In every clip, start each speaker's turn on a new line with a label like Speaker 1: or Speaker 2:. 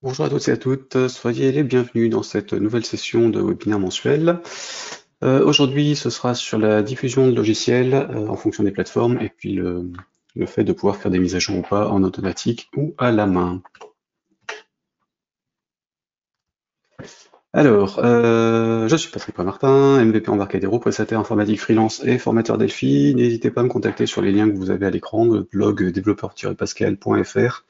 Speaker 1: Bonjour à tous et à toutes, soyez les bienvenus dans cette nouvelle session de webinaire mensuel. Aujourd'hui, ce sera sur la diffusion de logiciels en fonction des plateformes et puis le fait de pouvoir faire des mises à jour ou pas en automatique ou à la main. Alors, je suis Patrick Martin, MVP Embarcadero, prestataire informatique freelance et formateur Delphi. N'hésitez pas à me contacter sur les liens que vous avez à l'écran, le blog développeur-pascal.fr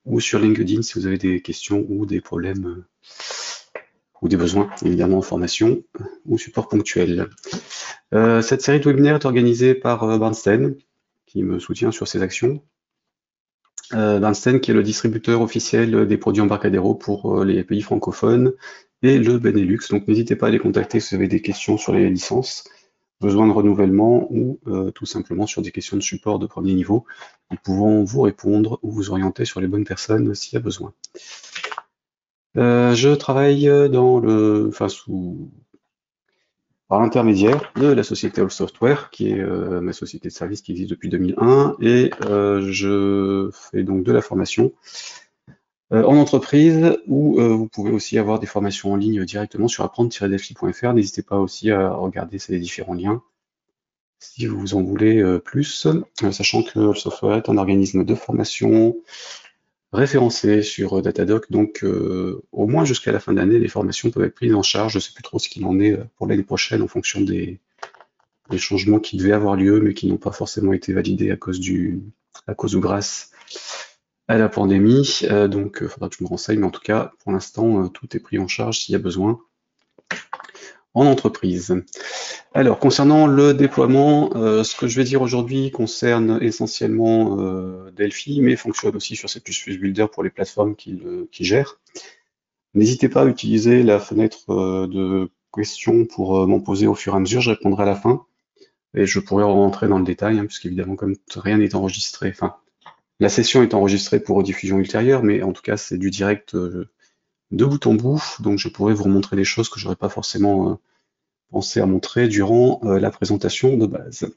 Speaker 1: ou sur LinkedIn si vous avez des questions ou des problèmes ou des besoins, évidemment, en formation ou support ponctuel. Cette série de webinaires est organisée par Bernstein, qui me soutient sur ces actions. Bernstein, qui est le distributeur officiel des produits Embarcadero pour les pays francophones et le Benelux. Donc n'hésitez pas à les contacter si vous avez des questions sur les licences, besoin de renouvellement ou tout simplement sur des questions de support de premier niveau. Ils pourront vous répondre ou vous orienter sur les bonnes personnes s'il y a besoin. Je travaille par l'intermédiaire de la société All Software, qui est ma société de service qui existe depuis 2001, et je fais donc de la formation en entreprise, où vous pouvez aussi avoir des formations en ligne directement sur apprendre-delphi.fr. N'hésitez pas aussi à regarder ces différents liens si vous en voulez plus, sachant que All Software est un organisme de formation référencé sur Datadoc, donc au moins jusqu'à la fin de l'année, les formations peuvent être prises en charge. Je ne sais plus trop ce qu'il en est pour l'année prochaine en fonction des changements qui devaient avoir lieu, mais qui n'ont pas forcément été validés à cause ou grâce à la pandémie. Donc, il faudra que je me renseigne, mais en tout cas, pour l'instant, tout est pris en charge s'il y a besoin en entreprise. Alors, concernant le déploiement, ce que je vais dire aujourd'hui concerne essentiellement Delphi, mais fonctionne aussi sur C++ Builder pour les plateformes qui gèrent. N'hésitez pas à utiliser la fenêtre de questions pour m'en poser au fur et à mesure, je répondrai à la fin. Et je pourrais rentrer dans le détail, hein, puisqu'évidemment, comme rien n'est enregistré, enfin, la session est enregistrée pour rediffusion ultérieure, mais en tout cas, c'est du direct de bout en bout, donc je pourrais vous remontrer des choses que j'aurais pas forcément pensé à montrer durant la présentation de base.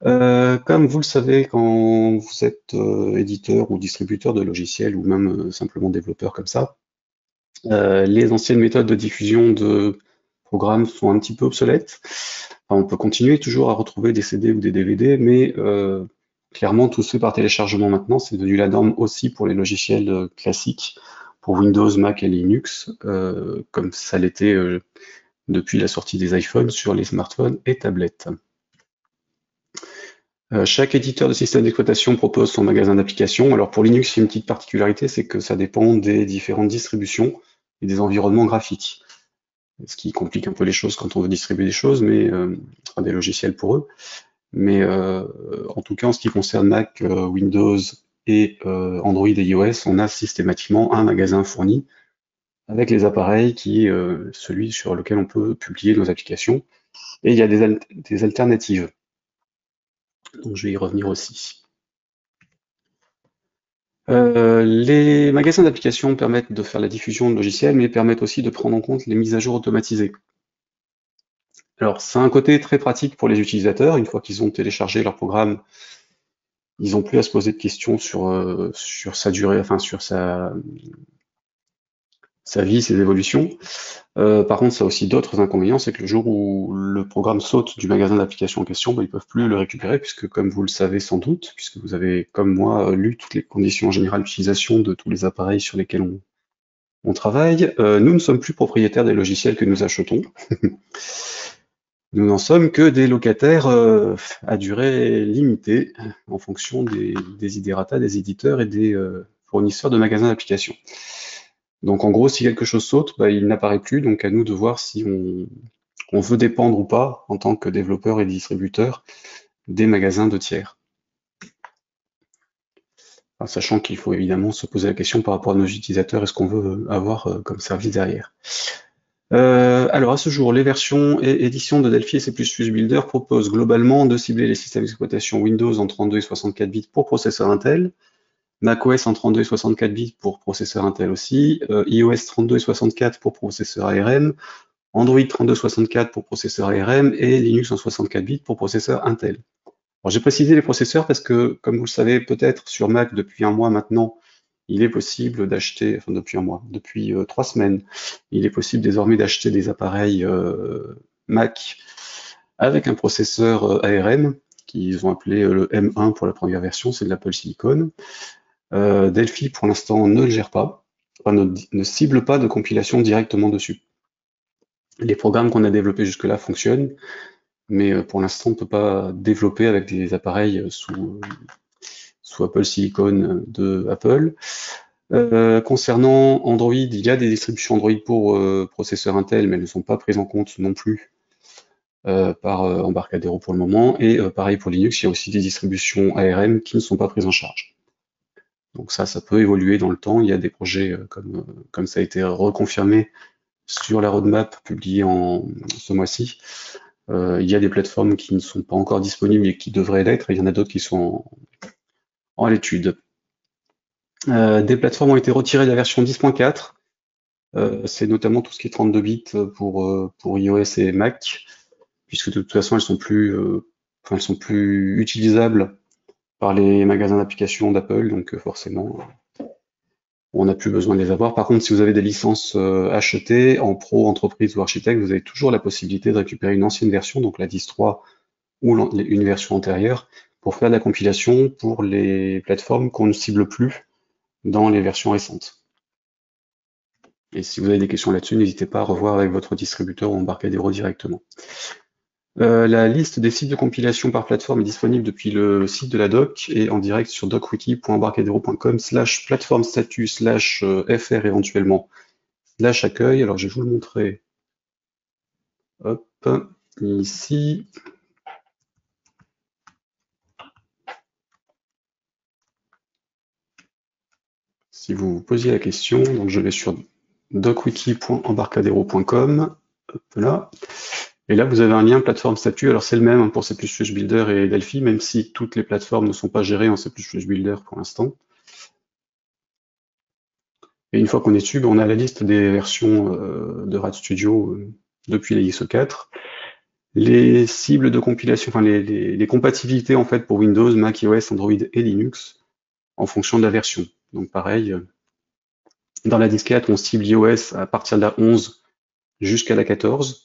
Speaker 1: Comme vous le savez, quand vous êtes éditeur ou distributeur de logiciels, ou même simplement développeur comme ça, les anciennes méthodes de diffusion de programmes sont un petit peu obsolètes. Enfin, on peut continuer toujours à retrouver des CD ou des DVD, mais clairement, tout se fait par téléchargement maintenant. C'est devenu la norme aussi pour les logiciels classiques, pour Windows, Mac et Linux, comme ça l'était depuis la sortie des iPhones sur les smartphones et tablettes. Chaque éditeur de système d'exploitation propose son magasin d'applications. Alors pour Linux, il y a une petite particularité, c'est que ça dépend des différentes distributions et des environnements graphiques. Ce qui complique un peu les choses quand on veut distribuer des choses, mais enfin, des logiciels pour eux. Mais en tout cas, en ce qui concerne Mac, Windows et Android et iOS, on a systématiquement un magasin fourni avec les appareils qui est celui sur lequel on peut publier nos applications. Et il y a des alternatives. Donc je vais y revenir aussi. Les magasins d'applications permettent de faire la diffusion de logiciels, mais permettent aussi de prendre en compte les mises à jour automatisées. Alors, c'est un côté très pratique pour les utilisateurs. Une fois qu'ils ont téléchargé leur programme, ils n'ont plus à se poser de questions sur sa durée, enfin sur sa vie, ses évolutions. Par contre, ça a aussi d'autres inconvénients, c'est que le jour où le programme saute du magasin d'applications en question, ils ne peuvent plus le récupérer, puisque comme vous le savez sans doute, puisque vous avez, comme moi, lu toutes les conditions générales d'utilisation de tous les appareils sur lesquels on travaille, nous ne sommes plus propriétaires des logiciels que nous achetons. Nous n'en sommes que des locataires à durée limitée, en fonction des desiderata des éditeurs et des fournisseurs de magasins d'applications. Donc en gros, si quelque chose saute, il n'apparaît plus, donc à nous de voir si on veut dépendre ou pas, en tant que développeur et distributeur, des magasins de tiers. Enfin, sachant qu'il faut évidemment se poser la question par rapport à nos utilisateurs, est-ce qu'on veut avoir comme service derrière. Alors à ce jour, les versions et éditions de Delphi et C++ Builder proposent globalement de cibler les systèmes d'exploitation Windows en 32 et 64 bits pour processeur Intel, macOS en 32 et 64 bits pour processeur Intel aussi, iOS 32 et 64 pour processeur ARM, Android 32-64 pour processeur ARM et Linux en 64 bits pour processeur Intel. Alors j'ai précisé les processeurs parce que, comme vous le savez peut-être, sur Mac depuis un mois maintenant, il est possible d'acheter, enfin depuis un mois, depuis 3 semaines, il est possible désormais d'acheter des appareils Mac avec un processeur ARM qu'ils ont appelé le M1 pour la première version, c'est de l'Apple Silicon. Delphi pour l'instant ne le gère pas, enfin, ne cible pas de compilation directement dessus. Les programmes qu'on a développés jusque-là fonctionnent, mais pour l'instant on ne peut pas développer avec des appareils sous Apple Silicon de Apple. Concernant Android, il y a des distributions Android pour processeurs Intel, mais elles ne sont pas prises en compte non plus par Embarcadero pour le moment. Et pareil pour Linux, il y a aussi des distributions ARM qui ne sont pas prises en charge. Donc ça peut évoluer dans le temps. Il y a des projets comme ça a été reconfirmé sur la roadmap publiée ce mois-ci. Il y a des plateformes qui ne sont pas encore disponibles et qui devraient l'être, et il y en a d'autres qui sont en l'étude. Des plateformes ont été retirées de la version 10.4. C'est notamment tout ce qui est 32 bits pour iOS et Mac, puisque de toute façon elles sont plus utilisables par les magasins d'applications d'Apple, donc forcément on n'a plus besoin de les avoir. Par contre, si vous avez des licences achetées en pro, entreprise ou architecte, vous avez toujours la possibilité de récupérer une ancienne version, donc la 10.3 ou une version antérieure, pour faire de la compilation pour les plateformes qu'on ne cible plus dans les versions récentes. Et si vous avez des questions là-dessus, n'hésitez pas à revoir avec votre distributeur ou Embarcadero directement. La liste des sites de compilation par plateforme est disponible depuis le site de la doc et en direct sur docwiki.embarcadero.com/plateforme-statut/fr éventuellement /accueil. Alors je vais vous le montrer. Hop, ici. Si vous vous posiez la question, donc je vais sur docwiki.embarcadero.com, hop là. Et là, vous avez un lien plateforme statut. Alors, c'est le même pour C++ Builder et Delphi, même si toutes les plateformes ne sont pas gérées en C++ Builder pour l'instant. Et une fois qu'on est dessus, on a la liste des versions de RAD Studio depuis la ISO4. Les cibles de compilation, enfin les compatibilités en fait pour Windows, Mac OS, Android et Linux en fonction de la version. Donc pareil, dans la disquette, on cible iOS à partir de la 11 jusqu'à la 14.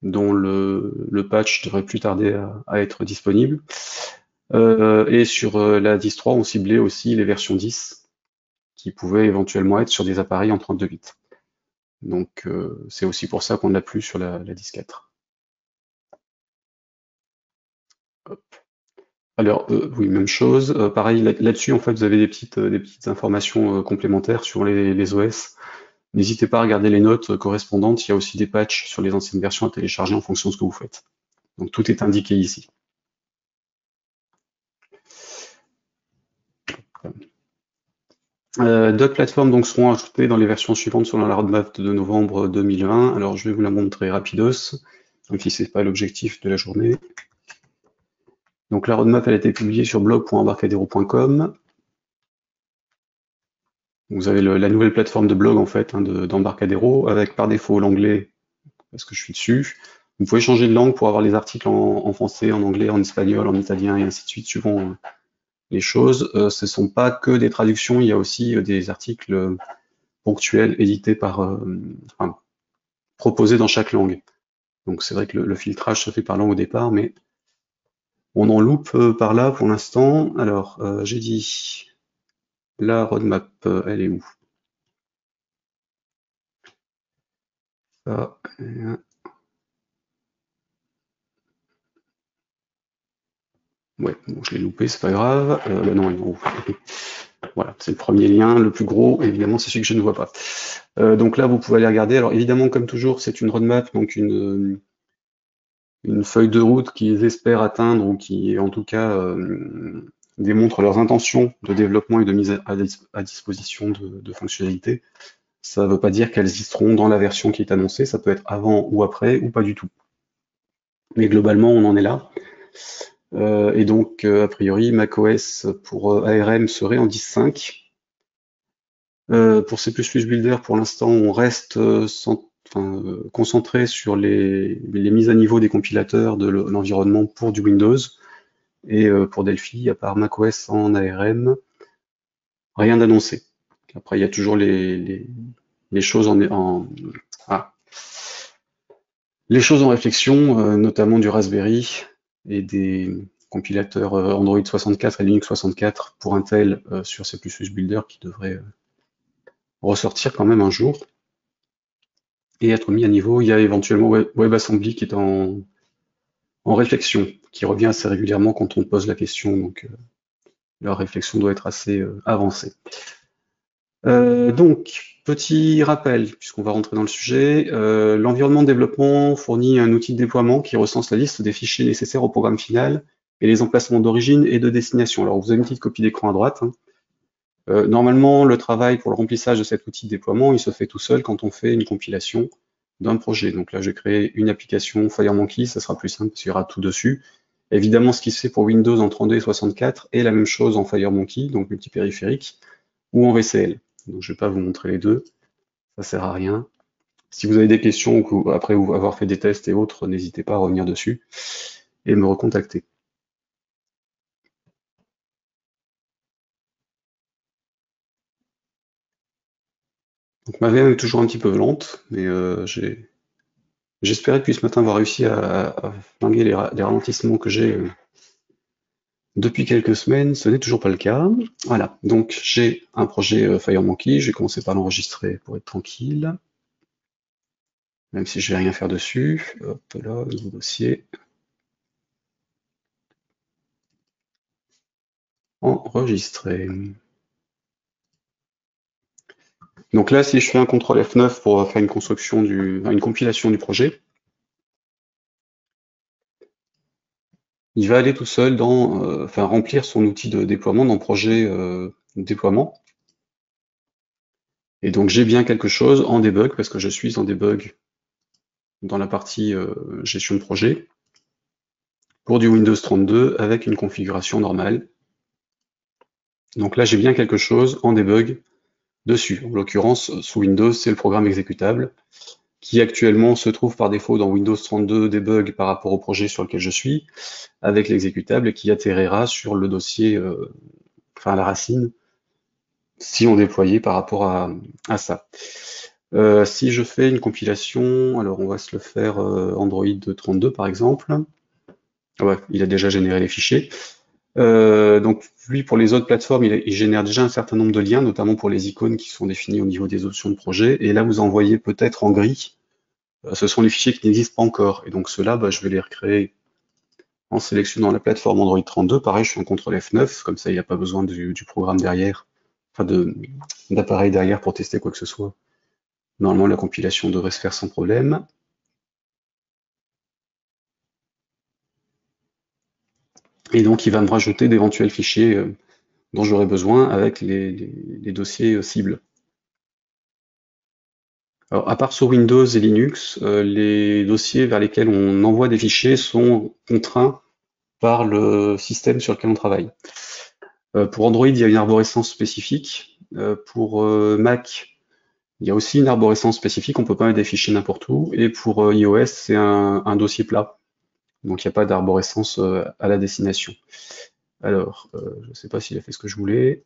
Speaker 1: Dont le patch devrait plus tarder à être disponible. Et sur la 10.3, on ciblait aussi les versions 10, qui pouvaient éventuellement être sur des appareils en 32 bits. Donc c'est aussi pour ça qu'on ne l'a plus sur la disquette. Hop. Alors oui, même chose. Pareil, là-dessus, en fait, vous avez des petites informations complémentaires sur les OS. N'hésitez pas à regarder les notes correspondantes. Il y a aussi des patchs sur les anciennes versions à télécharger en fonction de ce que vous faites. Donc tout est indiqué ici. D'autres plateformes donc seront ajoutées dans les versions suivantes selon la roadmap de novembre 2020. Alors je vais vous la montrer rapidos, même si c'est pas l'objectif de la journée. Donc la roadmap elle a été publiée sur blog.embarcadero.com. Vous avez la nouvelle plateforme de blog en fait d'Embarcadero avec par défaut l'anglais parce que je suis dessus. Vous pouvez changer de langue pour avoir les articles en français, en anglais, en espagnol, en italien et ainsi de suite suivant les choses. Ce ne sont pas que des traductions, il y a aussi des articles ponctuels édités proposés dans chaque langue. Donc c'est vrai que le filtrage se fait par langue au départ, mais on en loupe par là pour l'instant. Alors j'ai dit la roadmap, elle est où? Ça, ouais, bon, je l'ai loupé, c'est pas grave. Non, il est en haut. Voilà, c'est le premier lien, le plus gros, évidemment c'est celui que je ne vois pas. Donc là, vous pouvez aller regarder. Alors évidemment, comme toujours, c'est une roadmap, donc une feuille de route qu'ils espèrent atteindre ou qui, en tout cas, démontrent leurs intentions de développement et de mise à disposition de fonctionnalités. Ça ne veut pas dire qu'elles y seront dans la version qui est annoncée, ça peut être avant ou après, ou pas du tout. Mais globalement, on en est là. Et donc, a priori, macOS pour ARM serait en 10.5. Pour C++ Builder, pour l'instant, on reste concentré sur les mises à niveau des compilateurs de l'environnement pour du Windows. Et pour Delphi, à part macOS en ARM, rien d'annoncé. Après, il y a toujours les choses ah, les choses en réflexion, notamment du Raspberry et des compilateurs Android 64 et Linux 64 pour Intel sur C++ Builder qui devraient ressortir quand même un jour et être mis à niveau. Il y a éventuellement WebAssembly qui est en réflexion, qui revient assez régulièrement quand on pose la question, donc la réflexion doit être assez avancée. Donc, petit rappel, puisqu'on va rentrer dans le sujet, l'environnement de développement fournit un outil de déploiement qui recense la liste des fichiers nécessaires au programme final et les emplacements d'origine et de destination. Alors, vous avez une petite copie d'écran à droite, hein. Normalement, le travail pour le remplissage de cet outil de déploiement, il se fait tout seul quand on fait une compilation d'un projet. Donc là, j'ai créé une application FireMonkey, ça sera plus simple parce qu'il y aura tout dessus. Évidemment, ce qui se fait pour Windows en 32 et 64 est la même chose en FireMonkey, donc multipériphérique, ou en VCL. Donc je ne vais pas vous montrer les deux, ça sert à rien. Si vous avez des questions ou après avoir fait des tests et autres, n'hésitez pas à revenir dessus et me recontacter. Donc ma VM est toujours un petit peu lente, mais j'espérais depuis ce matin avoir réussi à flinguer les ralentissements que j'ai depuis quelques semaines. Ce n'est toujours pas le cas. Voilà, donc j'ai un projet FireMonkey, je vais commencer par l'enregistrer pour être tranquille, même si je vais rien faire dessus. Hop là, nouveau dossier. Enregistrer. Donc là, si je fais un CTRL F9 pour faire une construction une compilation du projet, il va aller tout seul enfin remplir son outil de déploiement dans projet déploiement. Et donc j'ai bien quelque chose en debug parce que je suis en debug dans la partie gestion de projet pour du Windows 32 avec une configuration normale. Donc là, j'ai bien quelque chose en debug dessus. En l'occurrence, sous Windows, c'est le programme exécutable qui actuellement se trouve par défaut dans Windows 32 debug par rapport au projet sur lequel je suis, avec l'exécutable qui atterrira sur le dossier, enfin la racine, si on déployait par rapport à ça. Si je fais une compilation, alors on va se le faire Android 32 par exemple. Ouais, il a déjà généré les fichiers. Donc lui, pour les autres plateformes, il génère déjà un certain nombre de liens, notamment pour les icônes qui sont définies au niveau des options de projet. Et là, vous en voyez peut-être en gris. Ce sont les fichiers qui n'existent pas encore. Et donc ceux-là, je vais les recréer en sélectionnant la plateforme Android 32. Pareil, je fais un CTRL F9, comme ça il n'y a pas besoin du programme derrière, enfin d'appareil derrière pour tester quoi que ce soit. Normalement, la compilation devrait se faire sans problème. Et donc il va me rajouter d'éventuels fichiers dont j'aurai besoin avec les dossiers cibles. Alors, à part sur Windows et Linux, les dossiers vers lesquels on envoie des fichiers sont contraints par le système sur lequel on travaille. Pour Android, il y a une arborescence spécifique. Pour Mac, il y a aussi une arborescence spécifique, on peut pas mettre des fichiers n'importe où. Et pour iOS, c'est un dossier plat. Donc il n'y a pas d'arborescence à la destination. Alors, je ne sais pas s'il a fait ce que je voulais.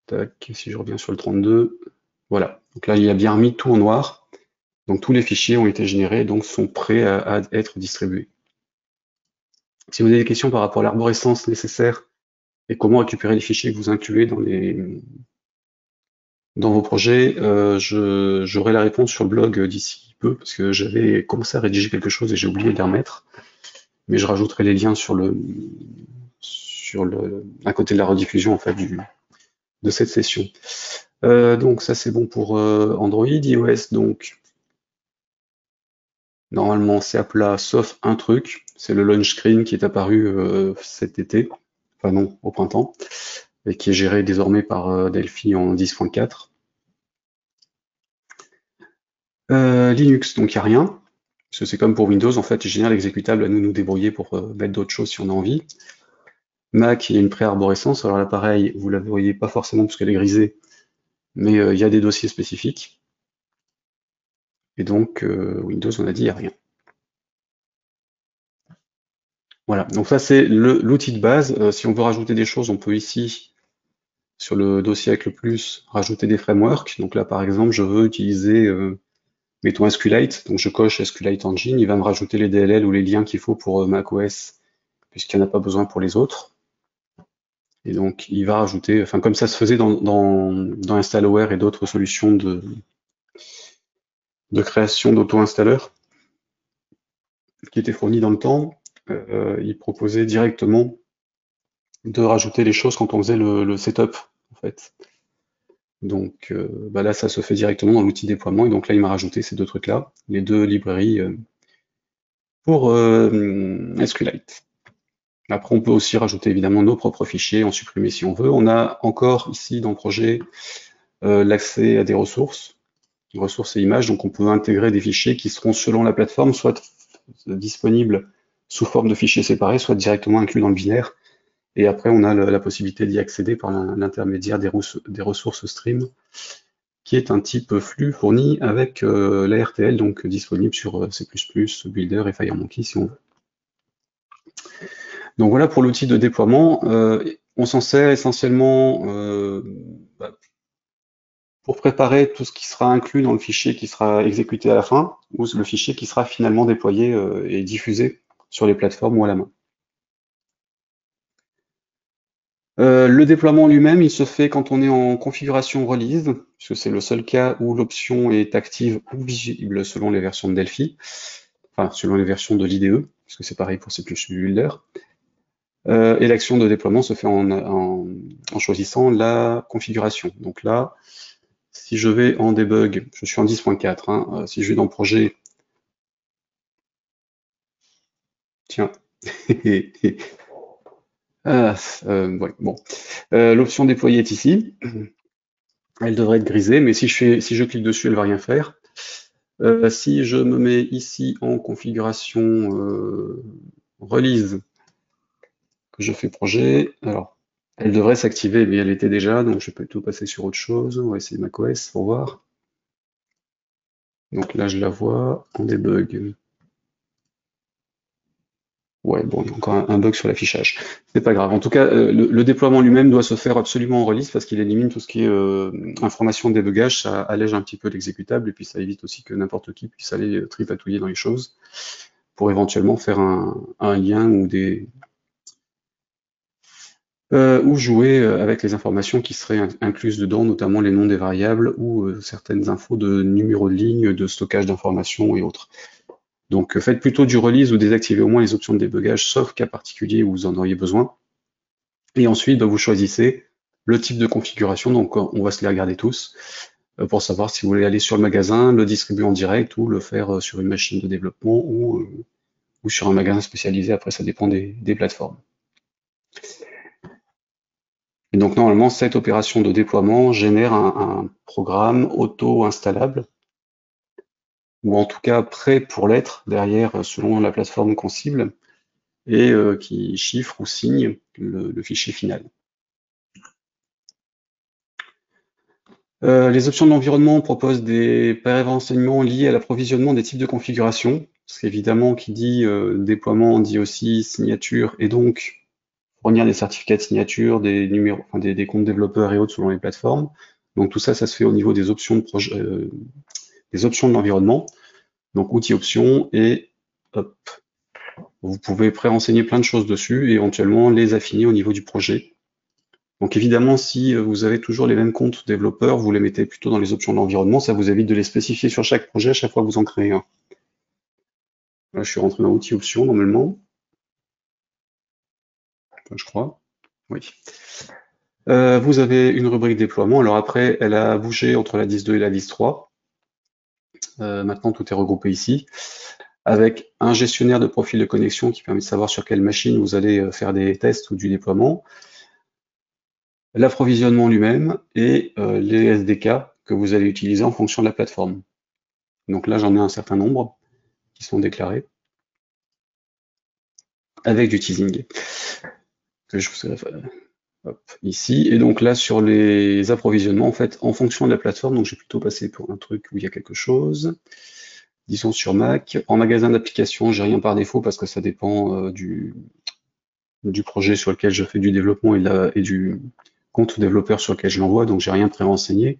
Speaker 1: Tac, si je reviens sur le 32, voilà. Donc là, il a bien remis tout en noir. Donc tous les fichiers ont été générés, donc sont prêts à être distribués. Si vous avez des questions par rapport à l'arborescence nécessaire et comment récupérer les fichiers que vous incluez dans vos projets, j'aurai la réponse sur le blog d'ici peu, parce que j'avais commencé à rédiger quelque chose et j'ai oublié de les remettre. Mais je rajouterai les liens à côté de la rediffusion en fait de cette session. Donc ça c'est bon pour Android, iOS donc normalement c'est à plat sauf un truc, c'est le launch screen qui est apparu cet été, enfin non, au printemps, et qui est géré désormais par Delphi en 10.4. Linux, donc il n'y a rien, parce que c'est comme pour Windows, en fait, il génère l'exécutable, à nous débrouiller pour mettre d'autres choses si on a envie. Mac, il y a une pré-arborescence, alors là pareil, vous la voyez pas forcément parce qu'elle est grisée, mais il y a des dossiers spécifiques. Et donc Windows, on a dit, il n'y a rien. Voilà, donc ça c'est l'outil de base. Si on veut rajouter des choses, on peut ici sur le dossier avec le plus, rajouter des frameworks. Donc là, par exemple, je veux utiliser, mettons SQLite, donc je coche SQLite Engine, il va me rajouter les DLL ou les liens qu'il faut pour macOS, puisqu'il n'y en a pas besoin pour les autres. Et donc, il va rajouter, enfin, comme ça se faisait dans InstallWare et d'autres solutions de création d'auto-installeurs qui étaient fournies dans le temps, il proposait directement de rajouter les choses quand on faisait le setup, en fait. Donc bah là, ça se fait directement dans l'outil déploiement, et donc là, il m'a rajouté ces deux trucs-là, les deux librairies pour SQLite. Après, on peut aussi rajouter évidemment nos propres fichiers, en supprimer si on veut. On a encore ici dans le projet l'accès à des ressources et images, donc on peut intégrer des fichiers qui seront selon la plateforme, soit disponibles sous forme de fichiers séparés, soit directement inclus dans le binaire. Et après, on a la possibilité d'y accéder par l'intermédiaire des ressources stream, qui est un type flux fourni avec la RTL, donc disponible sur C++, Builder et FireMonkey si on veut. Donc voilà pour l'outil de déploiement. On s'en sert essentiellement pour préparer tout ce qui sera inclus dans le fichier qui sera exécuté à la fin, ou le fichier qui sera finalement déployé et diffusé sur les plateformes ou à la main. Le déploiement lui-même, il se fait quand on est en configuration release, puisque c'est le seul cas où l'option est active ou visible selon les versions de Delphi, enfin selon les versions de l'IDE, puisque c'est pareil pour C++ Builder. Et l'action de déploiement se fait en choisissant la configuration. Donc là, si je vais en debug, je suis en 10.4, hein, si je vais dans projet, tiens, ouais, bon. L'option déployer est ici. Elle devrait être grisée, mais si je clique dessus, elle va rien faire. Si je me mets ici en configuration release, que je fais projet, alors elle devrait s'activer, mais elle était déjà, donc je peux plutôt passer sur autre chose. On va essayer macOS pour voir. Donc là, je la vois en debug. Ouais, bon, il y a encore un bug sur l'affichage. C'est pas grave. En tout cas, le déploiement lui-même doit se faire absolument en release parce qu'il élimine tout ce qui est information de débugage, ça allège un petit peu l'exécutable et puis ça évite aussi que n'importe qui puisse aller tripatouiller dans les choses pour éventuellement faire un lien ou jouer avec les informations qui seraient incluses dedans, notamment les noms des variables ou certaines infos de numéro de ligne, de stockage d'informations et autres. Donc faites plutôt du release ou désactivez au moins les options de débugage, sauf cas particulier où vous en auriez besoin. Et ensuite, vous choisissez le type de configuration, donc on va se les regarder tous, pour savoir si vous voulez aller sur le magasin, le distribuer en direct ou le faire sur une machine de développement ou sur un magasin spécialisé, après ça dépend des plateformes. Et donc normalement, cette opération de déploiement génère un programme auto-installable, ou en tout cas prêt pour l'être derrière selon la plateforme qu'on cible, et qui chiffre ou signe le fichier final. Les options de l'environnement proposent des pré-renseignements liés à l'approvisionnement des types de configuration, parce qu'évidemment, qui dit déploiement dit aussi signature, et donc fournir des certificats de signature, des numéros, enfin, des comptes développeurs et autres selon les plateformes. Donc tout ça, ça se fait au niveau des options de l'environnement. Donc outils options, et hop, vous pouvez pré-renseigner plein de choses dessus et éventuellement les affiner au niveau du projet. Donc évidemment, si vous avez toujours les mêmes comptes développeurs, vous les mettez plutôt dans les options de l'environnement, ça vous évite de les spécifier sur chaque projet à chaque fois que vous en créez un. Là, je suis rentré dans outils options normalement. Enfin, je crois. Oui. Vous avez une rubrique déploiement. Alors après, elle a bougé entre la 10.2 et la 10.3. Maintenant, tout est regroupé ici, avec un gestionnaire de profil de connexion qui permet de savoir sur quelle machine vous allez faire des tests ou du déploiement, l'approvisionnement lui-même et les SDK que vous allez utiliser en fonction de la plateforme. Donc là, j'en ai un certain nombre qui sont déclarés avec du teasing que je vous hop, ici. Et donc là, sur les approvisionnements, en fait, en fonction de la plateforme, donc j'ai plutôt passé pour un truc où il y a quelque chose. Disons sur Mac. En magasin d'applications, j'ai rien par défaut parce que ça dépend du projet sur lequel je fais du développement et du compte développeur sur lequel je l'envoie, donc j'ai rien pré-renseigné.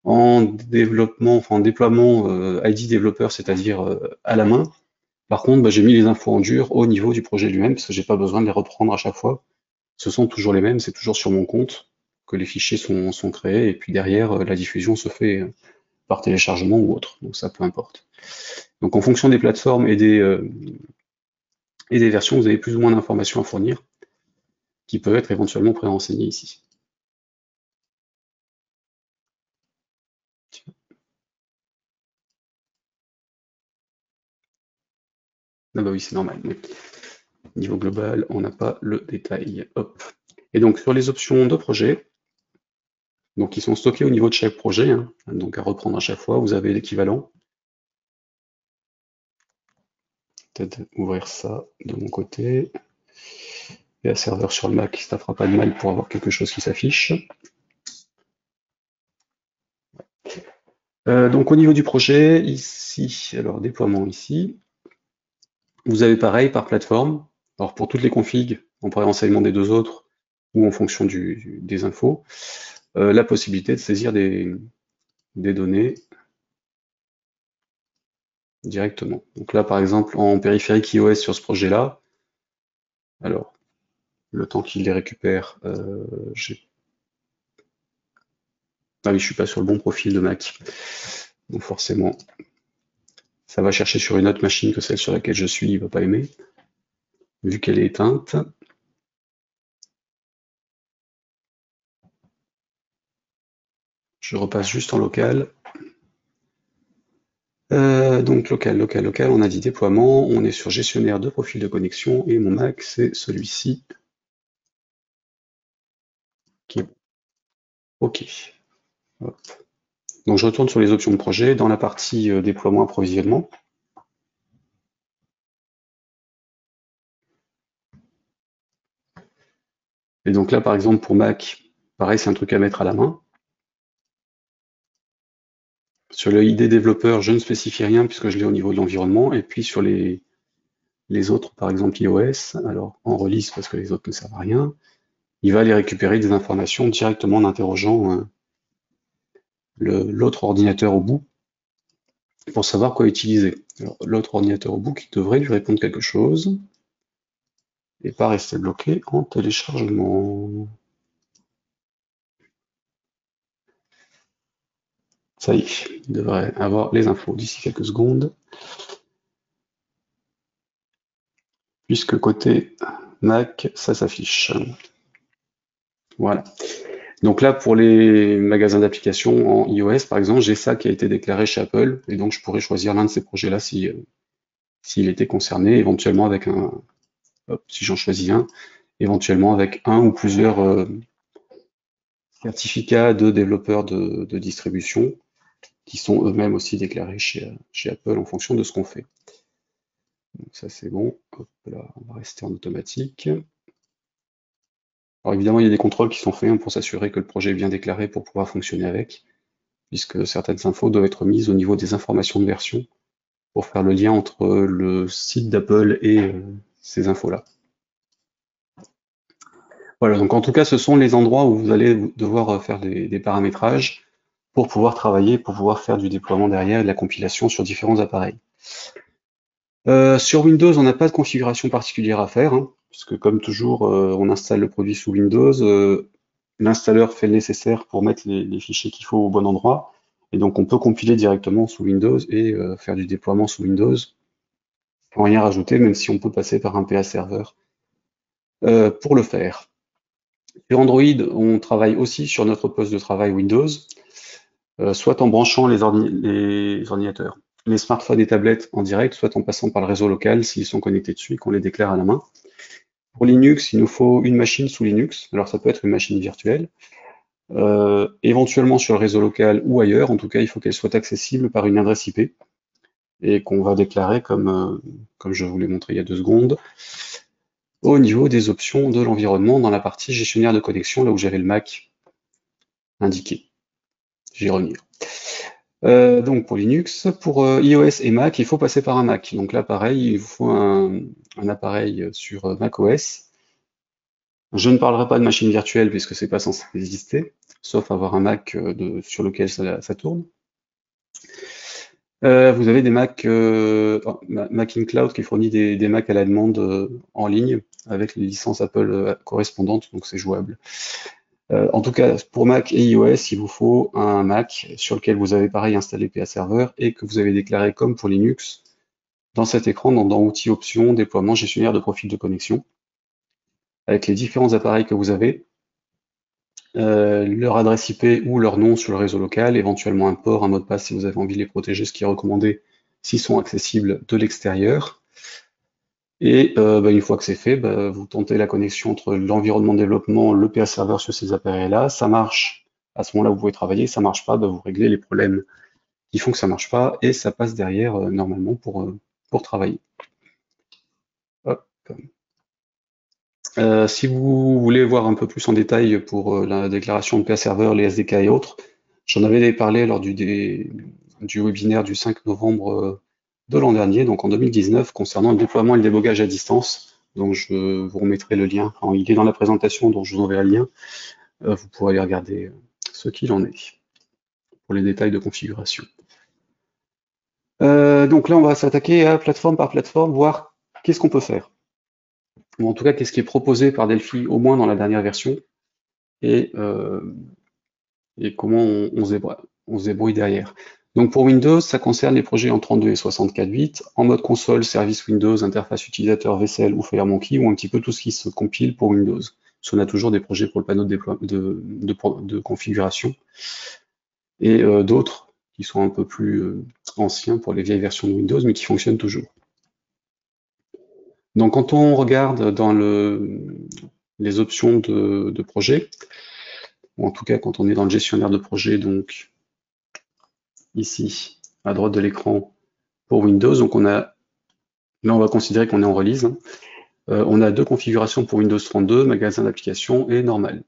Speaker 1: En développement, enfin en déploiement ID développeur, c'est-à-dire à la main. Par contre, j'ai mis les infos en dur au niveau du projet lui-même, parce que j'ai pas besoin de les reprendre à chaque fois. Ce sont toujours les mêmes, c'est toujours sur mon compte que les fichiers sont créés, et puis derrière, la diffusion se fait par téléchargement ou autre, donc ça peu importe. Donc en fonction des plateformes et des versions, vous avez plus ou moins d'informations à fournir, qui peuvent être éventuellement pré-renseignées ici. Ah bah oui, c'est normal. Mais niveau global, on n'a pas le détail. Hop. Et donc sur les options de projet, donc ils sont stockés au niveau de chaque projet, hein, donc à reprendre à chaque fois, vous avez l'équivalent. Peut-être ouvrir ça de mon côté. Et un serveur sur le Mac, ça fera pas de mal pour avoir quelque chose qui s'affiche. Donc au niveau du projet, ici, alors déploiement ici, vous avez pareil par plateforme. Alors pour toutes les configs, en pré-renseignement des deux autres, ou en fonction des infos, la possibilité de saisir des données directement. Donc là, par exemple, en périphérique iOS sur ce projet-là, alors, le temps qu'il les récupère, ah oui, je suis pas sur le bon profil de Mac. Donc forcément, ça va chercher sur une autre machine que celle sur laquelle je suis, il va pas aimer, vu qu'elle est éteinte. Je repasse juste en local. Donc local, on a dit déploiement, on est sur gestionnaire de profil de connexion, et mon Mac, c'est celui-ci, qui est OK. Hop. Donc je retourne sur les options de projet, dans la partie déploiement approvisionnement. Et donc là, par exemple, pour Mac, pareil, c'est un truc à mettre à la main. Sur le ID développeur, je ne spécifie rien puisque je l'ai au niveau de l'environnement. Et puis sur les autres, par exemple iOS, alors en release parce que les autres ne servent à rien, il va aller récupérer des informations directement en interrogeant l'autre ordinateur au bout pour savoir quoi utiliser. Alors l'autre ordinateur au bout qui devrait lui répondre quelque chose et pas rester bloqué en téléchargement. Ça y est, il devrait avoir les infos d'ici quelques secondes. Puisque côté Mac, ça s'affiche. Voilà. Donc là, pour les magasins d'applications en iOS, par exemple, j'ai ça qui a été déclaré chez Apple, et donc je pourrais choisir l'un de ces projets-là s'il était concerné, éventuellement avec si j'en choisis un, éventuellement avec un ou plusieurs certificats de développeurs de distribution qui sont eux-mêmes aussi déclarés chez Apple en fonction de ce qu'on fait. Donc ça c'est bon. Hop là, on va rester en automatique. Alors évidemment, il y a des contrôles qui sont faits pour s'assurer que le projet est bien déclaré pour pouvoir fonctionner avec, puisque certaines infos doivent être mises au niveau des informations de version pour faire le lien entre le site d'Apple et ces infos-là. Voilà, donc en tout cas, ce sont les endroits où vous allez devoir faire des paramétrages pour pouvoir travailler, pour pouvoir faire du déploiement derrière et de la compilation sur différents appareils. Sur Windows, on n'a pas de configuration particulière à faire, hein, puisque comme toujours, on installe le produit sous Windows. L'installeur fait le nécessaire pour mettre les fichiers qu'il faut au bon endroit, et donc on peut compiler directement sous Windows et faire du déploiement sous Windows sans rien rajouter, même si on peut passer par un PA serveur pour le faire. Sur Android, on travaille aussi sur notre poste de travail Windows, soit en branchant les ordinateurs, les smartphones et tablettes en direct, soit en passant par le réseau local s'ils sont connectés dessus et qu'on les déclare à la main. Pour Linux, il nous faut une machine sous Linux, alors ça peut être une machine virtuelle, éventuellement sur le réseau local ou ailleurs, en tout cas il faut qu'elle soit accessible par une adresse IP, et qu'on va déclarer comme je vous l'ai montré il y a 2 secondes, au niveau des options de l'environnement dans la partie gestionnaire de connexion, là où j'avais le Mac indiqué. J'y revenir. Donc pour Linux, pour iOS et Mac, il faut passer par un Mac. Donc là, pareil, il vous faut un appareil sur macOS Je ne parlerai pas de machine virtuelle puisque c'est pas censé exister, sauf avoir un Mac sur lequel ça tourne. Vous avez des Mac, Mac in Cloud qui fournit des Mac à la demande en ligne avec les licences Apple correspondantes, donc c'est jouable. En tout cas, pour Mac et iOS, il vous faut un Mac sur lequel vous avez pareil installé PA Server et que vous avez déclaré comme pour Linux dans cet écran, dans Outils, Options, Déploiement, Gestionnaire de profil de connexion, avec les différents appareils que vous avez, leur adresse IP ou leur nom sur le réseau local, éventuellement un port, un mot de passe si vous avez envie de les protéger, ce qui est recommandé s'ils sont accessibles de l'extérieur. Et une fois que c'est fait, vous tentez la connexion entre l'environnement de développement, le PA Server sur ces appareils-là, ça marche, à ce moment-là vous pouvez travailler, ça marche pas, vous réglez les problèmes qui font que ça marche pas, et ça passe derrière normalement pour travailler. Hop. Si vous voulez voir un peu plus en détail pour la déclaration de PA Server, les SDK et autres, j'en avais parlé lors du webinaire du 5 novembre de l'an dernier, donc en 2019, concernant le déploiement et le débogage à distance. Donc je vous remettrai le lien, enfin, il est dans la présentation, donc je vous enverrai le lien. Vous pourrez aller regarder ce qu'il en est pour les détails de configuration. Donc là, on va s'attaquer à plateforme par plateforme, voir qu'est-ce qu'on peut faire. Ou en tout cas, qu'est-ce qui est proposé par Delphi, au moins dans la dernière version, et comment on se débrouille derrière. Donc pour Windows, ça concerne les projets en 32 et 64 bits, en mode console, service Windows, interface utilisateur, vaisselle ou FireMonkey, ou un petit peu tout ce qui se compile pour Windows. Parce qu'on a toujours des projets pour le panneau de configuration, et d'autres qui sont un peu plus anciens pour les vieilles versions de Windows, mais qui fonctionnent toujours. Donc quand on regarde dans les options de projet, ou en tout cas quand on est dans le gestionnaire de projet, donc ici à droite de l'écran pour Windows, donc là on va considérer qu'on est en release, hein. On a deux configurations pour Windows 32, magasin d'applications et normal.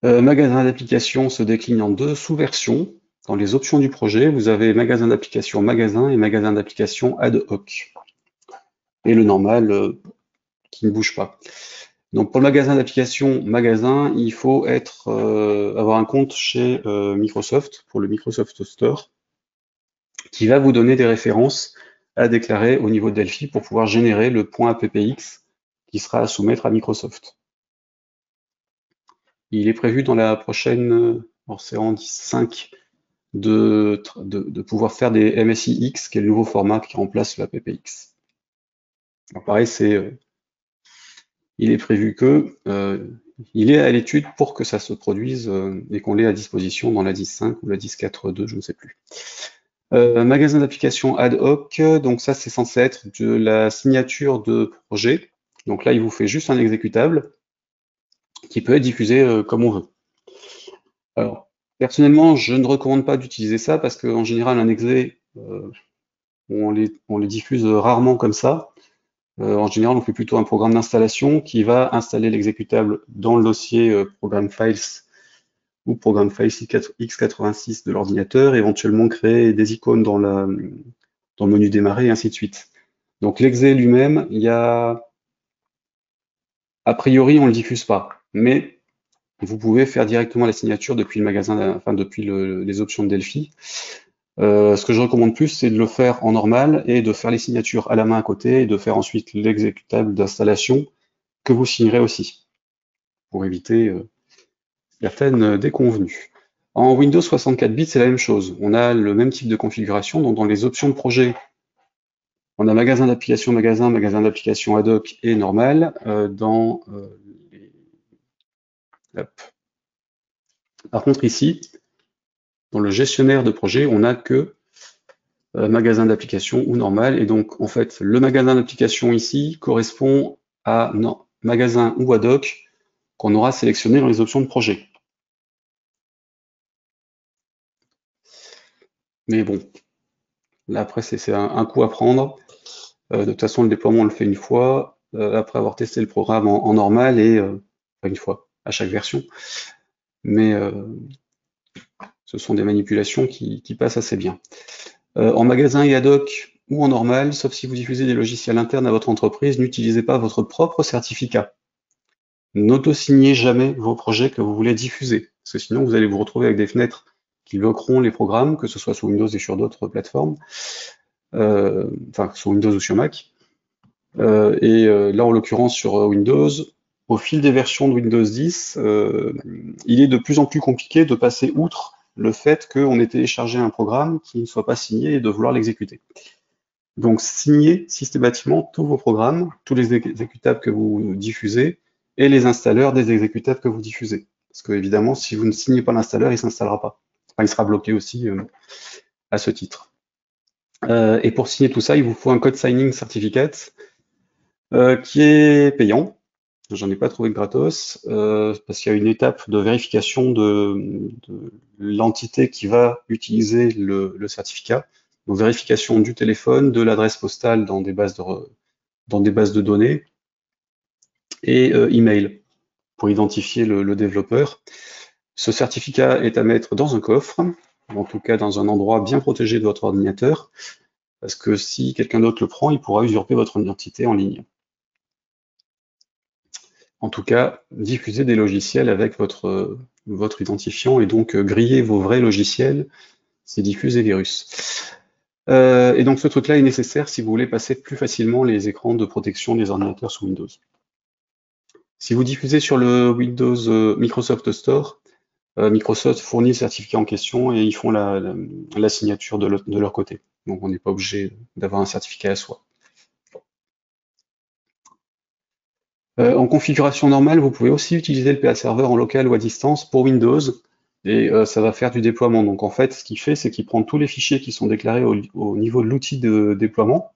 Speaker 1: Magasin d'applications se décline en deux sous-versions. Dans les options du projet, vous avez magasin d'applications magasin et magasin d'applications ad hoc. Et le normal qui ne bouge pas. Donc pour le magasin d'applications magasin, il faut avoir un compte chez Microsoft, pour le Microsoft Store, qui va vous donner des références à déclarer au niveau de Delphi pour pouvoir générer le point .appx qui sera à soumettre à Microsoft. Il est prévu dans la prochaine, c'est en 10.5, de pouvoir faire des MSIX, qui est le nouveau format qui remplace la PPX. Alors pareil, il est prévu que il est à l'étude pour que ça se produise et qu'on l'ait à disposition dans la 10.5 ou la 10.4.2, je ne sais plus. Magasin d'applications ad hoc, donc ça c'est censé être de la signature de projet. Donc là, il vous fait juste un exécutable qui peut être diffusé comme on veut. Alors, personnellement, je ne recommande pas d'utiliser ça parce qu'en général, un exé, on les diffuse rarement comme ça. En général, on fait plutôt un programme d'installation qui va installer l'exécutable dans le dossier Program Files ou Program Files x86 de l'ordinateur, éventuellement créer des icônes dans le menu démarrer, et ainsi de suite. Donc l'exé lui-même, a priori, on ne le diffuse pas, mais vous pouvez faire directement la signature depuis le magasin, enfin depuis les options de Delphi. Ce que je recommande plus, c'est de le faire en normal et de faire les signatures à la main à côté et de faire ensuite l'exécutable d'installation que vous signerez aussi, pour éviter certaines déconvenues. En Windows 64 bits, c'est la même chose. On a le même type de configuration, donc dans les options de projet, on a magasin d'application, magasin d'application ad hoc et normal. Par contre ici, dans le gestionnaire de projet, on n'a que magasin d'application ou normal, et donc en fait le magasin d'application ici correspond à magasin ou ad hoc qu'on aura sélectionné dans les options de projet. Mais bon, là après c'est un coup à prendre. De toute façon le déploiement on le fait une fois, après avoir testé le programme en normal et pas une fois, à chaque version. Mais ce sont des manipulations qui passent assez bien. En magasin et ad hoc, ou en normal, sauf si vous diffusez des logiciels internes à votre entreprise, n'utilisez pas votre propre certificat. N'auto-signez jamais vos projets que vous voulez diffuser, parce que sinon vous allez vous retrouver avec des fenêtres qui bloqueront les programmes, que ce soit sur Windows et sur d'autres plateformes, enfin sur Windows ou sur Mac. Là, en l'occurrence sur Windows, au fil des versions de Windows 10, il est de plus en plus compliqué de passer outre le fait qu'on ait téléchargé un programme qui ne soit pas signé et de vouloir l'exécuter. Donc, signez systématiquement tous vos programmes, tous les exécutables que vous diffusez et les installeurs des exécutables que vous diffusez. Parce que, évidemment, si vous ne signez pas l'installeur, il ne s'installera pas. Enfin, il sera bloqué aussi à ce titre. Et pour signer tout ça, il vous faut un code signing certificate qui est payant. J'en ai pas trouvé de gratos, parce qu'il y a une étape de vérification de l'entité qui va utiliser le certificat. Donc vérification du téléphone, de l'adresse postale dans des bases de données et email pour identifier le développeur. Ce certificat est à mettre dans un coffre, en tout cas dans un endroit bien protégé de votre ordinateur, parce que si quelqu'un d'autre le prend, il pourra usurper votre identité en ligne. En tout cas, diffuser des logiciels avec votre identifiant et donc griller vos vrais logiciels, c'est diffuser virus. Et donc ce truc-là est nécessaire si vous voulez passer plus facilement les écrans de protection des ordinateurs sous Windows. Si vous diffusez sur le Windows Microsoft Store, Microsoft fournit le certificat en question et ils font la signature de leur côté. Donc on n'est pas obligé d'avoir un certificat à soi. En configuration normale, vous pouvez aussi utiliser le PA Server en local ou à distance pour Windows et ça va faire du déploiement. Donc en fait, ce qu'il fait, c'est qu'il prend tous les fichiers qui sont déclarés au niveau de l'outil de déploiement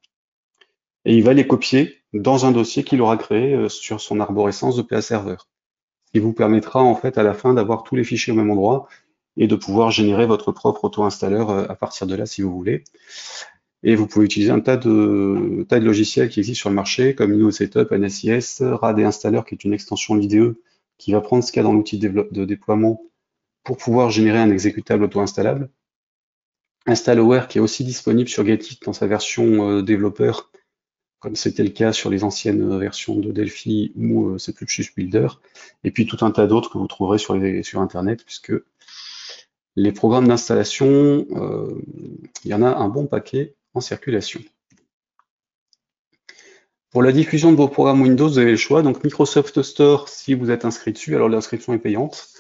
Speaker 1: et il va les copier dans un dossier qu'il aura créé sur son arborescence de PA Server. Ce qui vous permettra en fait à la fin d'avoir tous les fichiers au même endroit et de pouvoir générer votre propre auto-installeur à partir de là si vous voulez. Et vous pouvez utiliser un tas de logiciels qui existent sur le marché, comme InnoSetup, NSIS, RAD et Installer, qui est une extension IDE, qui va prendre ce qu'il y a dans l'outil de déploiement pour pouvoir générer un exécutable auto-installable. InstallAware, qui est aussi disponible sur Getit dans sa version développeur, comme c'était le cas sur les anciennes versions de Delphi ou C++ Builder. Et puis tout un tas d'autres que vous trouverez sur Internet, puisque les programmes d'installation, il y en a un bon paquet en circulation. Pour la diffusion de vos programmes Windows, vous avez le choix. Donc Microsoft Store, si vous êtes inscrit dessus, alors l'inscription est payante,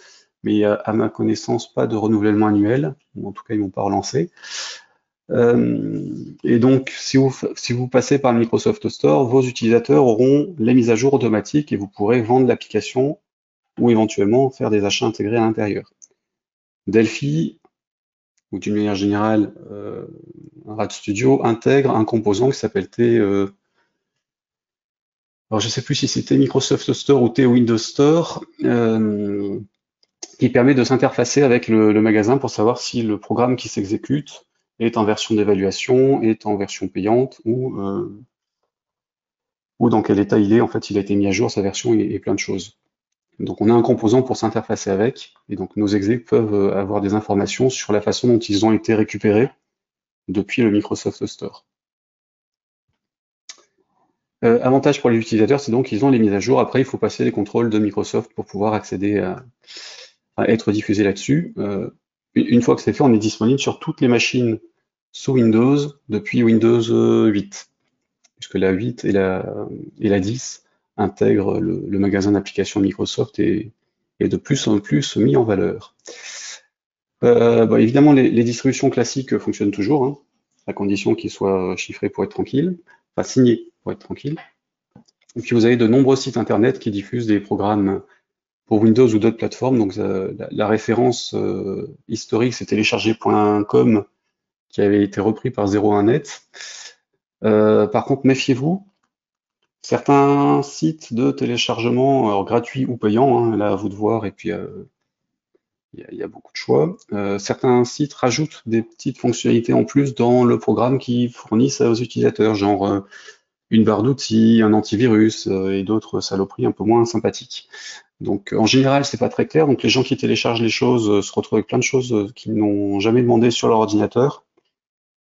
Speaker 1: mais il n'y a à ma connaissance pas de renouvellement annuel, ou en tout cas ils ne m'ont pas relancé. Et donc si vous passez par le Microsoft Store, vos utilisateurs auront les mises à jour automatiques et vous pourrez vendre l'application ou éventuellement faire des achats intégrés à l'intérieur. Delphi, ou d'une manière générale, RAD Studio intègre un composant qui s'appelle alors je ne sais plus si c'était Microsoft Store ou Windows Store, qui permet de s'interfacer avec le magasin pour savoir si le programme qui s'exécute est en version d'évaluation, est en version payante ou dans quel état il est. En fait, il a été mis à jour sa version et plein de choses. Donc on a un composant pour s'interfacer avec, et donc nos execs peuvent avoir des informations sur la façon dont ils ont été récupérés depuis le Microsoft Store. Avantage pour les utilisateurs, c'est donc qu'ils ont les mises à jour. Après, il faut passer les contrôles de Microsoft pour pouvoir accéder à être diffusé là-dessus. Une fois que c'est fait, on est disponible sur toutes les machines sous Windows depuis Windows 8, puisque la 8 et la 10 intègrent le magasin d'applications Microsoft et de plus en plus mis en valeur. Évidemment, les distributions classiques fonctionnent toujours, hein, à condition qu'ils soient chiffrés pour être tranquille, enfin signés pour être tranquille. Et puis vous avez de nombreux sites internet qui diffusent des programmes pour Windows ou d'autres plateformes. Donc la référence historique, c'est télécharger.com qui avait été repris par 01net. Par contre, méfiez-vous. Certains sites de téléchargement, gratuits ou payants, hein, là à vous de voir, et puis il y a beaucoup de choix. Certains sites rajoutent des petites fonctionnalités en plus dans le programme qu'ils fournissent aux utilisateurs, genre une barre d'outils, un antivirus et d'autres saloperies un peu moins sympathiques. Donc en général, c'est pas très clair. Donc les gens qui téléchargent les choses se retrouvent avec plein de choses qu'ils n'ont jamais demandé sur leur ordinateur.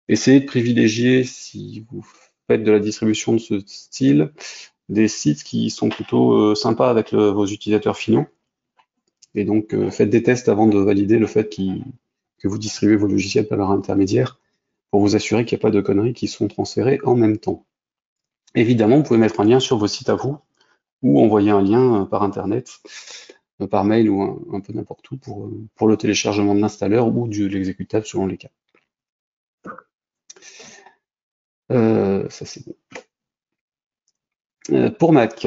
Speaker 1: essayez de privilégier, si vous faites de la distribution de ce style, des sites qui sont plutôt sympas avec vos utilisateurs finaux. Et donc, faites des tests avant de valider le fait que vous distribuez vos logiciels par leur intermédiaire pour vous assurer qu'il n'y a pas de conneries qui sont transférées en même temps. Évidemment, vous pouvez mettre un lien sur vos sites à vous ou envoyer un lien par Internet, par mail ou un peu n'importe où pour le téléchargement de l'installeur ou de l'exécutable selon les cas. Ça c'est bon. Pour Mac,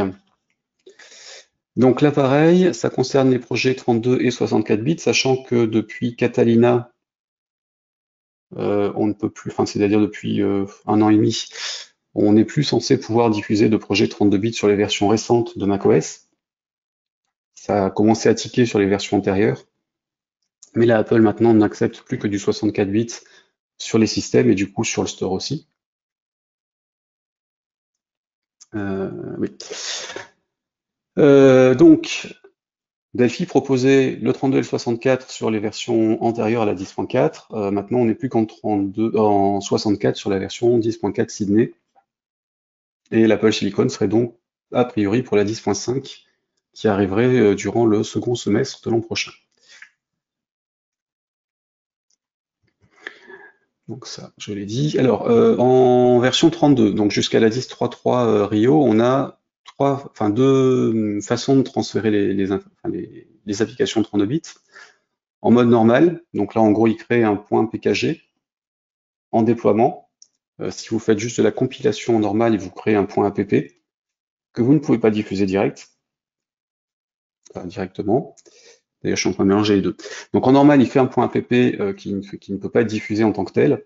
Speaker 1: donc là pareil, ça concerne les projets 32 et 64 bits, sachant que depuis Catalina, on ne peut plus, enfin c'est-à-dire depuis 1 an et demi, on n'est plus censé pouvoir diffuser de projets 32 bits sur les versions récentes de macOS. Ça a commencé à tiquer sur les versions antérieures, mais là Apple maintenant n'accepte plus que du 64 bits sur les systèmes et du coup sur le store aussi. Oui. Donc, Delphi proposait le 32 et le 64 sur les versions antérieures à la 10.4. Maintenant, on n'est plus qu'en 64 sur la version 10.4 Sydney. Et l'Apple Silicon serait donc a priori pour la 10.5 qui arriverait durant le second semestre de l'an prochain. Donc ça, je l'ai dit. Alors, en version 32, donc jusqu'à la 10.3.3 Rio, on a deux façons de transférer les applications 32 bits. En mode normal, donc là en gros il crée un point PKG en déploiement. Si vous faites juste de la compilation normale, il vous crée un point app que vous ne pouvez pas diffuser directement. D'ailleurs, je suis en train de mélanger les deux. Donc en normal, il fait un point app qui ne peut pas être diffusé en tant que tel.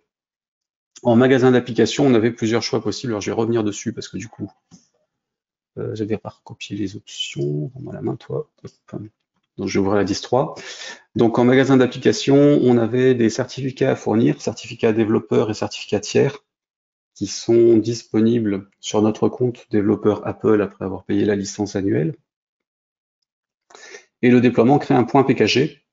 Speaker 1: En magasin d'applications, on avait plusieurs choix possibles. Alors je vais revenir dessus parce que du coup, j'avais pas recopié les options. Rends-moi la main, toi. Hop. Donc je vais ouvrir la 10.3. Donc en magasin d'applications, on avait des certificats à fournir, certificats développeurs et certificats tiers, qui sont disponibles sur notre compte développeur Apple après avoir payé la licence annuelle. Et le déploiement crée un point PKG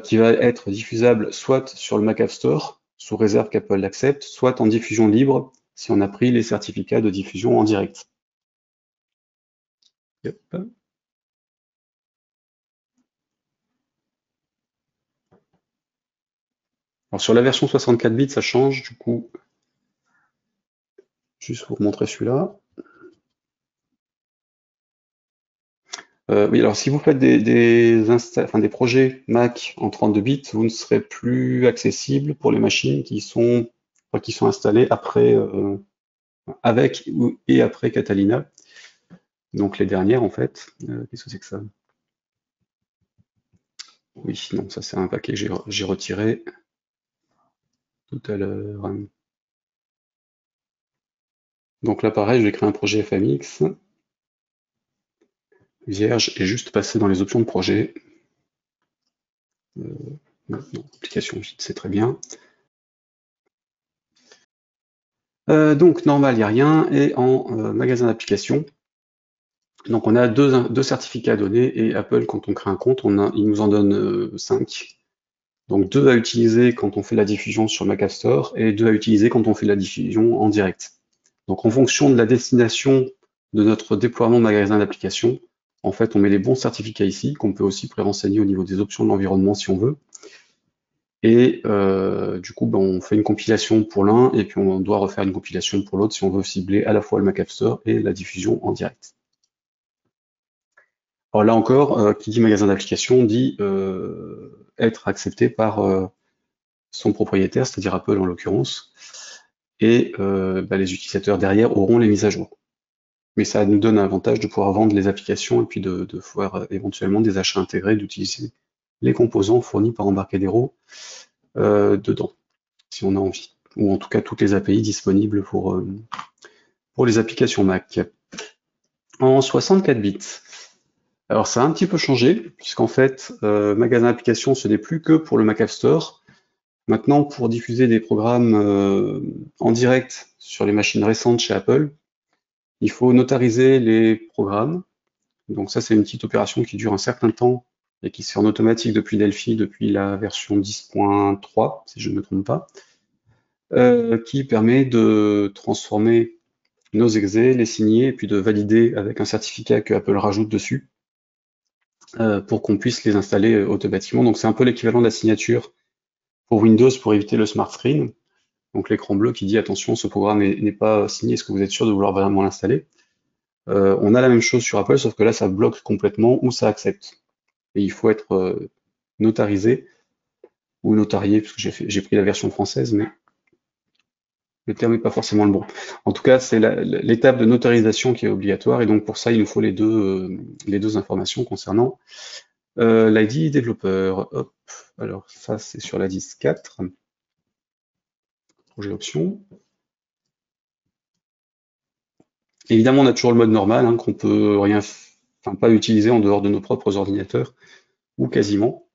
Speaker 1: qui va être diffusable soit sur le Mac App Store, sous réserve qu'Apple l'accepte, soit en diffusion libre si on a pris les certificats de diffusion en direct. Yep. Alors sur la version 64 bits, ça change, du coup, juste pour vous montrer celui-là. Oui, alors si vous faites des projets Mac en 32 bits, vous ne serez plus accessible pour les machines qui sont installées après, avec et après Catalina. Donc les dernières en fait. Qu'est-ce que c'est que ça? Oui, non, ça c'est un paquet que j'ai retiré tout à l'heure. Donc là pareil, je vais créer un projet FMX vierge et juste passer dans les options de projet. Non, application vide, c'est très bien. Donc normal, il n'y a rien. Et en magasin d'applications, donc on a deux certificats à donner et Apple, quand on crée un compte, il nous en donne 5. Donc 2 à utiliser quand on fait la diffusion sur Mac App Store et 2 à utiliser quand on fait la diffusion en direct. Donc en fonction de la destination de notre déploiement magasin d'applications, en fait on met les bons certificats ici, qu'on peut aussi pré-renseigner au niveau des options de l'environnement si on veut. Et du coup, on fait une compilation pour l'un et puis on doit refaire une compilation pour l'autre si on veut cibler à la fois le Mac App Store et la diffusion en direct. Alors là encore, qui dit magasin d'application dit être accepté par son propriétaire, c'est-à-dire Apple en l'occurrence, et les utilisateurs derrière auront les mises à jour. Mais ça nous donne l'avantage de pouvoir vendre les applications et puis de faire éventuellement des achats intégrés, d'utiliser les composants fournis par Embarcadero dedans, si on a envie. Ou en tout cas toutes les API disponibles pour les applications Mac. En 64 bits. Alors ça a un petit peu changé, puisqu'en fait, magasin d'applications, ce n'est plus que pour le Mac App Store. Maintenant, pour diffuser des programmes en direct sur les machines récentes chez Apple, il faut notariser les programmes. Donc ça, c'est une petite opération qui dure un certain temps et qui se fait en automatique depuis Delphi, depuis la version 10.3, si je ne me trompe pas. qui permet de transformer nos exés, les signer, et puis de valider avec un certificat que Apple rajoute dessus, pour qu'on puisse les installer automatiquement. Donc c'est un peu l'équivalent de la signature pour Windows pour éviter le smart screen. Donc l'écran bleu qui dit attention, ce programme n'est pas signé, est-ce que vous êtes sûr de vouloir vraiment l'installer? On a la même chose sur Apple, sauf que là ça bloque complètement ou ça accepte. Et il faut être notarisé ou notarié, parce que j'ai pris la version française, mais le terme n'est pas forcément le bon. En tout cas, c'est l'étape de notarisation qui est obligatoire, et donc pour ça, il nous faut les deux informations concernant l'ID développeur. Hop, alors ça c'est sur la 10.4, projet option. Évidemment, on a toujours le mode normal, hein, qu'on peut pas utiliser en dehors de nos propres ordinateurs, ou quasiment,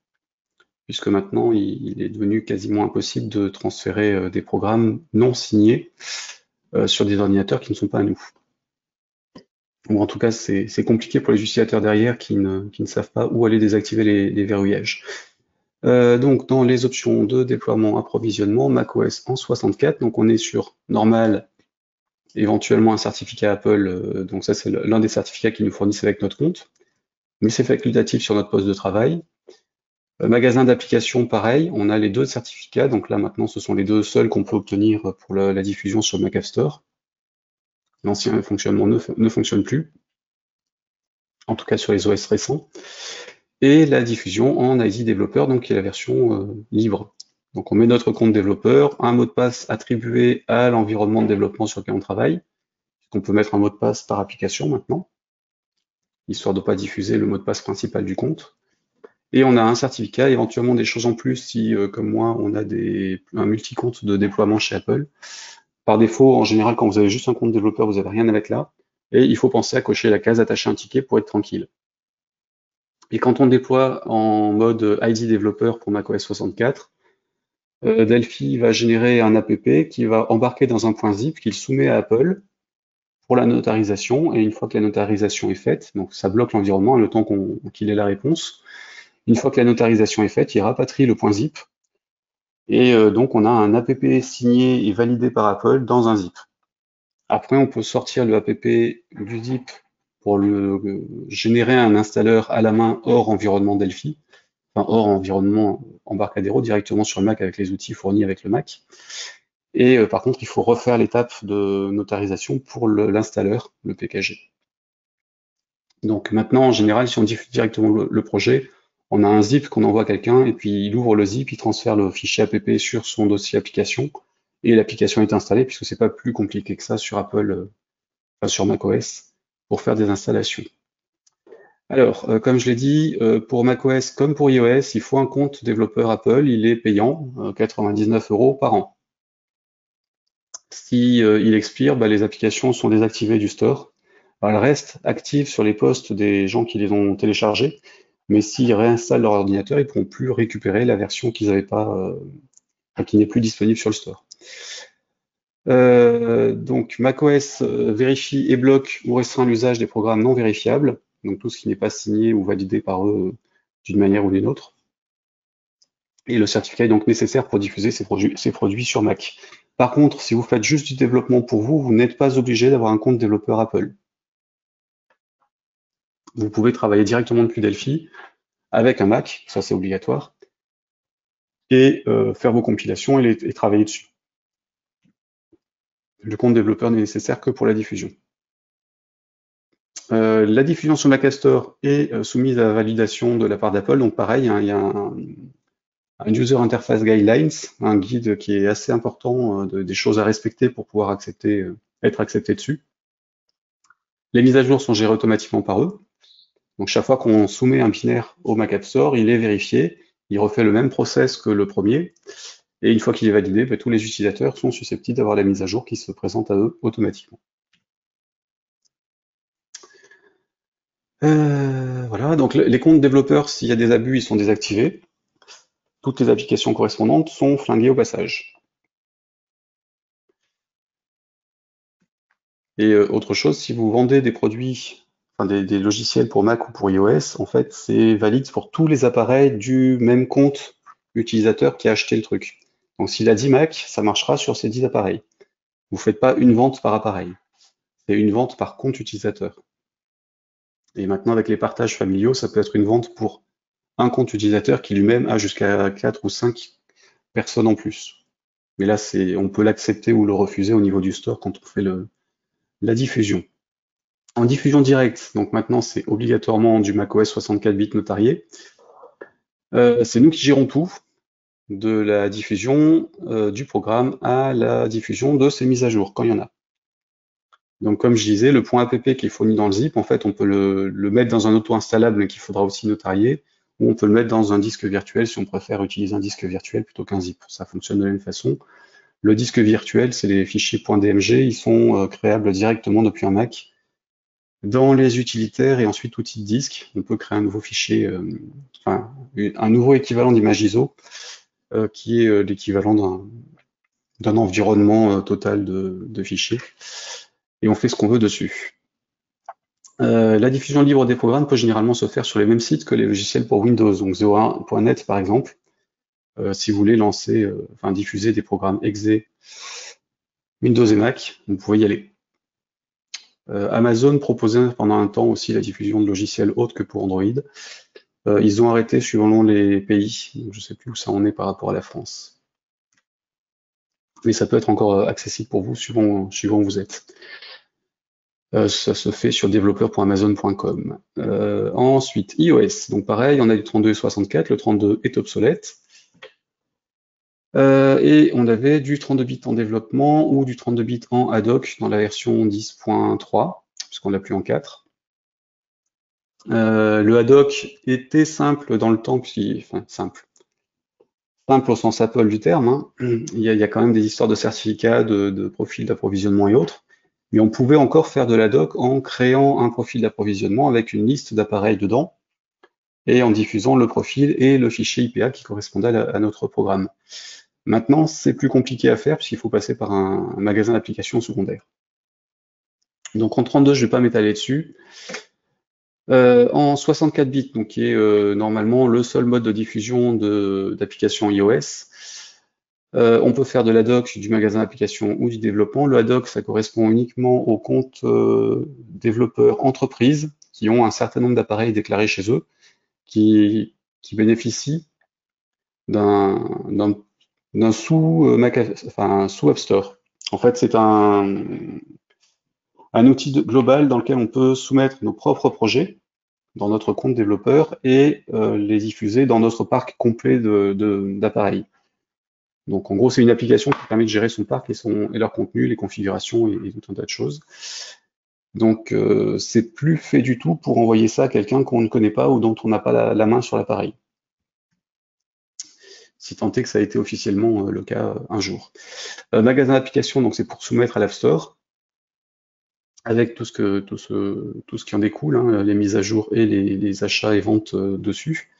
Speaker 1: puisque maintenant il est devenu quasiment impossible de transférer des programmes non signés sur des ordinateurs qui ne sont pas à nous. Ou en tout cas, c'est compliqué pour les utilisateurs derrière qui ne savent pas où aller désactiver les verrouillages. Donc dans les options de déploiement approvisionnement, macOS en 64, donc on est sur normal, éventuellement un certificat Apple, donc ça c'est l'un des certificats qu'ils nous fournissent avec notre compte, mais c'est facultatif sur notre poste de travail. Magasin d'applications, pareil, on a les deux certificats, donc là maintenant ce sont les deux seuls qu'on peut obtenir pour la diffusion sur Mac App Store. L'ancien fonctionnement ne fonctionne plus, en tout cas sur les OS récents. Et la diffusion en ID développeur, donc qui est la version libre. Donc on met notre compte développeur, un mot de passe attribué à l'environnement de développement sur lequel on travaille. On peut mettre un mot de passe par application maintenant, histoire de ne pas diffuser le mot de passe principal du compte. Et on a un certificat, éventuellement des choses en plus si, comme moi, on a un multi-compte de déploiement chez Apple. Par défaut, en général, quand vous avez juste un compte développeur, vous n'avez rien à mettre là. Et il faut penser à cocher la case attacher un ticket pour être tranquille. Et quand on déploie en mode ID développeur pour macOS 64, Delphi va générer un app qui va embarquer dans un point zip qu'il soumet à Apple pour la notarisation. Et une fois que la notarisation est faite, donc ça bloque l'environnement le temps qu'il ait la réponse. Une fois que la notarisation est faite, il rapatrie le point zip. Et donc on a un app signé et validé par Apple dans un zip. Après, on peut sortir le app du zip pour générer un installeur à la main hors environnement Delphi, enfin hors environnement Embarcadero, directement sur le Mac avec les outils fournis avec le Mac. Et par contre, il faut refaire l'étape de notarisation pour l'installeur, le PKG. Donc maintenant, en général, si on diffuse directement le projet, on a un zip qu'on envoie à quelqu'un, et puis il ouvre le zip, il transfère le fichier app sur son dossier application, et l'application est installée, puisque c'est pas plus compliqué que ça sur Apple, enfin sur macOS, pour faire des installations. Alors, comme je l'ai dit, pour macOS comme pour iOS, il faut un compte développeur Apple, il est payant, 99 € par an. Si il expire, les applications sont désactivées du store. Alors, elles restent actives sur les postes des gens qui les ont téléchargées, mais s'ils réinstallent leur ordinateur, ils ne pourront plus récupérer la version qu'ils n'avaient pas, qui n'est plus disponible sur le store. Donc macOS vérifie et bloque ou restreint l'usage des programmes non vérifiables, donc tout ce qui n'est pas signé ou validé par eux d'une manière ou d'une autre. Et le certificat est donc nécessaire pour diffuser ces produits sur Mac. Par contre, si vous faites juste du développement pour vous, vous n'êtes pas obligé d'avoir un compte développeur Apple. Vous pouvez travailler directement depuis Delphi avec un Mac, ça c'est obligatoire, et faire vos compilations et travailler dessus. Le compte développeur n'est nécessaire que pour la diffusion. La diffusion sur Mac App Store est soumise à validation de la part d'Apple, donc pareil, hein, il y a un User Interface Guidelines, un guide qui est assez important, des choses à respecter pour pouvoir être accepté dessus. Les mises à jour sont gérées automatiquement par eux. Donc chaque fois qu'on soumet un binaire au Mac App Store, il est vérifié, il refait le même process que le premier, et une fois qu'il est validé, tous les utilisateurs sont susceptibles d'avoir la mise à jour qui se présente à eux automatiquement. Voilà, donc les comptes développeurs, s'il y a des abus, ils sont désactivés. Toutes les applications correspondantes sont flinguées au passage. Et autre chose, si vous vendez des produits, enfin des logiciels pour Mac ou pour iOS, en fait, c'est valide pour tous les appareils du même compte utilisateur qui a acheté le truc. Donc s'il a 10 Mac, ça marchera sur ces 10 appareils. Vous ne faites pas une vente par appareil, c'est une vente par compte utilisateur. Et maintenant, avec les partages familiaux, ça peut être une vente pour un compte utilisateur qui lui-même a jusqu'à 4 ou 5 personnes en plus. Mais là, on peut l'accepter ou le refuser au niveau du store quand on fait la diffusion. En diffusion directe, donc maintenant c'est obligatoirement du macOS 64 bits notarié. C'est nous qui gérons tout, de la diffusion du programme à la diffusion de ses mises à jour, quand il y en a. Donc comme je disais, le point .app qui est fourni dans le zip, en fait, on peut le mettre dans un auto-installable mais qu'il faudra aussi notarier, ou on peut le mettre dans un disque virtuel si on préfère utiliser un disque virtuel plutôt qu'un zip. Ça fonctionne de la même façon. Le disque virtuel, c'est les fichiers .dmg, ils sont créables directement depuis un Mac. Dans les utilitaires et ensuite outils de disque, on peut créer un nouveau fichier, enfin un nouveau équivalent d'image ISO, qui est l'équivalent d'un environnement total de fichiers, et on fait ce qu'on veut dessus. La diffusion libre des programmes peut généralement se faire sur les mêmes sites que les logiciels pour Windows, donc 01.net par exemple. Si vous voulez lancer, enfin diffuser des programmes exe, Windows et Mac, vous pouvez y aller. Amazon proposait pendant un temps aussi la diffusion de logiciels autres que pour Android. Ils ont arrêté suivant les pays, donc je ne sais plus où ça en est par rapport à la France. Mais ça peut être encore accessible pour vous suivant où vous êtes. Ça se fait sur développeur.amazon.com. Ensuite, iOS. Donc pareil, on a du 32 et 64. Le 32 est obsolète. Et on avait du 32 bits en développement ou du 32 bits en ad hoc dans la version 10.3, puisqu'on l'a plus en 4. Le ad hoc était simple dans le temps, enfin simple au sens Apple du terme, hein. Il y a quand même des histoires de certificats, de profils d'approvisionnement et autres, mais on pouvait encore faire de l'ad hoc en créant un profil d'approvisionnement avec une liste d'appareils dedans et en diffusant le profil et le fichier IPA qui correspondait à notre programme. Maintenant, c'est plus compliqué à faire puisqu'il faut passer par un magasin d'applications secondaire. Donc en 32, je ne vais pas m'étaler dessus. En 64 bits, donc qui est normalement le seul mode de diffusion d'applications iOS, on peut faire de l'ad hoc, du magasin d'applications ou du développement. Le ad hoc, ça correspond uniquement aux comptes développeurs entreprises qui ont un certain nombre d'appareils déclarés chez eux, qui bénéficient d'un sous App Store. En fait, c'est un outil global dans lequel on peut soumettre nos propres projets dans notre compte développeur et les diffuser dans notre parc complet d'appareils. Donc en gros, c'est une application qui permet de gérer son parc et leur contenu, les configurations et tout un tas de choses. Donc c'est plus fait du tout pour envoyer ça à quelqu'un qu'on ne connaît pas ou dont on n'a pas la main sur l'appareil. Si tant est que ça a été officiellement le cas un jour. Magasin d'applications, donc c'est pour soumettre à l'App Store, avec tout ce qui en découle, hein, les mises à jour et les achats et ventes dessus.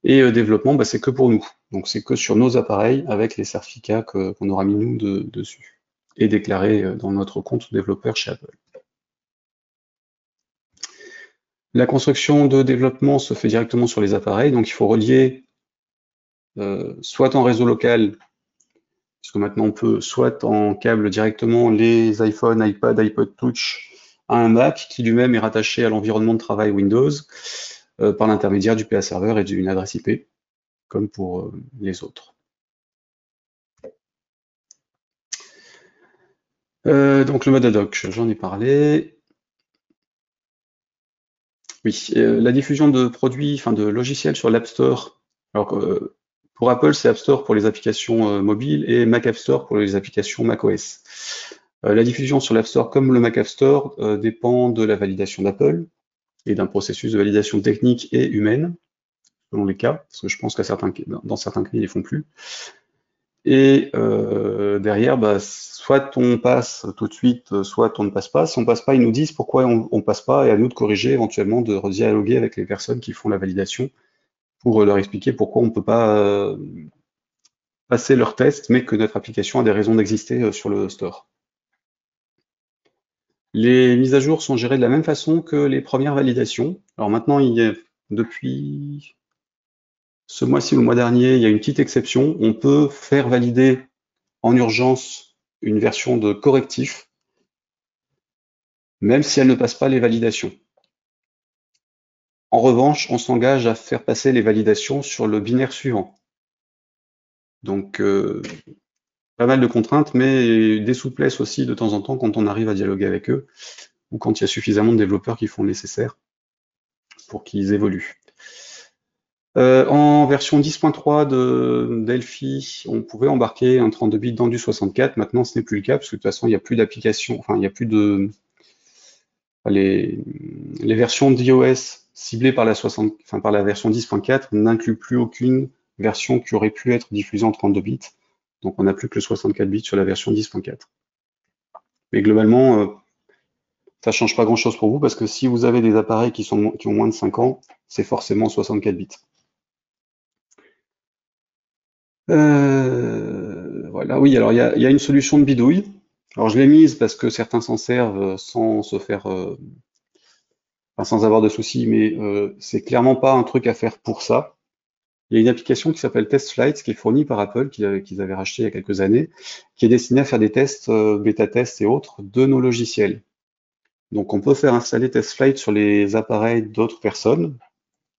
Speaker 1: Et développement, bah, c'est que pour nous. Donc c'est que sur nos appareils avec les certificats qu'on aura mis nous dessus et déclarés dans notre compte développeur chez Apple. La construction de développement se fait directement sur les appareils, donc il faut relier soit en réseau local, puisque maintenant on peut, soit en câble directement les iPhone, iPad, iPod Touch à un Mac qui lui-même est rattaché à l'environnement de travail Windows par l'intermédiaire du PA serveur et d'une adresse IP, comme pour les autres. Donc le mode ad hoc, j'en ai parlé. Oui, la diffusion de produits, enfin de logiciels sur l'App Store. Alors pour Apple, c'est App Store pour les applications mobiles et Mac App Store pour les applications macOS. La diffusion sur l'App Store comme le Mac App Store dépend de la validation d'Apple et d'un processus de validation technique et humaine, selon les cas, parce que je pense dans certains cas, ils ne les font plus. Et derrière, bah, soit on passe tout de suite, soit on ne passe pas. Si on passe pas, ils nous disent pourquoi on passe pas, et à nous de corriger, éventuellement de redialoguer avec les personnes qui font la validation pour leur expliquer pourquoi on ne peut pas passer leur test, mais que notre application a des raisons d'exister sur le store. Les mises à jour sont gérées de la même façon que les premières validations. Alors maintenant, depuis Ce mois-ci ou le mois dernier, il y a une petite exception. On peut faire valider en urgence une version de correctif, même si elle ne passe pas les validations. En revanche, on s'engage à faire passer les validations sur le binaire suivant. Donc, pas mal de contraintes, mais des souplesses aussi de temps en temps quand on arrive à dialoguer avec eux, ou quand il y a suffisamment de développeurs qui font le nécessaire pour qu'ils évoluent. En version 10.3 de Delphi, on pouvait embarquer un 32 bits dans du 64. Maintenant, ce n'est plus le cas, parce que de toute façon, il n'y a plus d'application, enfin, il n'y a plus de... Les versions d'iOS ciblées par par la version 10.4 n'incluent plus aucune version qui aurait pu être diffusée en 32 bits. Donc, on n'a plus que le 64 bits sur la version 10.4. Mais globalement, ça change pas grand-chose pour vous, parce que si vous avez des appareils qui ont moins de 5 ans, c'est forcément 64 bits. Voilà, oui, alors il y a une solution de bidouille. Alors je l'ai mise parce que certains s'en servent sans se faire, enfin, sans avoir de soucis, mais c'est clairement pas un truc à faire pour ça. Il y a une application qui s'appelle TestFlight, qui est fournie par Apple, qu'ils avaient racheté il y a quelques années, qui est destinée à faire des tests, bêta-tests et autres, de nos logiciels. Donc on peut faire installer TestFlight sur les appareils d'autres personnes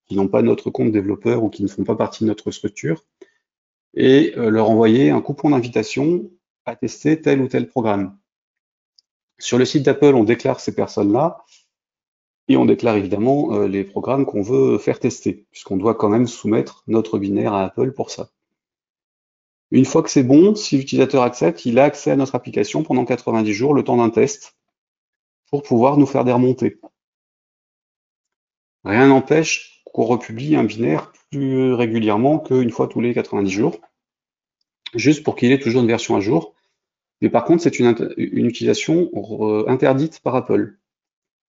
Speaker 1: qui n'ont pas notre compte développeur ou qui ne font pas partie de notre structure, et leur envoyer un coupon d'invitation à tester tel ou tel programme. Sur le site d'Apple, on déclare ces personnes-là et on déclare évidemment les programmes qu'on veut faire tester, puisqu'on doit quand même soumettre notre binaire à Apple pour ça. Une fois que c'est bon, si l'utilisateur accepte, il a accès à notre application pendant 90 jours, le temps d'un test, pour pouvoir nous faire des remontées. Rien n'empêche qu'on republie un binaire plus régulièrement qu'une fois tous les 90 jours, juste pour qu'il ait toujours une version à jour. Mais par contre, c'est une utilisation interdite par Apple.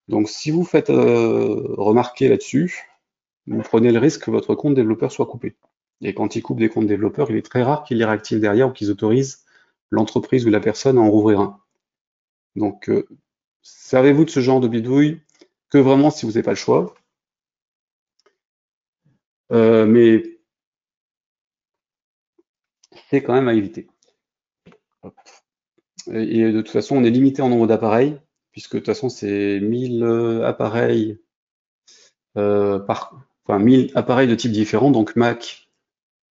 Speaker 1: Donc si vous faites remarquer là-dessus, vous prenez le risque que votre compte développeur soit coupé. Et quand ils coupent des comptes développeurs, il est très rare qu'ils les réactivent derrière ou qu'ils autorisent l'entreprise ou la personne à en rouvrir un. Donc servez-vous de ce genre de bidouille que vraiment si vous n'avez pas le choix. Mais c'est quand même à éviter. Hop. Et de toute façon, on est limité en nombre d'appareils, puisque de toute façon, c'est 1000 appareils enfin 1000 appareils de types différents, donc Mac,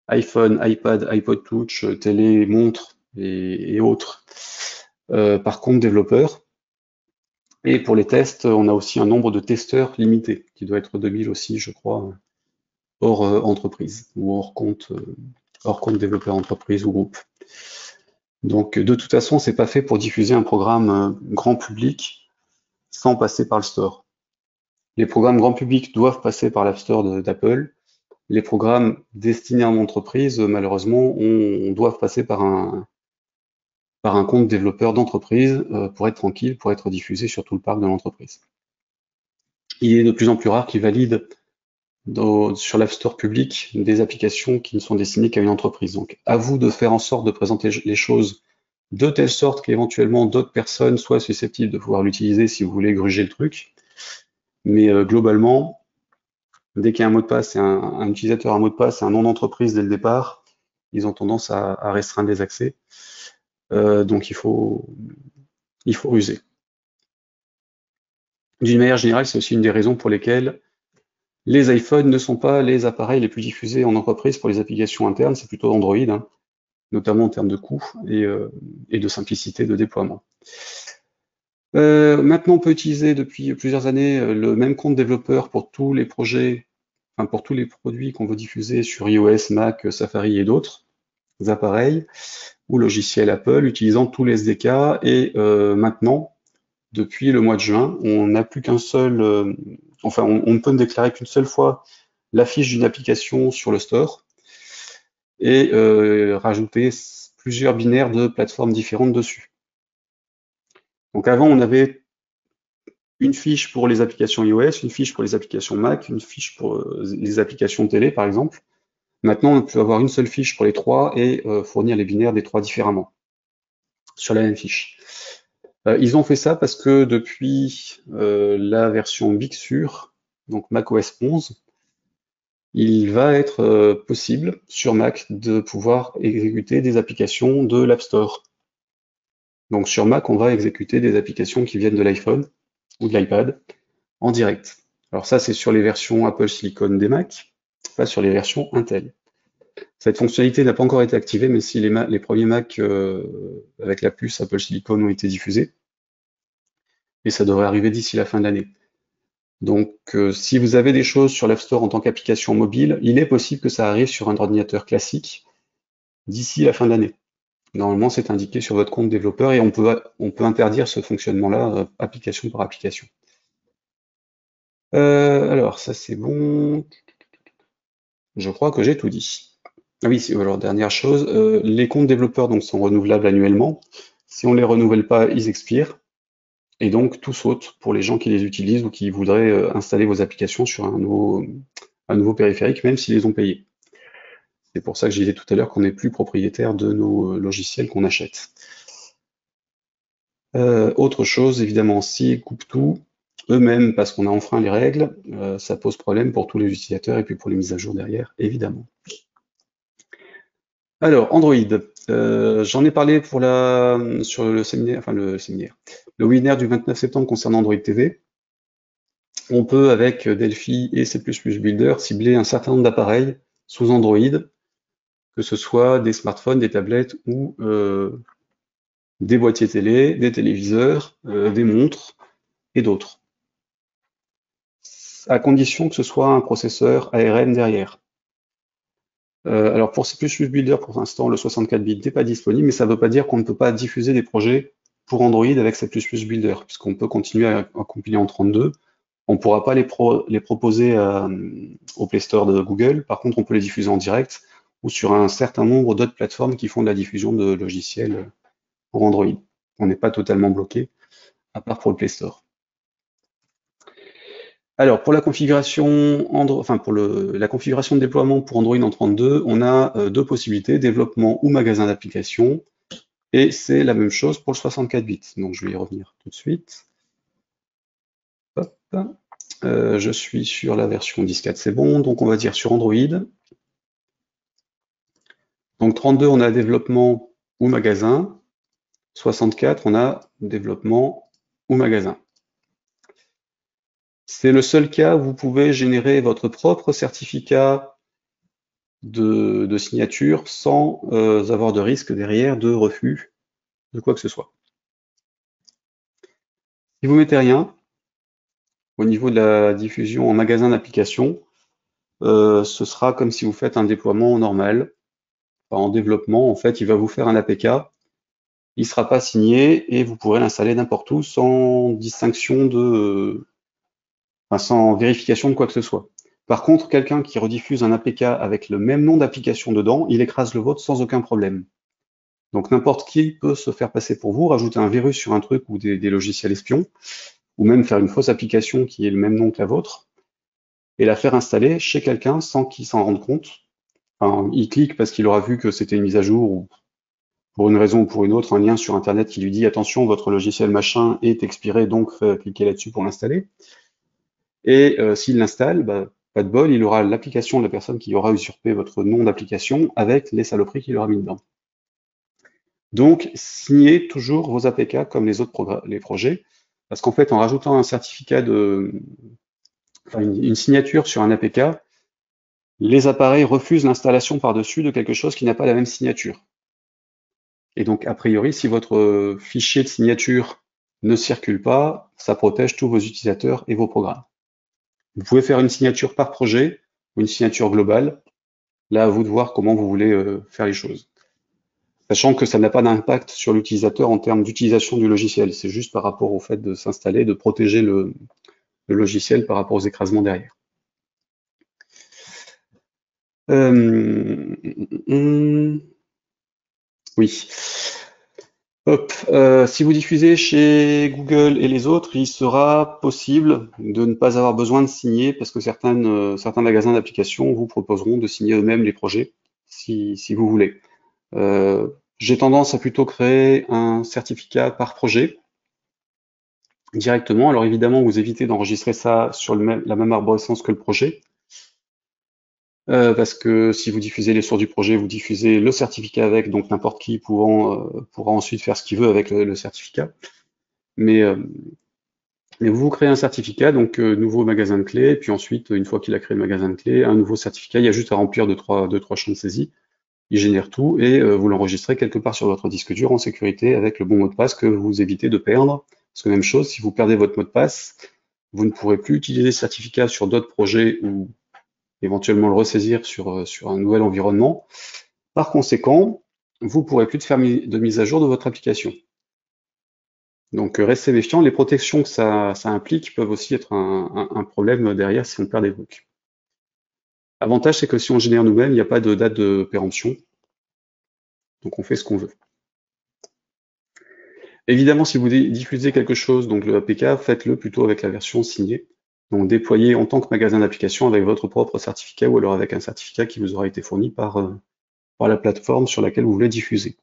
Speaker 1: iPhone, iPad, iPod Touch, télé, montre et autres, par compte développeur. Et pour les tests, on a aussi un nombre de testeurs limité, qui doit être 2000 aussi, je crois, hors entreprise, ou hors compte développeur entreprise ou groupe. Donc de toute façon, c'est pas fait pour diffuser un programme grand public sans passer par le store. Les programmes grand public doivent passer par l'App Store d'Apple. Les programmes destinés à une entreprise, malheureusement, on doivent passer par un compte développeur d'entreprise pour être tranquille, pour être diffusé sur tout le parc de l'entreprise. Il est de plus en plus rare qu'ils valident sur l'App Store public des applications qui ne sont destinées qu'à une entreprise. Donc à vous de faire en sorte de présenter les choses de telle sorte qu'éventuellement d'autres personnes soient susceptibles de pouvoir l'utiliser si vous voulez gruger le truc. Mais globalement, dès qu'il y a un mot de passe et un utilisateur a un mot de passe et un nom d'entreprise dès le départ, ils ont tendance à restreindre les accès. Donc il faut ruser. D'une manière générale, c'est aussi une des raisons pour lesquelles les iPhones ne sont pas les appareils les plus diffusés en entreprise pour les applications internes, c'est plutôt Android, hein, notamment en termes de coût et de simplicité de déploiement. Maintenant, on peut utiliser depuis plusieurs années le même compte développeur pour tous les projets, enfin pour tous les produits qu'on veut diffuser sur iOS, Mac, Safari et d'autres appareils ou logiciels Apple, utilisant tous les SDK. Et maintenant, depuis le mois de juin, on n'a plus qu'un seul, on ne peut ne déclarer qu'une seule fois l'affiche d'une application sur le store et rajouter plusieurs binaires de plateformes différentes dessus. Donc avant, on avait une fiche pour les applications iOS, une fiche pour les applications Mac, une fiche pour les applications télé, par exemple. Maintenant, on peut avoir une seule fiche pour les trois et fournir les binaires des trois différemment sur la même fiche. Ils ont fait ça parce que depuis la version Big Sur, donc macOS 11, il va être possible sur Mac de pouvoir exécuter des applications de l'App Store. Donc sur Mac, on va exécuter des applications qui viennent de l'iPhone ou de l'iPad en direct. Alors ça, c'est sur les versions Apple Silicon des Mac, pas sur les versions Intel. Cette fonctionnalité n'a pas encore été activée, mais si les premiers Mac avec la puce Apple Silicon ont été diffusés, et ça devrait arriver d'ici la fin de l'année. Donc, si vous avez des choses sur l'App Store en tant qu'application mobile, il est possible que ça arrive sur un ordinateur classique d'ici la fin de l'année. Normalement, c'est indiqué sur votre compte développeur et on peut interdire ce fonctionnement-là, application par application. Alors, ça c'est bon. Je crois que j'ai tout dit. Ah oui, alors dernière chose, les comptes développeurs donc sont renouvelables annuellement. Si on les renouvelle pas, ils expirent. Et donc tout saute pour les gens qui les utilisent ou qui voudraient installer vos applications sur un nouveau périphérique, même s'ils les ont payés. C'est pour ça que je disais tout à l'heure qu'on n'est plus propriétaire de nos logiciels qu'on achète. Autre chose, évidemment, s'ils coupent tout, eux-mêmes, parce qu'on a enfreint les règles, ça pose problème pour tous les utilisateurs et puis pour les mises à jour derrière, évidemment. Alors, Android, j'en ai parlé sur le séminaire, le webinaire du 29 septembre concernant Android TV. On peut, avec Delphi et C++ Builder, cibler un certain nombre d'appareils sous Android, que ce soit des smartphones, des tablettes ou des boîtiers télé, des téléviseurs, des montres et d'autres, à condition que ce soit un processeur ARM derrière. Alors pour C++ Builder, pour l'instant, le 64 bits n'est pas disponible, mais ça ne veut pas dire qu'on ne peut pas diffuser des projets pour Android avec C++ Builder, puisqu'on peut continuer à compiler en 32. On ne pourra pas les proposer au Play Store de Google, par contre on peut les diffuser en direct ou sur un certain nombre d'autres plateformes qui font de la diffusion de logiciels pour Android. On n'est pas totalement bloqué, à part pour le Play Store. Alors pour la configuration la configuration de déploiement pour Android en 32, on a deux possibilités, développement ou magasin d'applications, et c'est la même chose pour le 64 bits. Donc je vais y revenir tout de suite. Hop. Je suis sur la version 10.4, c'est bon, donc on va dire sur Android. Donc 32, on a développement ou magasin. 64, on a développement ou magasin. C'est le seul cas où vous pouvez générer votre propre certificat de signature sans avoir de risque derrière de refus de quoi que ce soit. Si vous mettez rien, au niveau de la diffusion en magasin d'application, ce sera comme si vous faites un déploiement normal. Enfin, en développement, en fait, il va vous faire un APK, il ne sera pas signé et vous pourrez l'installer n'importe où sans distinction sans vérification de quoi que ce soit. Par contre, quelqu'un qui rediffuse un APK avec le même nom d'application dedans, il écrase le vôtre sans aucun problème. Donc n'importe qui peut se faire passer pour vous, rajouter un virus sur un truc ou des logiciels espions, ou même faire une fausse application qui ait le même nom que la vôtre, et la faire installer chez quelqu'un sans qu'il s'en rende compte. Enfin, il clique parce qu'il aura vu que c'était une mise à jour, ou pour une raison ou pour une autre, un lien sur Internet qui lui dit attention, votre logiciel machin est expiré, donc cliquez là-dessus pour l'installer. Et s'il l'installe, bah, pas de bol, il aura l'application de la personne qui aura usurpé votre nom d'application avec les saloperies qu'il aura mis dedans. Donc, signez toujours vos APK comme les autres projets, parce qu'en fait, en rajoutant un certificat une signature sur un APK, les appareils refusent l'installation par-dessus de quelque chose qui n'a pas la même signature. Et donc, a priori, si votre fichier de signature ne circule pas, ça protège tous vos utilisateurs et vos programmes. Vous pouvez faire une signature par projet ou une signature globale. Là, à vous de voir comment vous voulez faire les choses. Sachant que ça n'a pas d'impact sur l'utilisateur en termes d'utilisation du logiciel. C'est juste par rapport au fait de s'installer, de protéger le logiciel par rapport aux écrasements derrière. Oui. Hop. Si vous diffusez chez Google et les autres, il sera possible de ne pas avoir besoin de signer parce que certains magasins d'applications vous proposeront de signer eux-mêmes les projets si vous voulez. J'ai tendance à plutôt créer un certificat par projet directement. Alors évidemment, vous évitez d'enregistrer ça sur la même arborescence que le projet. parce que si vous diffusez les sources du projet, vous diffusez le certificat avec, donc n'importe qui pourra ensuite faire ce qu'il veut avec le certificat. Mais, euh, mais vous créez un certificat, donc nouveau magasin de clés, puis ensuite, une fois qu'il a créé le magasin de clés, un nouveau certificat, il y a juste à remplir deux, trois champs de saisie, il génère tout et vous l'enregistrez quelque part sur votre disque dur en sécurité avec le bon mot de passe que vous évitez de perdre. Parce que même chose, si vous perdez votre mot de passe, vous ne pourrez plus utiliser ce certificat sur d'autres projets ou éventuellement le ressaisir sur un nouvel environnement. Par conséquent, vous ne pourrez plus de faire de mise à jour de votre application. Donc restez méfiant, les protections que ça implique peuvent aussi être un problème derrière si on perd des blocs. Avantage, c'est que si on génère nous-mêmes, il n'y a pas de date de péremption, donc on fait ce qu'on veut. Évidemment, si vous diffusez quelque chose, donc le APK, faites-le plutôt avec la version signée. Donc déployez en tant que magasin d'application avec votre propre certificat ou alors avec un certificat qui vous aura été fourni par la plateforme sur laquelle vous voulez diffuser.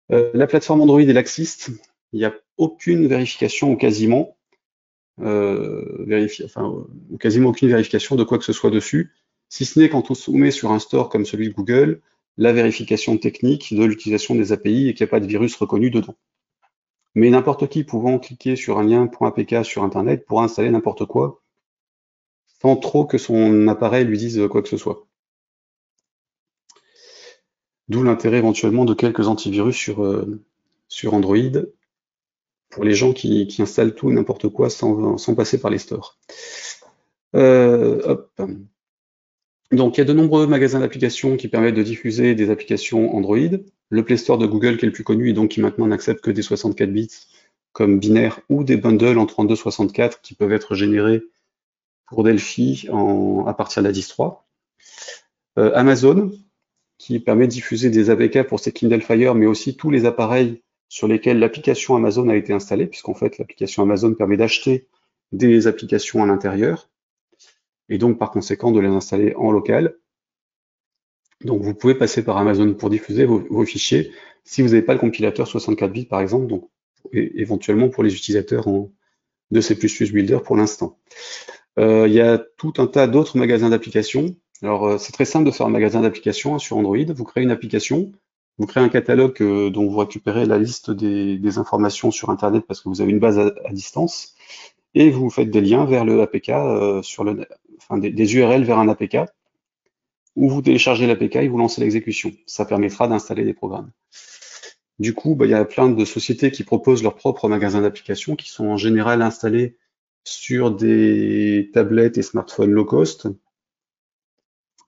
Speaker 1: La plateforme Android est laxiste, il n'y a aucune vérification ou quasiment, ou quasiment aucune vérification de quoi que ce soit dessus, si ce n'est quand on soumet sur un store comme celui de Google, la vérification technique de l'utilisation des API et qu'il n'y a pas de virus reconnu dedans. Mais n'importe qui pouvant cliquer sur un lien .apk sur Internet pourra installer n'importe quoi, sans trop que son appareil lui dise quoi que ce soit. D'où l'intérêt éventuellement de quelques antivirus sur Android, pour les gens qui installent tout et n'importe quoi sans passer par les stores. Hop. Donc il y a de nombreux magasins d'applications qui permettent de diffuser des applications Android. Le Play Store de Google qui est le plus connu et donc qui maintenant n'accepte que des 64 bits comme binaire ou des bundles en 32-64 qui peuvent être générés pour Delphi à partir de la 10.3. Amazon qui permet de diffuser des APK pour ses Kindle Fire mais aussi tous les appareils sur lesquels l'application Amazon a été installée, puisqu'en fait l'application Amazon permet d'acheter des applications à l'intérieur et donc par conséquent de les installer en local. Donc vous pouvez passer par Amazon pour diffuser vos fichiers si vous n'avez pas le compilateur 64 bits par exemple, donc éventuellement pour les utilisateurs de C++ Builder pour l'instant. Il y a tout un tas d'autres magasins d'applications. Alors c'est très simple de faire un magasin d'applications sur Android. Vous créez une application, vous créez un catalogue dont vous récupérez la liste des informations sur Internet parce que vous avez une base à distance, et vous faites des liens vers le APK, des URL vers un APK, où vous téléchargez l'APK et vous lancez l'exécution. Ça permettra d'installer des programmes. Du coup, il y a plein de sociétés qui proposent leurs propres magasins d'applications qui sont en général installés sur des tablettes et smartphones low cost.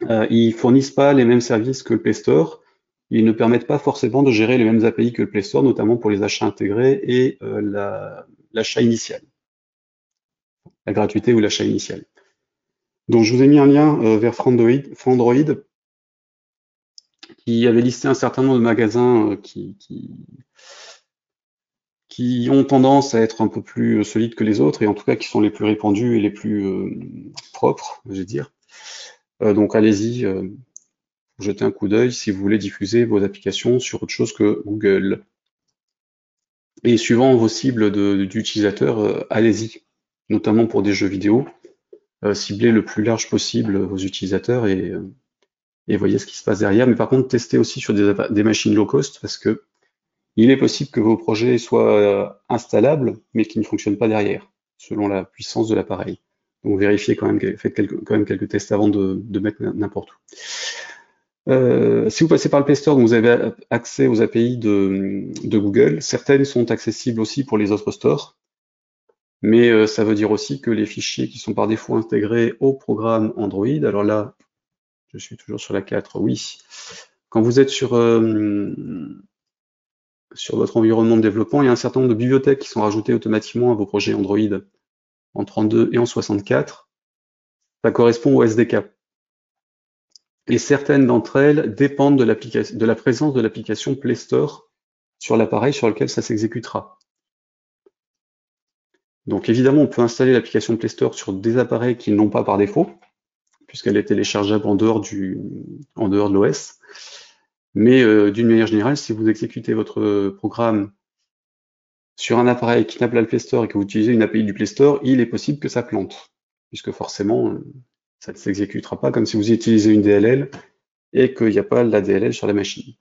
Speaker 1: Ils fournissent pas les mêmes services que le Play Store. Ils ne permettent pas forcément de gérer les mêmes API que le Play Store, notamment pour les achats intégrés et l'achat initial, la gratuité ou l'achat initial. Donc je vous ai mis un lien vers Frandroid qui avait listé un certain nombre de magasins qui ont tendance à être un peu plus solides que les autres, et en tout cas qui sont les plus répandus et les plus propres, je vais dire. Donc allez-y, jetez un coup d'œil si vous voulez diffuser vos applications sur autre chose que Google. Et suivant vos cibles d'utilisateurs, allez-y, notamment pour des jeux vidéo. Ciblez le plus large possible vos utilisateurs et voyez ce qui se passe derrière. Mais par contre, testez aussi sur des machines low cost parce que il est possible que vos projets soient installables, mais qu'ils ne fonctionnent pas derrière, selon la puissance de l'appareil. Donc vérifiez quand même, faites quand même quelques tests avant de mettre n'importe où. Si vous passez par le Play Store, vous avez accès aux API de Google. Certaines sont accessibles aussi pour les autres stores, mais ça veut dire aussi que les fichiers qui sont par défaut intégrés au programme Android, alors là, je suis toujours sur la 4, oui. Quand vous êtes sur votre environnement de développement, il y a un certain nombre de bibliothèques qui sont rajoutées automatiquement à vos projets Android en 32 et en 64. Ça correspond au SDK. Et certaines d'entre elles dépendent de la présence de l'application Play Store sur l'appareil sur lequel ça s'exécutera. Donc évidemment, on peut installer l'application Play Store sur des appareils qui ne l'ont pas par défaut, puisqu'elle est téléchargeable en dehors de l'OS. Mais d'une manière générale, si vous exécutez votre programme sur un appareil qui n'a pas le Play Store et que vous utilisez une API du Play Store, il est possible que ça plante, puisque forcément, Ça ne s'exécutera pas comme si vous utilisez une DLL et qu'il n'y a pas la DLL sur la machine.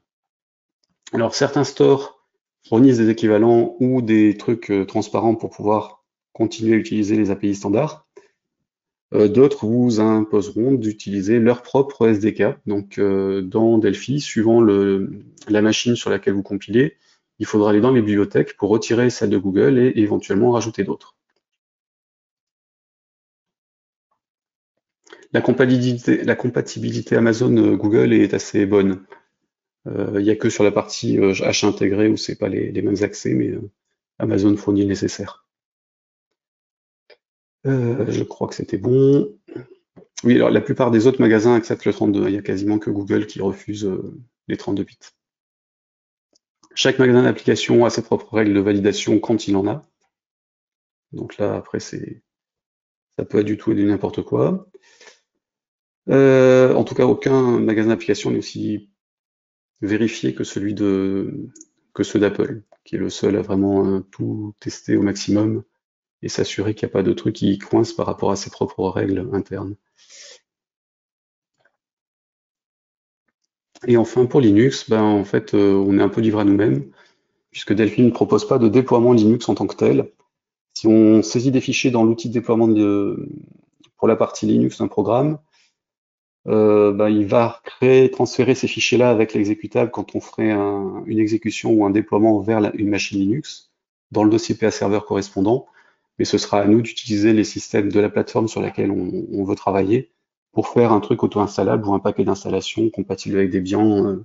Speaker 1: Alors certains stores fournissent des équivalents ou des trucs transparents pour pouvoir continuer à utiliser les API standards. D'autres vous imposeront d'utiliser leur propre SDK. Donc dans Delphi, suivant la machine sur laquelle vous compilez, il faudra aller dans les bibliothèques pour retirer celle de Google et éventuellement rajouter d'autres. La compatibilité Amazon-Google est assez bonne. Il n'y a que sur la partie H intégré où c'est pas les mêmes accès, mais Amazon fournit le nécessaire. Je crois que c'était bon. Oui, alors la plupart des autres magasins acceptent le 32. Il n'y a quasiment que Google qui refuse les 32 bits. Chaque magasin d'application a ses propres règles de validation quand il en a. Donc là, après, ça peut être du tout et du n'importe quoi. En tout cas, aucun magasin d'application n'est aussi vérifié que ceux d'Apple, qui est le seul à vraiment tout tester au maximum et s'assurer qu'il n'y a pas de trucs qui coincent par rapport à ses propres règles internes. Et enfin, pour Linux, ben, en fait, on est un peu livré à nous-mêmes, puisque Delphi ne propose pas de déploiement Linux en tant que tel. Si on saisit des fichiers dans l'outil de déploiement pour la partie Linux d'un programme, ben, il va transférer ces fichiers-là avec l'exécutable quand on ferait une exécution ou un déploiement vers une machine Linux dans le dossier PA serveur correspondant. Mais ce sera à nous d'utiliser les systèmes de la plateforme sur laquelle on veut travailler pour faire un truc auto-installable ou un paquet d'installation compatible avec Debian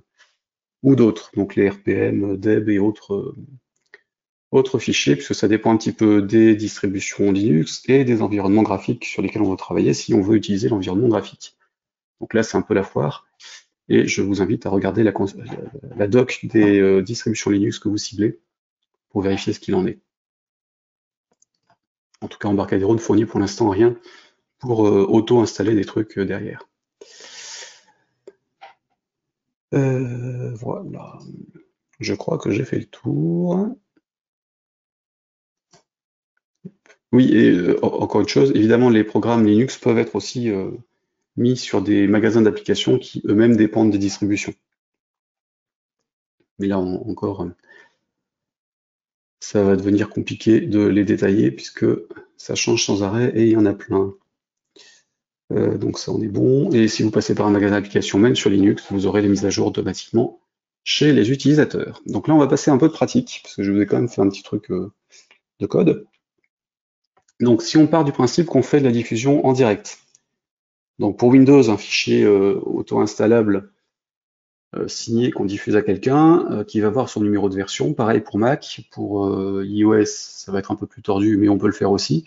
Speaker 1: ou d'autres, donc les RPM, Deb et autres fichiers, puisque ça dépend un petit peu des distributions Linux et des environnements graphiques sur lesquels on veut travailler si on veut utiliser l'environnement graphique. Donc là, c'est un peu la foire, et je vous invite à regarder la doc des distributions Linux que vous ciblez pour vérifier ce qu'il en est. En tout cas, Embarcadero ne fournit pour l'instant rien pour auto-installer des trucs derrière. Voilà. Je crois que j'ai fait le tour. Oui, et encore une chose, évidemment, les programmes Linux peuvent être aussi mis sur des magasins d'applications qui eux-mêmes dépendent des distributions. Mais là encore, ça va devenir compliqué de les détailler puisque ça change sans arrêt et il y en a plein. Donc ça, on est bon. Et si vous passez par un magasin d'applications, même sur Linux, vous aurez les mises à jour automatiquement chez les utilisateurs. Donc là, on va passer un peu de pratique, parce que je vous ai quand même fait un petit truc de code. Donc si on part du principe qu'on fait de la diffusion en direct, donc pour Windows, un fichier auto-installable signé qu'on diffuse à quelqu'un, qui va voir son numéro de version. Pareil pour Mac, pour iOS, ça va être un peu plus tordu, mais on peut le faire aussi.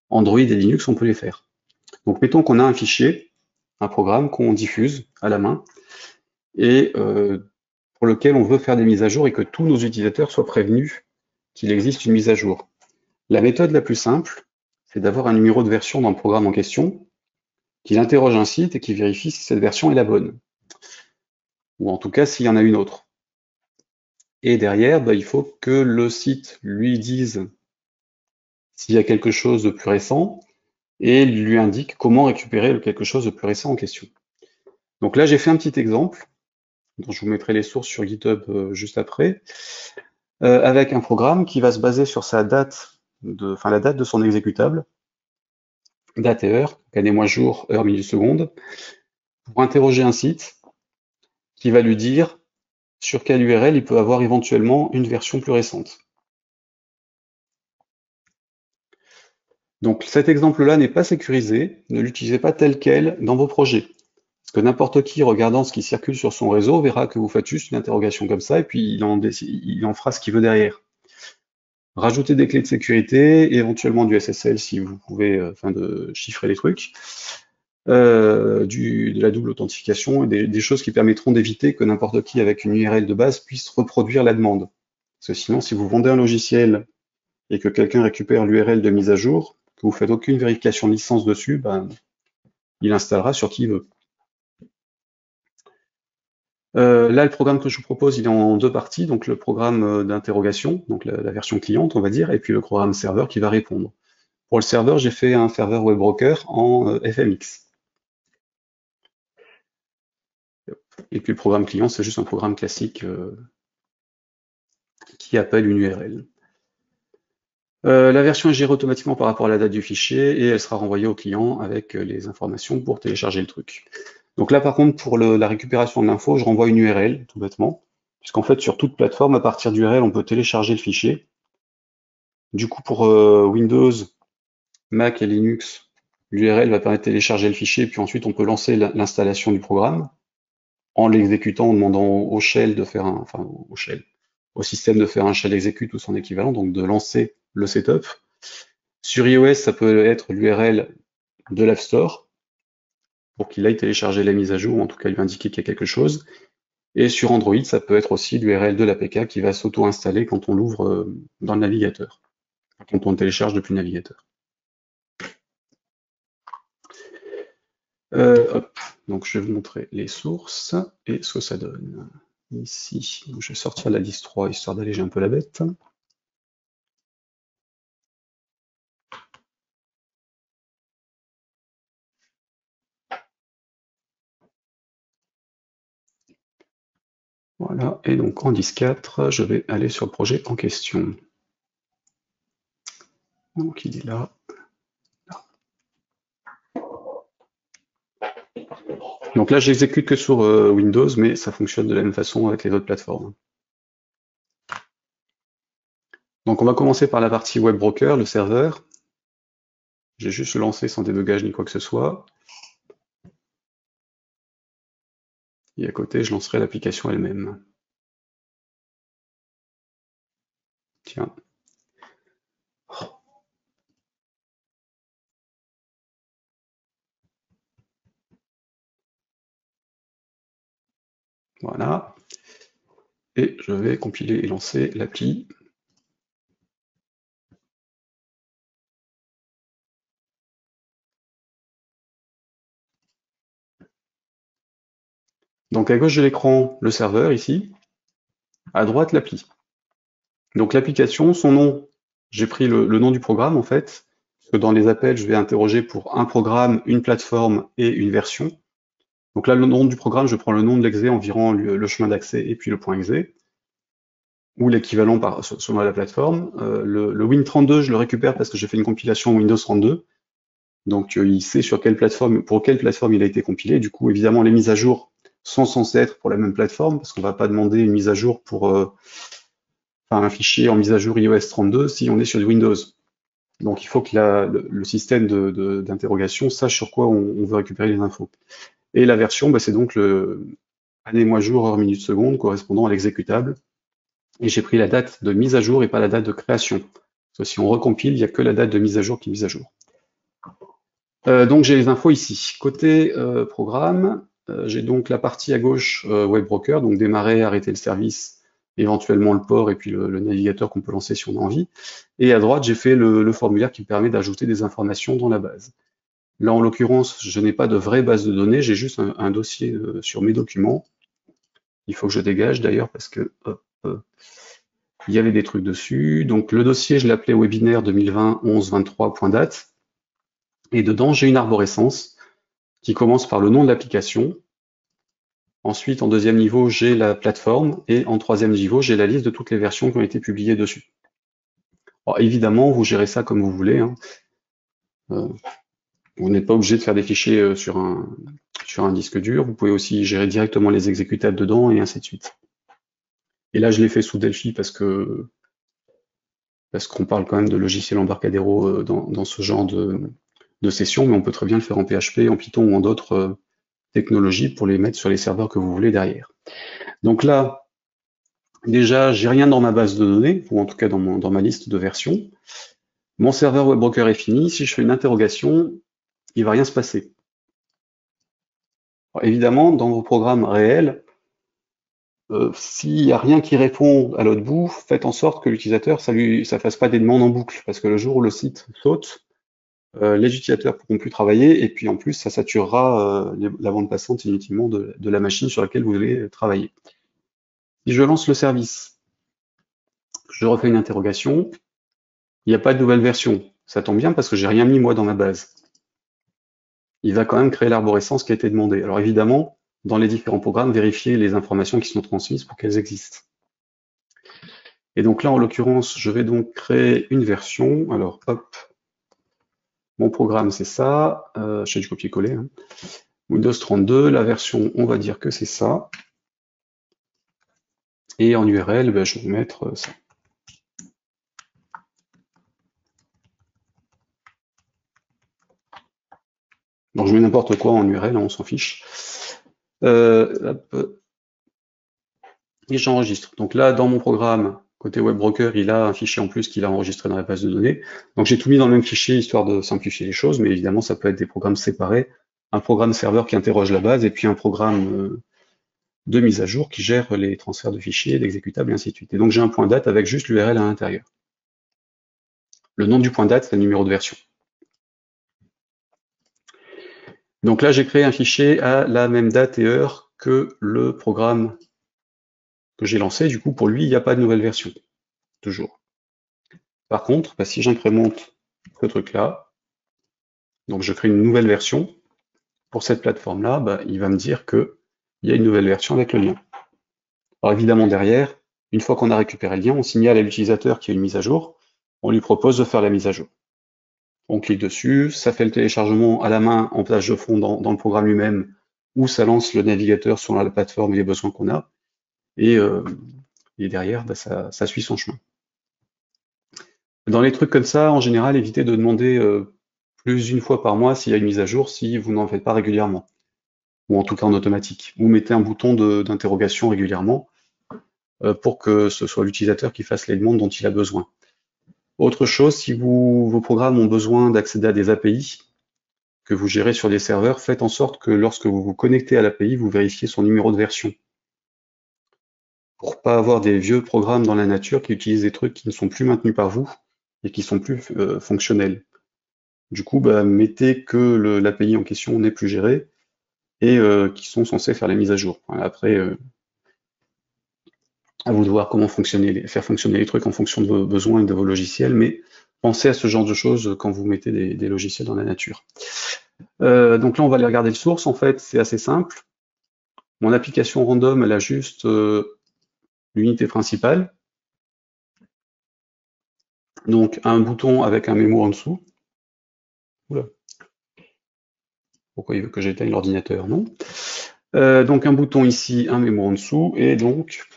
Speaker 1: Android et Linux, on peut les faire. Donc mettons qu'on a un fichier, un programme qu'on diffuse à la main, et pour lequel on veut faire des mises à jour et que tous nos utilisateurs soient prévenus qu'il existe une mise à jour. La méthode la plus simple, c'est d'avoir un numéro de version dans le programme en question, qu'il interroge un site et qui vérifie si cette version est la bonne. Ou en tout cas s'il y en a une autre. Et derrière, bah, il faut que le site lui dise s'il y a quelque chose de plus récent et lui indique comment récupérer le quelque chose de plus récent en question. Donc là, j'ai fait un petit exemple, dont je vous mettrai les sources sur GitHub juste après, avec un programme qui va se baser sur la date de son exécutable, date et heure, année, mois, jour, heure, minute, seconde, pour interroger un site qui va lui dire sur quelle URL il peut avoir éventuellement une version plus récente. Donc cet exemple-là n'est pas sécurisé, ne l'utilisez pas tel quel dans vos projets. Parce que n'importe qui, regardant ce qui circule sur son réseau, verra que vous faites juste une interrogation comme ça, et puis il en fera ce qu'il veut derrière. Rajoutez des clés de sécurité, éventuellement du SSL si vous pouvez, afin de chiffrer les trucs, de la double authentification, et des choses qui permettront d'éviter que n'importe qui avec une URL de base puisse reproduire la demande. Parce que sinon, si vous vendez un logiciel et que quelqu'un récupère l'URL de mise à jour, que vous faites aucune vérification de licence dessus, ben, il installera sur qui il veut. Là, le programme que je vous propose, il est en deux parties, donc le programme d'interrogation, donc la version cliente, on va dire, et puis le programme serveur qui va répondre. Pour le serveur, j'ai fait un serveur web broker en FMX. Et puis le programme client, c'est juste un programme classique qui appelle une URL. La version est gérée automatiquement par rapport à la date du fichier et elle sera renvoyée au client avec les informations pour télécharger le truc. Donc là, par contre, pour la récupération de l'info, je renvoie une URL, tout bêtement, puisqu'en fait, sur toute plateforme, à partir d'URL, on peut télécharger le fichier. Du coup, pour Windows, Mac et Linux, l'URL va permettre de télécharger le fichier, puis ensuite, on peut lancer l'installation du programme en l'exécutant, en demandant au shell de faire au système de faire un shell execute ou son équivalent, donc de lancer le setup. Sur iOS, ça peut être l'URL de l'App Store pour qu'il aille télécharger la mise à jour, ou en tout cas lui indiquer qu'il y a quelque chose. Et sur Android, ça peut être aussi l'URL de l'APK qui va s'auto-installer quand on l'ouvre dans le navigateur, quand on le télécharge depuis le navigateur. Hop. Donc je vais vous montrer les sources et ce que ça donne. Ici, je vais sortir la liste 3 histoire d'alléger un peu la bête. Voilà, et donc en 10.4, je vais aller sur le projet en question. Donc il est là. Donc là, j'exécute que sur Windows, mais ça fonctionne de la même façon avec les autres plateformes. Donc on va commencer par la partie web broker, le serveur. J'ai juste le lancé sans débugage ni quoi que ce soit. Et à côté, je lancerai l'application elle-même. Tiens. Voilà. Et je vais compiler et lancer l'appli. Donc à gauche de l'écran, le serveur ici. À droite, l'appli. Donc l'application, son nom, j'ai pris le nom du programme en fait. Parce que dans les appels, je vais interroger pour un programme, une plateforme et une version. Donc là, le nom du programme, je prends le nom de l'exé environ le chemin d'accès et puis le point exe, ou l'équivalent selon la plateforme. Le Win32, je le récupère parce que j'ai fait une compilation Windows 32. Donc il sait sur quelle plateforme, pour quelle plateforme il a été compilé. Du coup, évidemment, les mises à jour sont censées être pour la même plateforme, parce qu'on ne va pas demander une mise à jour pour un fichier en mise à jour iOS 32 si on est sur du Windows. Donc il faut que le système d'interrogation sache sur quoi on veut récupérer les infos. Et la version, c'est donc le année, mois, jour, heure, minute, seconde correspondant à l'exécutable. Et j'ai pris la date de mise à jour et pas la date de création. Parce que si on recompile, il n'y a que la date de mise à jour qui est mise à jour. Donc j'ai les infos ici. Côté programme, j'ai donc la partie à gauche web broker, donc démarrer, arrêter le service, éventuellement le port et puis le navigateur qu'on peut lancer si on a envie. Et à droite, j'ai fait le formulaire qui permet d'ajouter des informations dans la base. Là, en l'occurrence, je n'ai pas de vraie base de données, j'ai juste un dossier sur mes documents. Il faut que je dégage d'ailleurs parce que il y avait des trucs dessus. Donc le dossier, je l'appelais webinaire 2020 11 23.date. Et dedans, j'ai une arborescence qui commence par le nom de l'application. Ensuite, en deuxième niveau, j'ai la plateforme. Et en troisième niveau, j'ai la liste de toutes les versions qui ont été publiées dessus. Alors, évidemment, vous gérez ça comme vous voulez. Hein. Vous n'êtes pas obligé de faire des fichiers sur un disque dur. Vous pouvez aussi gérer directement les exécutables dedans et ainsi de suite. Et là, je l'ai fait sous Delphi parce qu'on parle quand même de logiciels Embarcadero dans ce genre de session, mais on peut très bien le faire en PHP, en Python ou en d'autres technologies pour les mettre sur les serveurs que vous voulez derrière. Donc là, déjà, j'ai rien dans ma base de données, ou en tout cas dans ma liste de versions. Mon serveur web broker est fini. Si je fais une interrogation, il va rien se passer. Alors, évidemment, dans vos programmes réels, s'il n'y a rien qui répond à l'autre bout, faites en sorte que l'utilisateur, ça fasse pas des demandes en boucle, parce que le jour où le site saute, les utilisateurs ne pourront plus travailler, et puis en plus, ça saturera la bande passante inutilement de la machine sur laquelle vous allez travailler. Si je lance le service, je refais une interrogation, il n'y a pas de nouvelle version. Ça tombe bien parce que j'ai rien mis moi dans ma base. Il va quand même créer l'arborescence qui a été demandée. Alors évidemment, dans les différents programmes, vérifier les informations qui sont transmises pour qu'elles existent. Et donc là, en l'occurrence, je vais donc créer une version. Alors, hop, mon programme, c'est ça. Je fais du copier-coller. Hein. Windows 32, la version, on va dire que c'est ça. Et en URL, ben, je vais mettre ça. Donc je mets n'importe quoi en URL, hein, on s'en fiche. Hop. Et j'enregistre. Donc là, dans mon programme, côté web broker, il a un fichier en plus qu'il a enregistré dans la base de données. Donc j'ai tout mis dans le même fichier, histoire de simplifier les choses, mais évidemment, ça peut être des programmes séparés. Un programme serveur qui interroge la base, et puis un programme de mise à jour qui gère les transferts de fichiers, d'exécutables, et ainsi de suite. Et donc j'ai un point date avec juste l'URL à l'intérieur. Le nom du point date, c'est le numéro de version. Donc là, j'ai créé un fichier à la même date et heure que le programme que j'ai lancé. Du coup, pour lui, il n'y a pas de nouvelle version, toujours. Par contre, bah, si j'incrémente ce truc-là, donc je crée une nouvelle version, pour cette plateforme-là, bah, il va me dire qu'il y a une nouvelle version avec le lien. Alors évidemment, derrière, une fois qu'on a récupéré le lien, on signale à l'utilisateur qu'il y a une mise à jour, on lui propose de faire la mise à jour. On clique dessus, ça fait le téléchargement à la main en page de fond dans le programme lui-même, ou ça lance le navigateur sur la plateforme et les besoins qu'on a, et derrière, bah, ça suit son chemin. Dans les trucs comme ça, en général, évitez de demander plus d'une fois par mois s'il y a une mise à jour si vous n'en faites pas régulièrement, ou en tout cas en automatique. Ou mettez un bouton d'interrogation régulièrement pour que ce soit l'utilisateur qui fasse les demandes dont il a besoin. Autre chose, si vos programmes ont besoin d'accéder à des API que vous gérez sur des serveurs, faites en sorte que lorsque vous vous connectez à l'API, vous vérifiez son numéro de version. Pour pas avoir des vieux programmes dans la nature qui utilisent des trucs qui ne sont plus maintenus par vous et qui sont plus fonctionnels. Du coup, bah, mettez que l'API en question n'est plus géré et qui sont censés faire la mise à jour. Voilà, après, à vous de voir comment faire fonctionner les trucs en fonction de vos besoins et de vos logiciels, mais pensez à ce genre de choses quand vous mettez des logiciels dans la nature. Donc là, on va aller regarder le source. En fait, c'est assez simple. Mon application random, elle a juste l'unité principale. Donc un bouton avec un mémo en dessous. Oula. Pourquoi il veut que j'éteigne l'ordinateur? Non. Donc un bouton ici, un mémo en dessous, et donc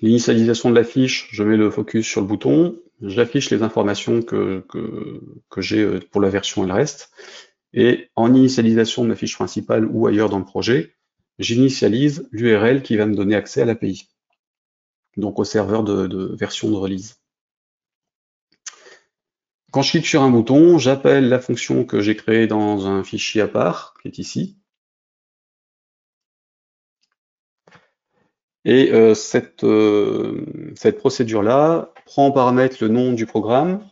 Speaker 1: l'initialisation de la fiche, je mets le focus sur le bouton, j'affiche les informations que j'ai pour la version et le reste, et en initialisation de ma fiche principale ou ailleurs dans le projet, j'initialise l'URL qui va me donner accès à l'API, donc au serveur de version de release. Quand je clique sur un bouton, j'appelle la fonction que j'ai créée dans un fichier à part, qui est ici. Et cette procédure-là prend en paramètre le nom du programme,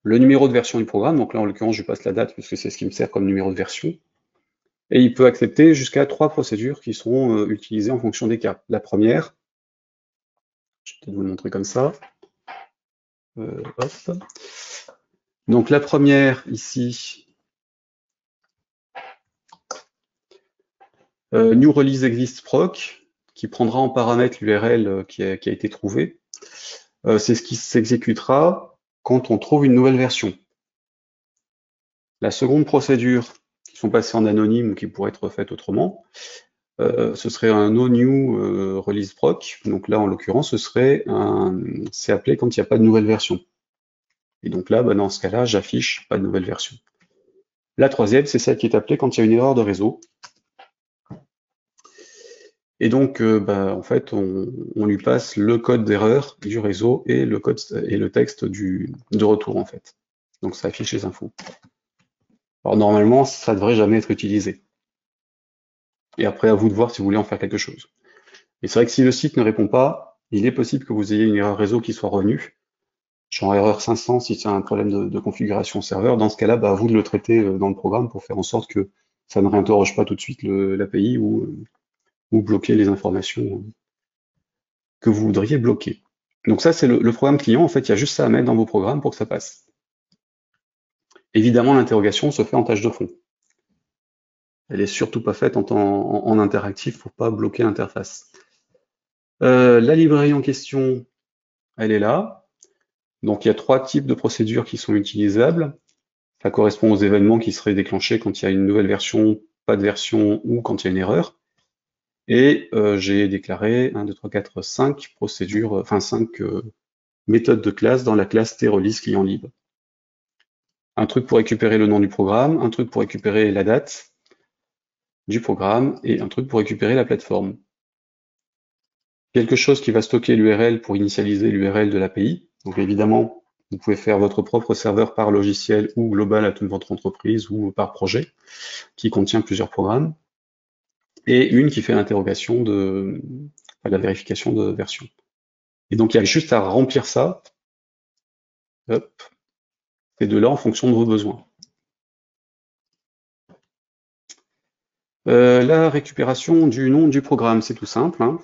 Speaker 1: le numéro de version du programme, donc là en l'occurrence je passe la date puisque c'est ce qui me sert comme numéro de version, et il peut accepter jusqu'à 3 procédures qui seront utilisées en fonction des cas. La première, je vais peut-être vous le montrer comme ça, hop. Donc la première ici, new release exist proc, qui prendra en paramètre l'URL qui a été trouvée. C'est ce qui s'exécutera quand on trouve une nouvelle version. La seconde procédure, qui sont passées en anonyme ou qui pourrait être faite autrement, ce serait un no new release proc. Donc là, en l'occurrence, c'est appelé quand il n'y a pas de nouvelle version. Et donc là, bah, dans ce cas-là, j'affiche pas de nouvelle version. La troisième, c'est celle qui est appelée quand il y a une erreur de réseau. Et donc, bah, en fait, on lui passe le code d'erreur du réseau et le code et le texte de retour, en fait. Donc ça affiche les infos. Alors normalement, ça devrait jamais être utilisé. Et après, à vous de voir si vous voulez en faire quelque chose. Et c'est vrai que si le site ne répond pas, il est possible que vous ayez une erreur réseau qui soit revenue, genre erreur 500 si c'est un problème de configuration serveur. Dans ce cas-là, bah, à vous de le traiter dans le programme pour faire en sorte que ça ne réinterroge pas tout de suite l'API ou bloquer les informations que vous voudriez bloquer. Donc ça, c'est le programme client. En fait, il y a juste ça à mettre dans vos programmes pour que ça passe. Évidemment, l'interrogation se fait en tâche de fond. Elle est surtout pas faite en interactif pour pas bloquer l'interface. La librairie en question, elle est là. Donc il y a 3 types de procédures qui sont utilisables. Ça correspond aux événements qui seraient déclenchés quand il y a une nouvelle version, pas de version ou quand il y a une erreur. Et j'ai déclaré 1, 2, 3, 4, 5 procédures, enfin 5 méthodes de classe dans la classe trelease client lib. Un truc pour récupérer le nom du programme, un truc pour récupérer la date du programme et un truc pour récupérer la plateforme. Quelque chose qui va stocker l'URL pour initialiser l'URL de l'API. Donc évidemment, vous pouvez faire votre propre serveur par logiciel ou global à toute votre entreprise ou par projet qui contient plusieurs programmes. Et une qui fait l'interrogation de la vérification de version. Et donc il y a juste à remplir ça, hop, ces deux-là en fonction de vos besoins. La récupération du nom du programme, c'est tout simple, hein.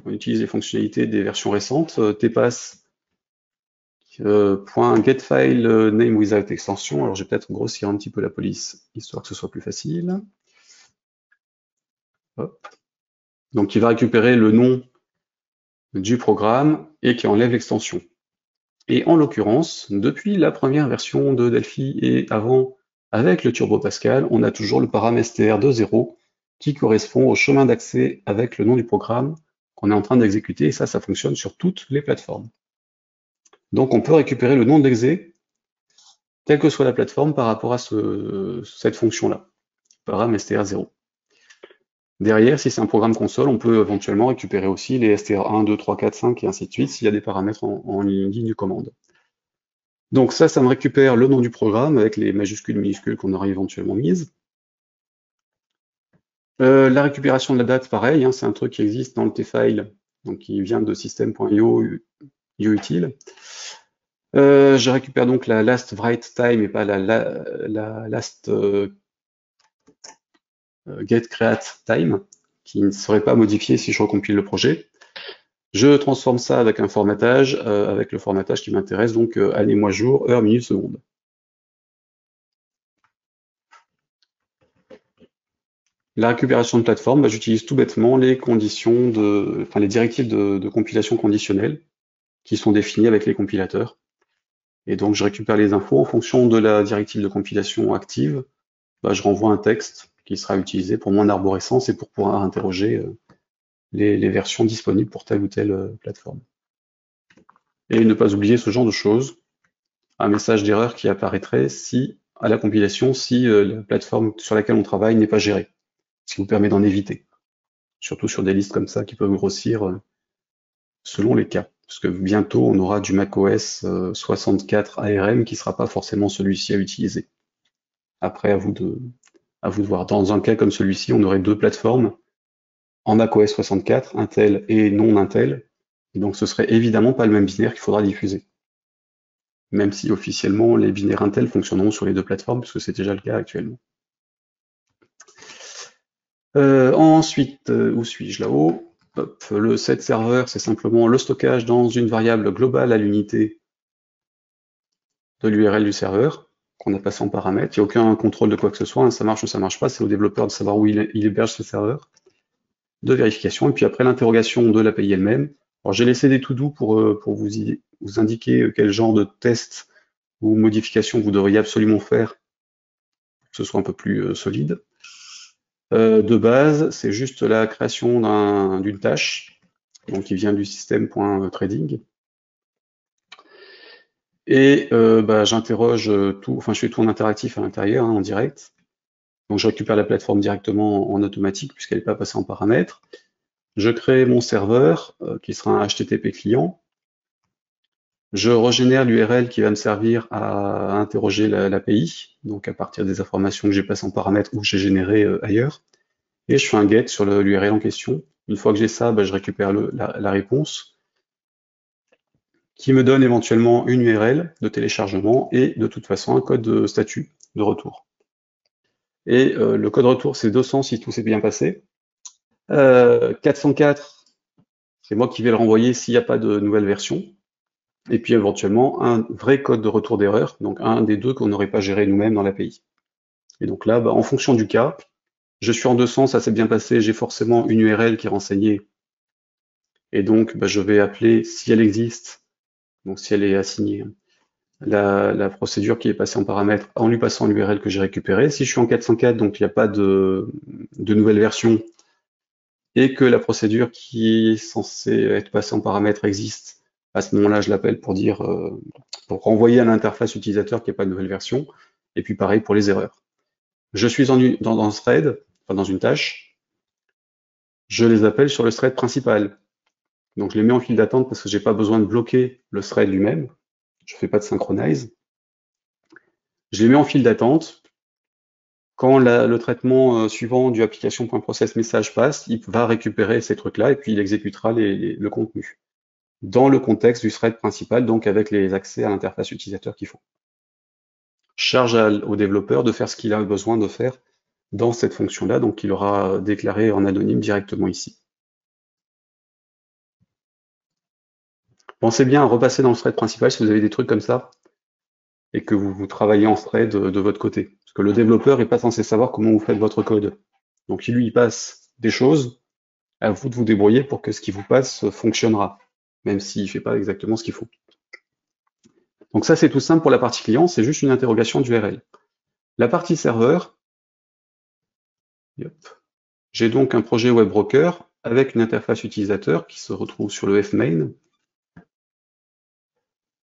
Speaker 1: On utilise les fonctionnalités des versions récentes, tpass .getFile name without extension. Alors je vais peut-être grossir un petit peu la police, histoire que ce soit plus facile. Hop. Donc il va récupérer le nom du programme et qui enlève l'extension. Et en l'occurrence, depuis la première version de Delphi et avant, avec le Turbo Pascal, on a toujours le paramètre str de 0 qui correspond au chemin d'accès avec le nom du programme qu'on est en train d'exécuter, et ça fonctionne sur toutes les plateformes. Donc on peut récupérer le nom de l'exé, quelle que soit la plateforme, par rapport à cette fonction-là, paramètre str0. Derrière, si c'est un programme console, on peut éventuellement récupérer aussi les str1, 2, 3, 4, 5 et ainsi de suite s'il y a des paramètres en ligne de commande. Donc ça me récupère le nom du programme avec les majuscules, minuscules qu'on aurait éventuellement mises. La récupération de la date, pareil, hein, c'est un truc qui existe dans le tfile, donc qui vient de system.io util. Je récupère donc la last write time et pas la last get create time, qui ne serait pas modifiée si je recompile le projet. Je transforme ça avec un formatage, avec le formatage qui m'intéresse, donc année, mois, jour, heure, minute, seconde. La récupération de plateforme, j'utilise tout bêtement les conditions les directives de compilation conditionnelle qui sont définies avec les compilateurs. Et donc je récupère les infos en fonction de la directive de compilation active. Je renvoie un texte qui sera utilisé pour mon arborescence et pour pouvoir interroger les versions disponibles pour telle ou telle plateforme. Et ne pas oublier ce genre de choses, un message d'erreur qui apparaîtrait à la compilation si la plateforme sur laquelle on travaille n'est pas gérée, ce qui vous permet d'en éviter, surtout sur des listes comme ça qui peuvent grossir selon les cas, parce que bientôt on aura du macOS 64 ARM qui ne sera pas forcément celui-ci à utiliser. Après, à vous de voir. Dans un cas comme celui-ci, on aurait deux plateformes en macOS 64, Intel et non Intel, et donc ce serait évidemment pas le même binaire qu'il faudra diffuser. Même si officiellement les binaires Intel fonctionneront sur les deux plateformes, puisque c'est déjà le cas actuellement. Ensuite, où suis-je là-haut? Le set serveur, c'est simplement le stockage dans une variable globale à l'unité de l'URL du serveur, qu'on a passé en paramètre. Il n'y a aucun contrôle de quoi que ce soit, hein, ça marche ou ça marche pas, c'est au développeur de savoir où il héberge ce serveur, de vérification, et puis après l'interrogation de l'API elle-même. Alors j'ai laissé des to-do pour vous indiquer quel genre de test ou modification vous devriez absolument faire pour que ce soit un peu plus solide. De base, c'est juste la création d'une tâche, donc qui vient du système.trading. Et j'interroge tout, enfin je fais tout en interactif à l'intérieur, hein, en direct. Donc je récupère la plateforme directement en automatique puisqu'elle n'est pas passée en paramètres. Je crée mon serveur qui sera un HTTP client. Je régénère l'URL qui va me servir à interroger l'API, donc à partir des informations que j'ai passées en paramètres ou que j'ai générées ailleurs. Et je fais un get sur l'URL en question. Une fois que j'ai ça, je récupère la réponse qui me donne éventuellement une URL de téléchargement et de toute façon un code de statut de retour. Et le code retour, c'est 200 si tout s'est bien passé. 404, c'est moi qui vais le renvoyer s'il n'y a pas de nouvelle version. et puis éventuellement un vrai code de retour d'erreur, donc un des deux qu'on n'aurait pas géré nous-mêmes dans l'API. Et donc là, en fonction du cas, je suis en 200, ça s'est bien passé, j'ai forcément une URL qui est renseignée, et donc je vais appeler, si elle existe, donc si elle est assignée, la procédure qui est passée en paramètre en lui passant l'URL que j'ai récupérée. Si je suis en 404, donc il n'y a pas de nouvelle version, et que la procédure qui est censée être passée en paramètre existe, à ce moment-là, je l'appelle pour dire, pour renvoyer à l'interface utilisateur qu'il n'y a pas de nouvelle version, et puis pareil pour les erreurs. Je suis dans ce thread, enfin dans une tâche, je les appelle sur le thread principal. Donc je les mets en file d'attente parce que j'ai pas besoin de bloquer le thread lui-même. Je fais pas de synchronize. Je les mets en file d'attente. Quand le traitement suivant du application.processMessage passe, il va récupérer ces trucs-là et puis il exécutera le contenu dans le contexte du thread principal, donc avec les accès à l'interface utilisateur qu'il faut. Charge au développeur de faire ce qu'il a besoin de faire dans cette fonction-là, donc il aura déclaré en anonyme directement ici. Pensez bien à repasser dans le thread principal si vous avez des trucs comme ça et que vous travaillez en thread de votre côté. Parce que le développeur n'est pas censé savoir comment vous faites votre code. Donc lui, il passe des choses, à vous de vous débrouiller pour que ce qui vous passe fonctionnera, même s'il ne fait pas exactement ce qu'il faut. Donc ça, c'est tout simple pour la partie client, c'est juste une interrogation d'URL. La partie serveur, j'ai donc un projet web broker avec une interface utilisateur qui se retrouve sur le fmain.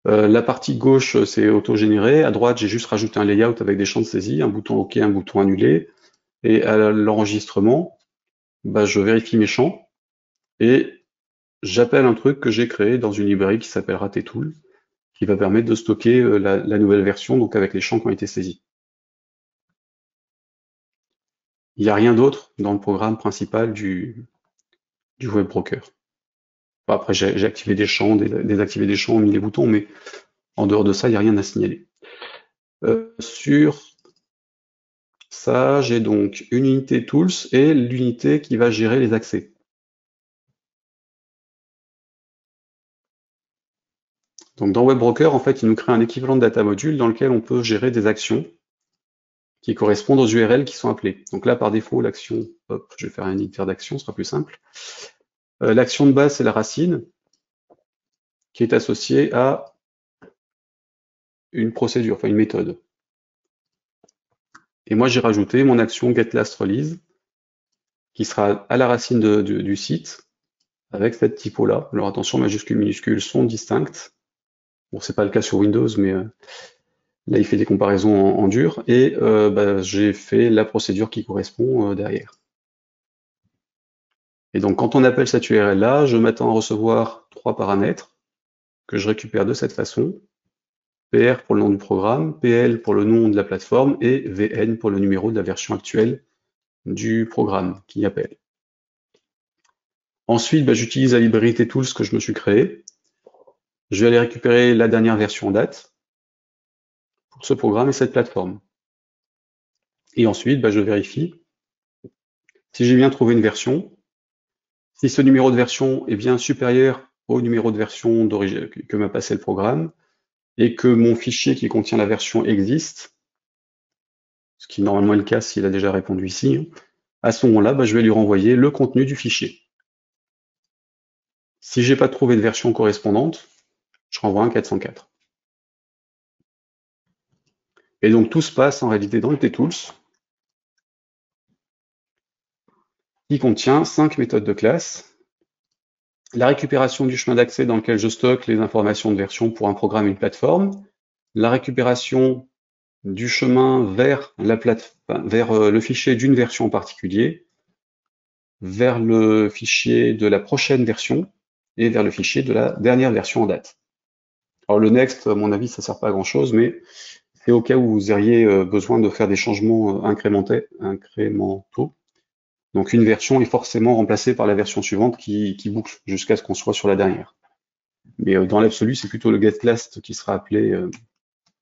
Speaker 1: La partie gauche, c'est auto-généré. À droite, j'ai juste rajouté un layout avec des champs de saisie, un bouton OK, un bouton annulé. Et à l'enregistrement, je vérifie mes champs et j'appelle un truc que j'ai créé dans une librairie qui s'appellera ttool, qui va permettre de stocker la nouvelle version, donc avec les champs qui ont été saisis. Il n'y a rien d'autre dans le programme principal du web broker. Après, j'ai activé des champs, désactivé des champs, mis des boutons, mais en dehors de ça, il n'y a rien à signaler. Sur ça, j'ai donc une unité tools et l'unité qui va gérer les accès. Donc dans WebBroker, en fait, il nous crée un équivalent de data module dans lequel on peut gérer des actions qui correspondent aux URL qui sont appelées. Donc là, par défaut, l'action, hop, je vais faire un éditeur d'action, ce sera plus simple. L'action de base, c'est la racine, qui est associée à une procédure, enfin une méthode. Et moi, j'ai rajouté mon action getLastRelease, qui sera à la racine du site, avec cette typo-là. Alors attention, majuscules, minuscules sont distinctes. Bon, c'est pas le cas sur Windows, mais là, il fait des comparaisons en dur. Et j'ai fait la procédure qui correspond derrière. Et donc, quand on appelle cette URL-là, je m'attends à recevoir 3 paramètres que je récupère de cette façon. PR pour le nom du programme, PL pour le nom de la plateforme et VN pour le numéro de la version actuelle du programme qui appelle. Ensuite, j'utilise la librairie tools que je me suis créée. Je vais aller récupérer la dernière version en date pour ce programme et cette plateforme. Et ensuite, je vérifie si j'ai bien trouvé une version. Si ce numéro de version est bien supérieur au numéro de version d'origine que m'a passé le programme et que mon fichier qui contient la version existe, ce qui normalement est le cas s'il a déjà répondu ici, à ce moment-là, je vais lui renvoyer le contenu du fichier. Si j'ai pas trouvé de version correspondante, je renvoie un 404. Et donc tout se passe en réalité dans le tools, qui contient 5 méthodes de classe. La récupération du chemin d'accès dans lequel je stocke les informations de version pour un programme et une plateforme, la récupération du chemin vers le fichier d'une version en particulier, vers le fichier de la prochaine version et vers le fichier de la dernière version en date. Alors le next, à mon avis, ça sert pas à grand chose, mais c'est au cas où vous auriez besoin de faire des changements incrémentaux. Donc une version est forcément remplacée par la version suivante qui boucle jusqu'à ce qu'on soit sur la dernière. Mais dans l'absolu, c'est plutôt le getLast qui sera appelé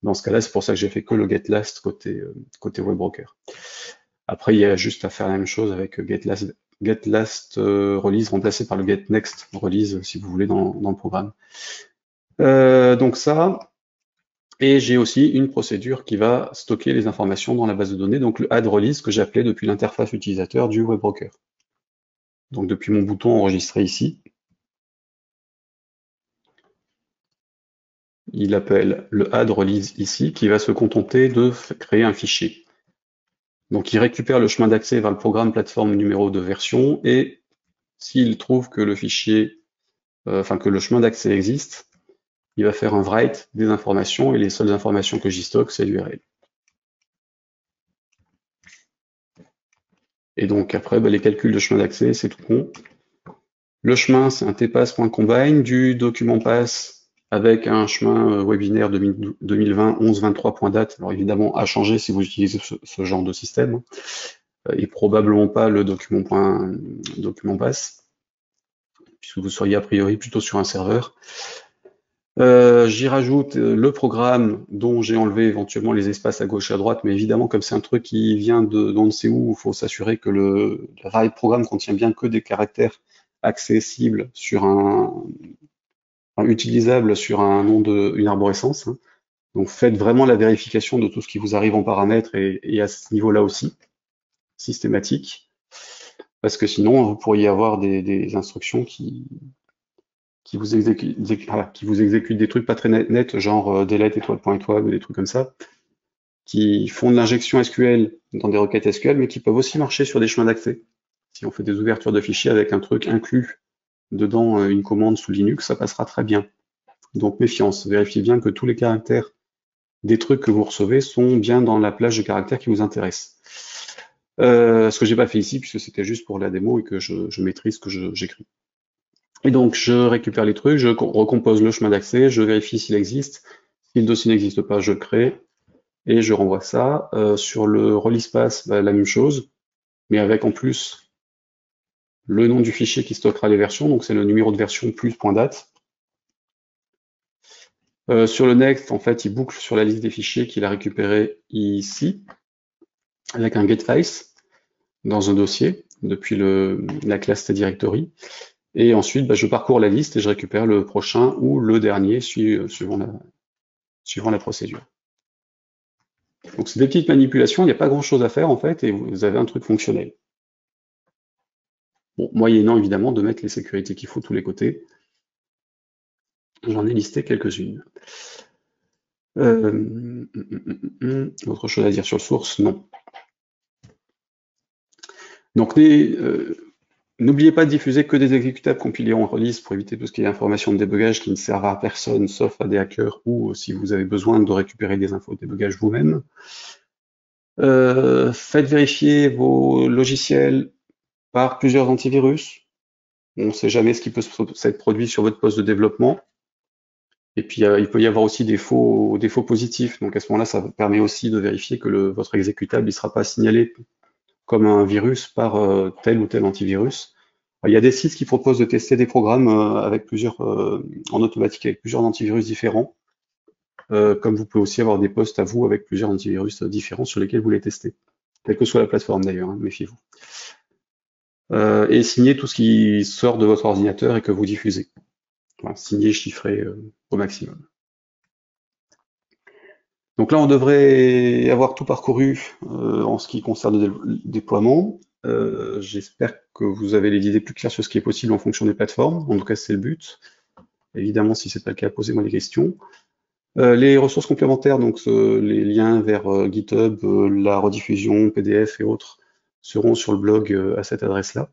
Speaker 1: dans ce cas-là. C'est pour ça que j'ai fait que le getLast côté WebBroker. Après, il y a juste à faire la même chose avec getLast release remplacé par le getNext release si vous voulez dans le programme. Donc ça, et j'ai aussi une procédure qui va stocker les informations dans la base de données, donc le add release que j'ai appelé depuis l'interface utilisateur du web broker. Donc depuis mon bouton enregistré ici, il appelle le add release ici, qui va se contenter de créer un fichier. Donc il récupère le chemin d'accès vers le programme plateforme numéro de version, et s'il trouve que le fichier, que le chemin d'accès existe, il va faire un write des informations, et les seules informations que j'y stocke, c'est l'URL. Et donc après, les calculs de chemin d'accès, c'est tout con. Le chemin, c'est un tpass.combine du document pass avec un chemin webinaire 2020 11-23.date. Alors évidemment, à changer si vous utilisez ce genre de système, et probablement pas le document pass, puisque vous seriez a priori plutôt sur un serveur. J'y rajoute le programme dont j'ai enlevé éventuellement les espaces à gauche et à droite, mais évidemment, comme c'est un truc qui vient d'on ne sait où, il faut s'assurer que le programme contient bien que des caractères accessibles sur utilisables sur un nom une arborescence, hein. Donc faites vraiment la vérification de tout ce qui vous arrive en paramètres et à ce niveau-là aussi, systématique, parce que sinon vous pourriez avoir des instructions qui vous exécutent des trucs pas très nets, genre delete étoile.étoile ou des trucs comme ça, qui font de l'injection SQL dans des requêtes SQL, mais qui peuvent aussi marcher sur des chemins d'accès. Si on fait des ouvertures de fichiers avec un truc inclus dedans, une commande sous Linux, ça passera très bien. Donc méfiance, vérifiez bien que tous les caractères des trucs que vous recevez sont bien dans la plage de caractères qui vous intéresse. Ce que j'ai pas fait ici, puisque c'était juste pour la démo et que je maîtrise ce que j'écris. Et donc, je récupère les trucs, je recompose le chemin d'accès, je vérifie s'il existe. Si le dossier n'existe pas, je crée et je renvoie ça. Sur le release pass, la même chose, mais avec en plus le nom du fichier qui stockera les versions, donc c'est le numéro de version plus .date. Sur le next, en fait, il boucle sur la liste des fichiers qu'il a récupéré ici, avec un getFiles dans un dossier depuis la classe directory. Et ensuite, je parcours la liste et je récupère le prochain ou le dernier suivant la procédure. Donc c'est des petites manipulations, il n'y a pas grand-chose à faire en fait, et vous avez un truc fonctionnel. Bon, moyennant évidemment de mettre les sécurités qu'il faut de tous les côtés. J'en ai listé quelques-unes. Autre chose à dire sur le source? Non. Donc n'oubliez pas de diffuser que des exécutables compilés en release pour éviter tout ce qui est information de débugage qui ne servent à personne sauf à des hackers ou si vous avez besoin de récupérer des infos de débugage vous-même. Faites vérifier vos logiciels par plusieurs antivirus. On ne sait jamais ce qui peut s'être produit sur votre poste de développement. Et puis il peut y avoir aussi des faux positifs. Donc à ce moment-là, ça permet aussi de vérifier que votre exécutable ne sera pas signalé comme un virus par tel ou tel antivirus. Il y a des sites qui proposent de tester des programmes avec en automatique avec plusieurs antivirus différents. Comme vous pouvez aussi avoir des postes à vous avec plusieurs antivirus différents sur lesquels vous les testez. Quelle que soit la plateforme d'ailleurs, hein, méfiez-vous. Et signez tout ce qui sort de votre ordinateur et que vous diffusez. Voilà, signé, chiffré au maximum. Donc là, on devrait avoir tout parcouru en ce qui concerne le déploiement. J'espère que vous avez les idées plus claires sur ce qui est possible en fonction des plateformes. En tout cas, c'est le but. Évidemment, si c'est pas le cas, posez-moi des questions. Les ressources complémentaires, donc les liens vers GitHub, la rediffusion, PDF et autres, seront sur le blog à cette adresse-là.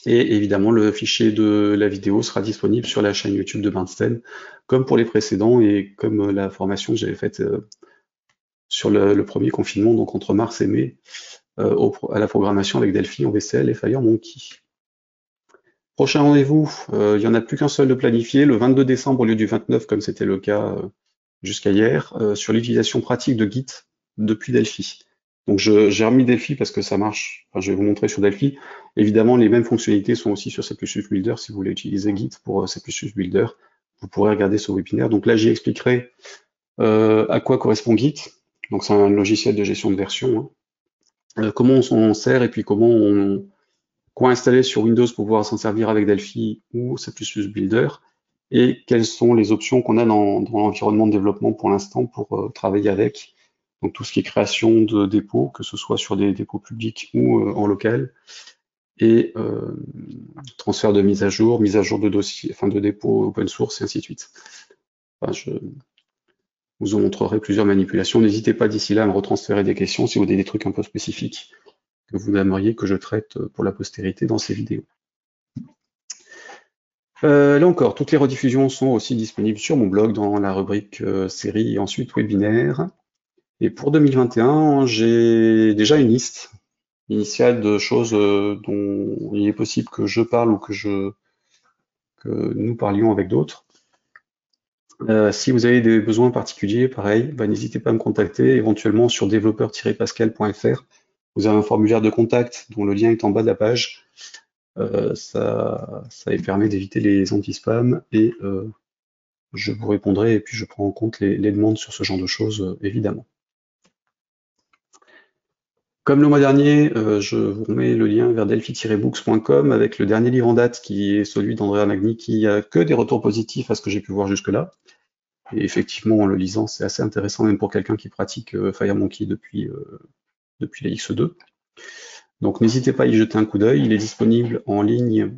Speaker 1: Et évidemment, le fichier de la vidéo sera disponible sur la chaîne YouTube de Bernstein, comme pour les précédents et comme la formation que j'avais faite sur le premier confinement, donc entre mars et mai, à la programmation avec Delphi en VCL et FireMonkey. Prochain rendez-vous, il n'y en a plus qu'un seul de planifié, le 22 décembre au lieu du 29, comme c'était le cas jusqu'à hier, sur l'utilisation pratique de Git depuis Delphi. Donc j'ai remis Delphi parce que ça marche, enfin, je vais vous montrer sur Delphi. Évidemment, les mêmes fonctionnalités sont aussi sur C++ Builder. Si vous voulez utiliser Git pour C++ Builder, vous pourrez regarder ce webinaire. Donc là, j'y expliquerai à quoi correspond Git. Donc c'est un logiciel de gestion de version, hein. Comment on s'en sert et puis quoi installer sur Windows pour pouvoir s'en servir avec Delphi ou C++ Builder. et quelles sont les options qu'on a dans l'environnement de développement pour l'instant pour travailler avec. Donc tout ce qui est création de dépôts, que ce soit sur des dépôts publics ou en local, et transfert de mise à jour de dossiers, enfin de dépôts open source et ainsi de suite. Enfin, je vous en montrerai plusieurs manipulations. N'hésitez pas d'ici là à me retransférer des questions si vous avez des trucs un peu spécifiques que vous aimeriez que je traite pour la postérité dans ces vidéos. Là encore, toutes les rediffusions sont aussi disponibles sur mon blog dans la rubrique série et ensuite webinaire. Et pour 2021, j'ai déjà une liste initiale de choses dont il est possible que je parle ou que nous parlions avec d'autres. Si vous avez des besoins particuliers, pareil, n'hésitez pas à me contacter, éventuellement sur développeur-pascal.fr. Vous avez un formulaire de contact dont le lien est en bas de la page. Ça permet d'éviter les anti-spams et je vous répondrai et puis je prends en compte les demandes sur ce genre de choses, évidemment. Comme le mois dernier, je vous remets le lien vers delphi-books.com avec le dernier livre en date qui est celui d'Andrea Magni qui a que des retours positifs à ce que j'ai pu voir jusque-là. Et effectivement, en le lisant, c'est assez intéressant même pour quelqu'un qui pratique FireMonkey depuis la X2. Donc n'hésitez pas à y jeter un coup d'œil. Il est disponible en ligne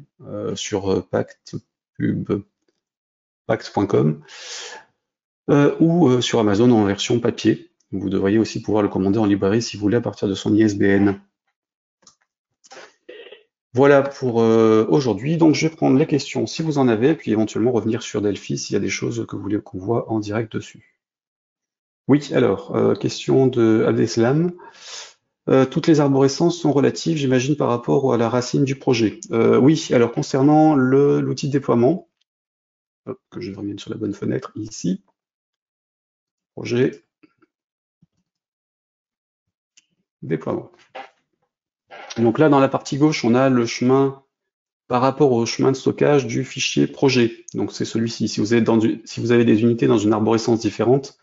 Speaker 1: sur pact.com ou sur Amazon en version papier. Vous devriez aussi pouvoir le commander en librairie si vous voulez à partir de son ISBN. Voilà pour aujourd'hui. Donc je vais prendre les questions si vous en avez, puis éventuellement revenir sur Delphi s'il y a des choses que vous voulez qu'on voit en direct dessus. Oui, alors, question de Abdeslam. Toutes les arborescences sont relatives, j'imagine, par rapport à la racine du projet. Oui, alors concernant l'outil de déploiement, hop, que je revienne sur la bonne fenêtre ici, projet, déploiement. Donc là, dans la partie gauche, on a le chemin par rapport au chemin de stockage du fichier projet. Donc c'est celui-ci. Si vous avez des unités dans une arborescence différente,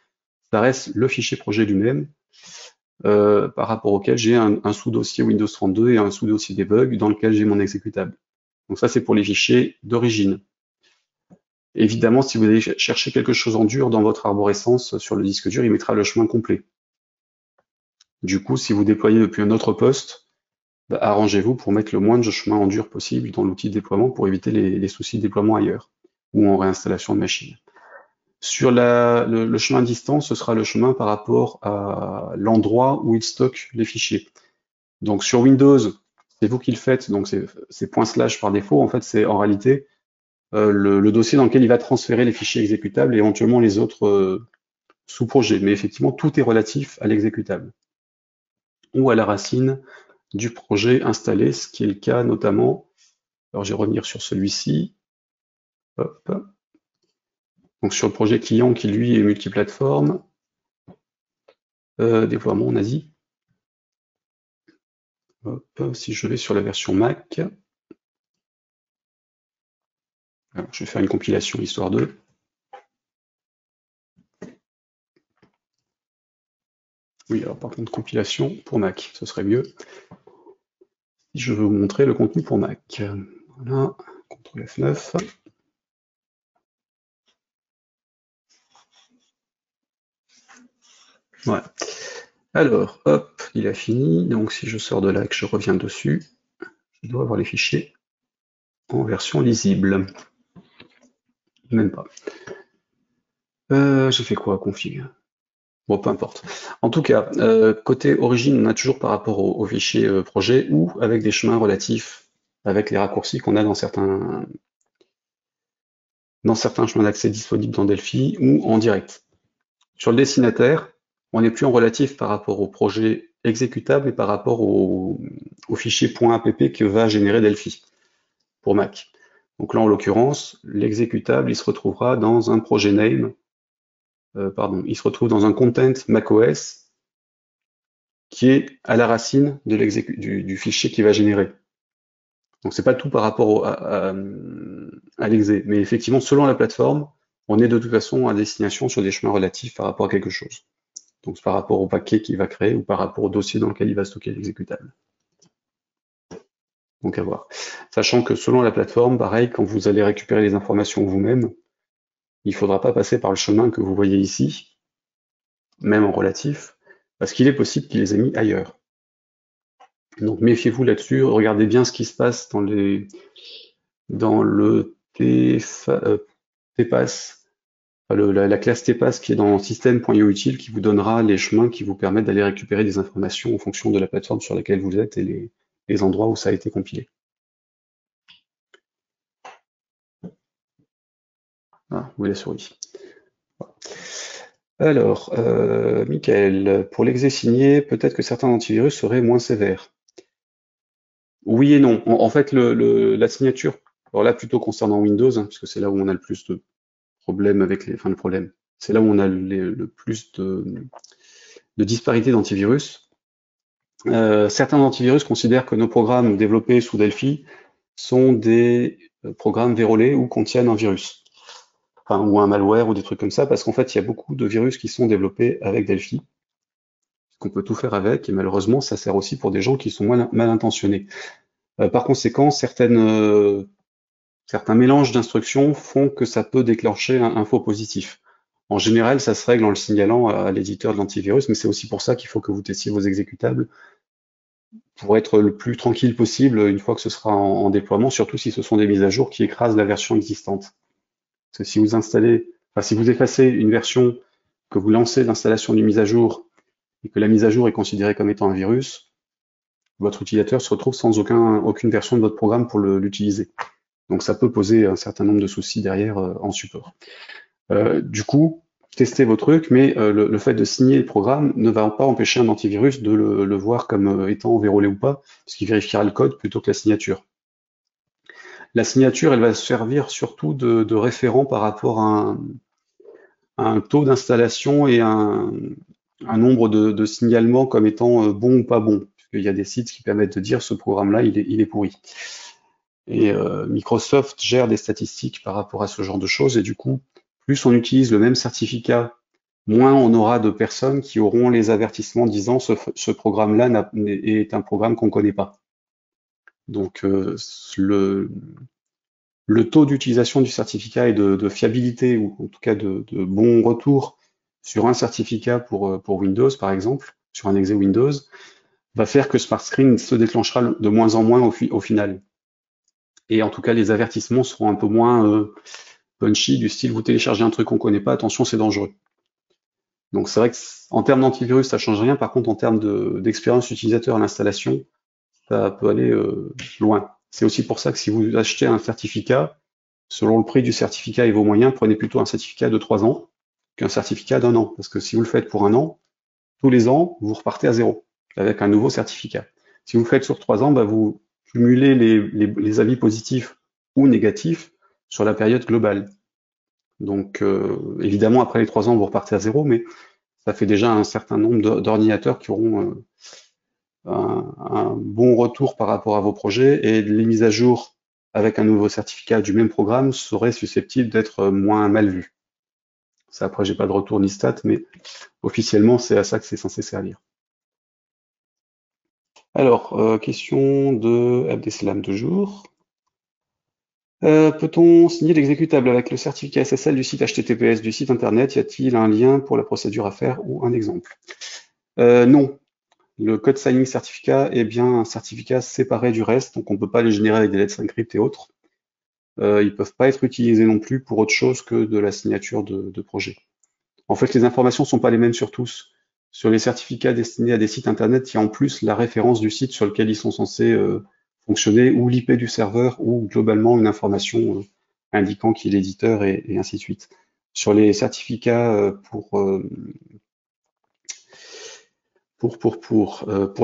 Speaker 1: ça reste le fichier projet lui-même, par rapport auquel j'ai un sous-dossier Windows 32 et un sous-dossier debug dans lequel j'ai mon exécutable. Donc ça, c'est pour les fichiers d'origine. Évidemment, si vous allez chercher quelque chose en dur dans votre arborescence sur le disque dur, il mettra le chemin complet. Du coup, si vous déployez depuis un autre poste, arrangez-vous pour mettre le moins de chemin en dur possible dans l'outil de déploiement pour éviter les soucis de déploiement ailleurs ou en réinstallation de machine. Sur le chemin distance, ce sera le chemin par rapport à l'endroit où il stocke les fichiers. Donc sur Windows, c'est vous qui le faites, donc c'est / par défaut, en fait c'est en réalité le dossier dans lequel il va transférer les fichiers exécutables et éventuellement les autres sous-projets. Mais effectivement, tout est relatif à l'exécutable ou à la racine du projet installé, ce qui est le cas notamment, alors je vais revenir sur celui-ci, hop. Donc sur le projet client qui lui est multiplateforme, déploiement en Asie. Hop, si je vais sur la version Mac, alors je vais faire une compilation histoire de. Oui, alors par contre, compilation pour Mac, ce serait mieux. Si je veux vous montrer le contenu pour Mac. Voilà, CTRL F9. Voilà. Alors, hop, il a fini. Donc si je sors de là et que je reviens dessus, je dois avoir les fichiers en version lisible. Même pas. J'ai fait quoi, config? Bon, peu importe. En tout cas, côté origine, on a toujours par rapport au fichier projet ou avec des chemins relatifs avec les raccourcis qu'on a dans certains chemins d'accès disponibles dans Delphi ou en direct. Sur le destinataire, on n'est plus en relatif par rapport au projet exécutable et par rapport au fichier .app que va générer Delphi pour Mac. Donc là, en l'occurrence, l'exécutable, il se retrouvera dans un projet name, il se retrouve dans un content macOS qui est à la racine de du fichier qui va générer. Donc c'est pas tout par rapport à l'exé, mais effectivement, selon la plateforme, on est de toute façon à destination sur des chemins relatifs par rapport à quelque chose. Donc c'est par rapport au paquet qu'il va créer ou par rapport au dossier dans lequel il va stocker l'exécutable. Donc à voir. Sachant que selon la plateforme, pareil, quand vous allez récupérer les informations vous-même, il ne faudra pas passer par le chemin que vous voyez ici, même en relatif, parce qu'il est possible qu'il les ait mis ailleurs. Donc méfiez-vous là-dessus, regardez bien ce qui se passe dans le TPAS, enfin, la classe TPAS qui est dans système.ioutils qui vous donnera les chemins qui vous permettent d'aller récupérer des informations en fonction de la plateforme sur laquelle vous êtes et les endroits où ça a été compilé. Ah, où est la souris? Alors, Michael, pour l'exé signé, peut-être que certains antivirus seraient moins sévères. Oui et non. En fait, la signature, alors là plutôt concernant Windows, hein, puisque c'est là où on a le plus de problèmes avec enfin le problème, c'est là où on a le plus de disparité d'antivirus. Certains antivirus considèrent que nos programmes développés sous Delphi sont des programmes vérolés ou contiennent un virus, enfin, ou un malware ou des trucs comme ça, parce qu'en fait, il y a beaucoup de virus qui sont développés avec Delphi, qu'on peut tout faire avec, et malheureusement, ça sert aussi pour des gens qui sont mal intentionnés. Par conséquent, certains mélanges d'instructions font que ça peut déclencher un faux positif. En général, ça se règle en le signalant à l'éditeur de l'antivirus, mais c'est aussi pour ça qu'il faut que vous testiez vos exécutables pour être le plus tranquille possible une fois que ce sera en déploiement, surtout si ce sont des mises à jour qui écrasent la version existante. Parce que si vous installez, enfin, si vous effacez une version, que vous lancez l'installation d'une mise à jour et que la mise à jour est considérée comme étant un virus, votre utilisateur se retrouve sans aucune version de votre programme pour l'utiliser. Donc ça peut poser un certain nombre de soucis derrière en support. Du coup, testez vos trucs, mais le fait de signer le programme ne va pas empêcher un antivirus de le voir comme étant vérolé ou pas, puisqu'il vérifiera le code plutôt que la signature. La signature, elle va servir surtout de référent par rapport à un taux d'installation et un nombre de signalements comme étant bon ou pas bon, puisqu'il y a des sites qui permettent de dire ce programme-là, il est pourri. Et Microsoft gère des statistiques par rapport à ce genre de choses, et du coup, plus on utilise le même certificat, moins on aura de personnes qui auront les avertissements disant ce programme-là est un programme qu'on ne connaît pas. Donc le taux d'utilisation du certificat et de fiabilité, ou en tout cas de bon retour sur un certificat pour Windows, par exemple, sur un exe Windows, va faire que Smart Screen se déclenchera de moins en moins au final. Et en tout cas, les avertissements seront un peu moins punchy, du style vous téléchargez un truc qu'on ne connaît pas, attention, c'est dangereux. Donc c'est vrai que en termes d'antivirus, ça change rien. Par contre, en termes d'expérience utilisateur à l'installation, ça peut aller loin. C'est aussi pour ça que si vous achetez un certificat, selon le prix du certificat et vos moyens, prenez plutôt un certificat de 3 ans qu'un certificat d'1 an. Parce que si vous le faites pour 1 an, tous les ans, vous repartez à zéro avec un nouveau certificat. Si vous le faites sur 3 ans, bah, vous cumulez les avis positifs ou négatifs sur la période globale. Donc évidemment, après les 3 ans, vous repartez à zéro, mais ça fait déjà un certain nombre d'ordinateurs qui auront un bon retour par rapport à vos projets, et les mises à jour avec un nouveau certificat du même programme seraient susceptibles d'être moins mal vues. Ça, après, j'ai pas de retour ni stat, mais officiellement, c'est à ça que c'est censé servir. Alors, question de Abdeslam toujours. Peut-on signer l'exécutable avec le certificat SSL du site HTTPS du site internet? Y a-t-il un lien pour la procédure à faire ou un exemple? Non. Le code signing certificat est bien un certificat séparé du reste, donc on ne peut pas les générer avec des lettres encryptées et autres. Ils ne peuvent pas être utilisés non plus pour autre chose que de la signature de projet. En fait, les informations ne sont pas les mêmes sur tous. Sur les certificats destinés à des sites internet, il y a en plus la référence du site sur lequel ils sont censés fonctionner, ou l'IP du serveur, ou globalement une information indiquant qui est l'éditeur, et ainsi de suite. Sur les certificats pour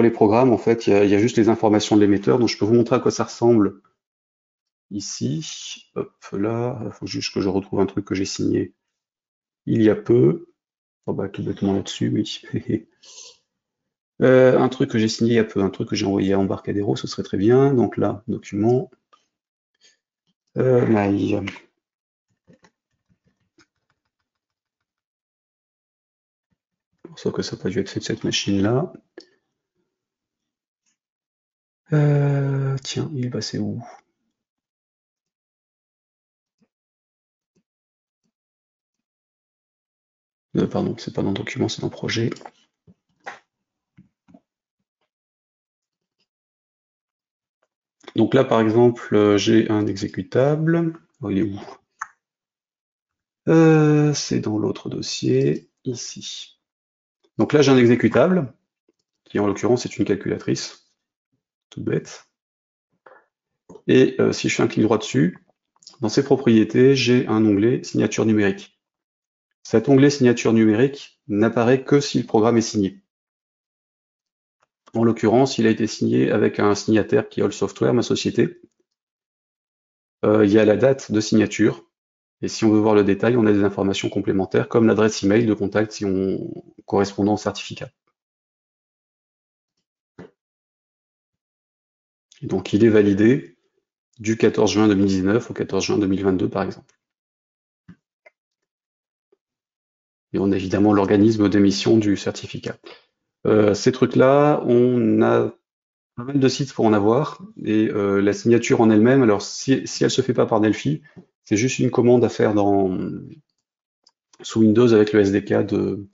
Speaker 1: les programmes, en fait, il y a juste les informations de l'émetteur, donc je peux vous montrer à quoi ça ressemble ici. Hop, là, il faut juste que je retrouve un truc que j'ai signé il y a peu. Oh bah, tout bêtement là-dessus, oui. Un truc que j'ai signé il y a peu, un truc que j'ai envoyé à Embarcadero, ce serait très bien. Donc là, document. Mail. Sauf que ça n'a pas dû être fait de cette machine-là. Tiens, il est passé où? Pardon, c'est pas dans document, c'est dans projet. Donc là, par exemple, j'ai un exécutable. Oh, il est où? C'est dans l'autre dossier, ici. Donc là, j'ai un exécutable, qui en l'occurrence est une calculatrice, toute bête. Et si je fais un clic droit dessus, dans ses propriétés, j'ai un onglet signature numérique. Cet onglet signature numérique n'apparaît que si le programme est signé. En l'occurrence, il a été signé avec un signataire qui est All Software, ma société. Il y a la date de signature. Et si on veut voir le détail, on a des informations complémentaires comme l'adresse email de contact si on correspondant au certificat. Et donc il est validé du 14 juin 2019 au 14 juin 2022 par exemple. Et on a évidemment l'organisme d'émission du certificat. Ces trucs-là, on a pas mal de sites pour en avoir. Et la signature en elle-même, alors si elle se fait pas par Delphi, c'est juste une commande à faire sous Windows avec le SDK de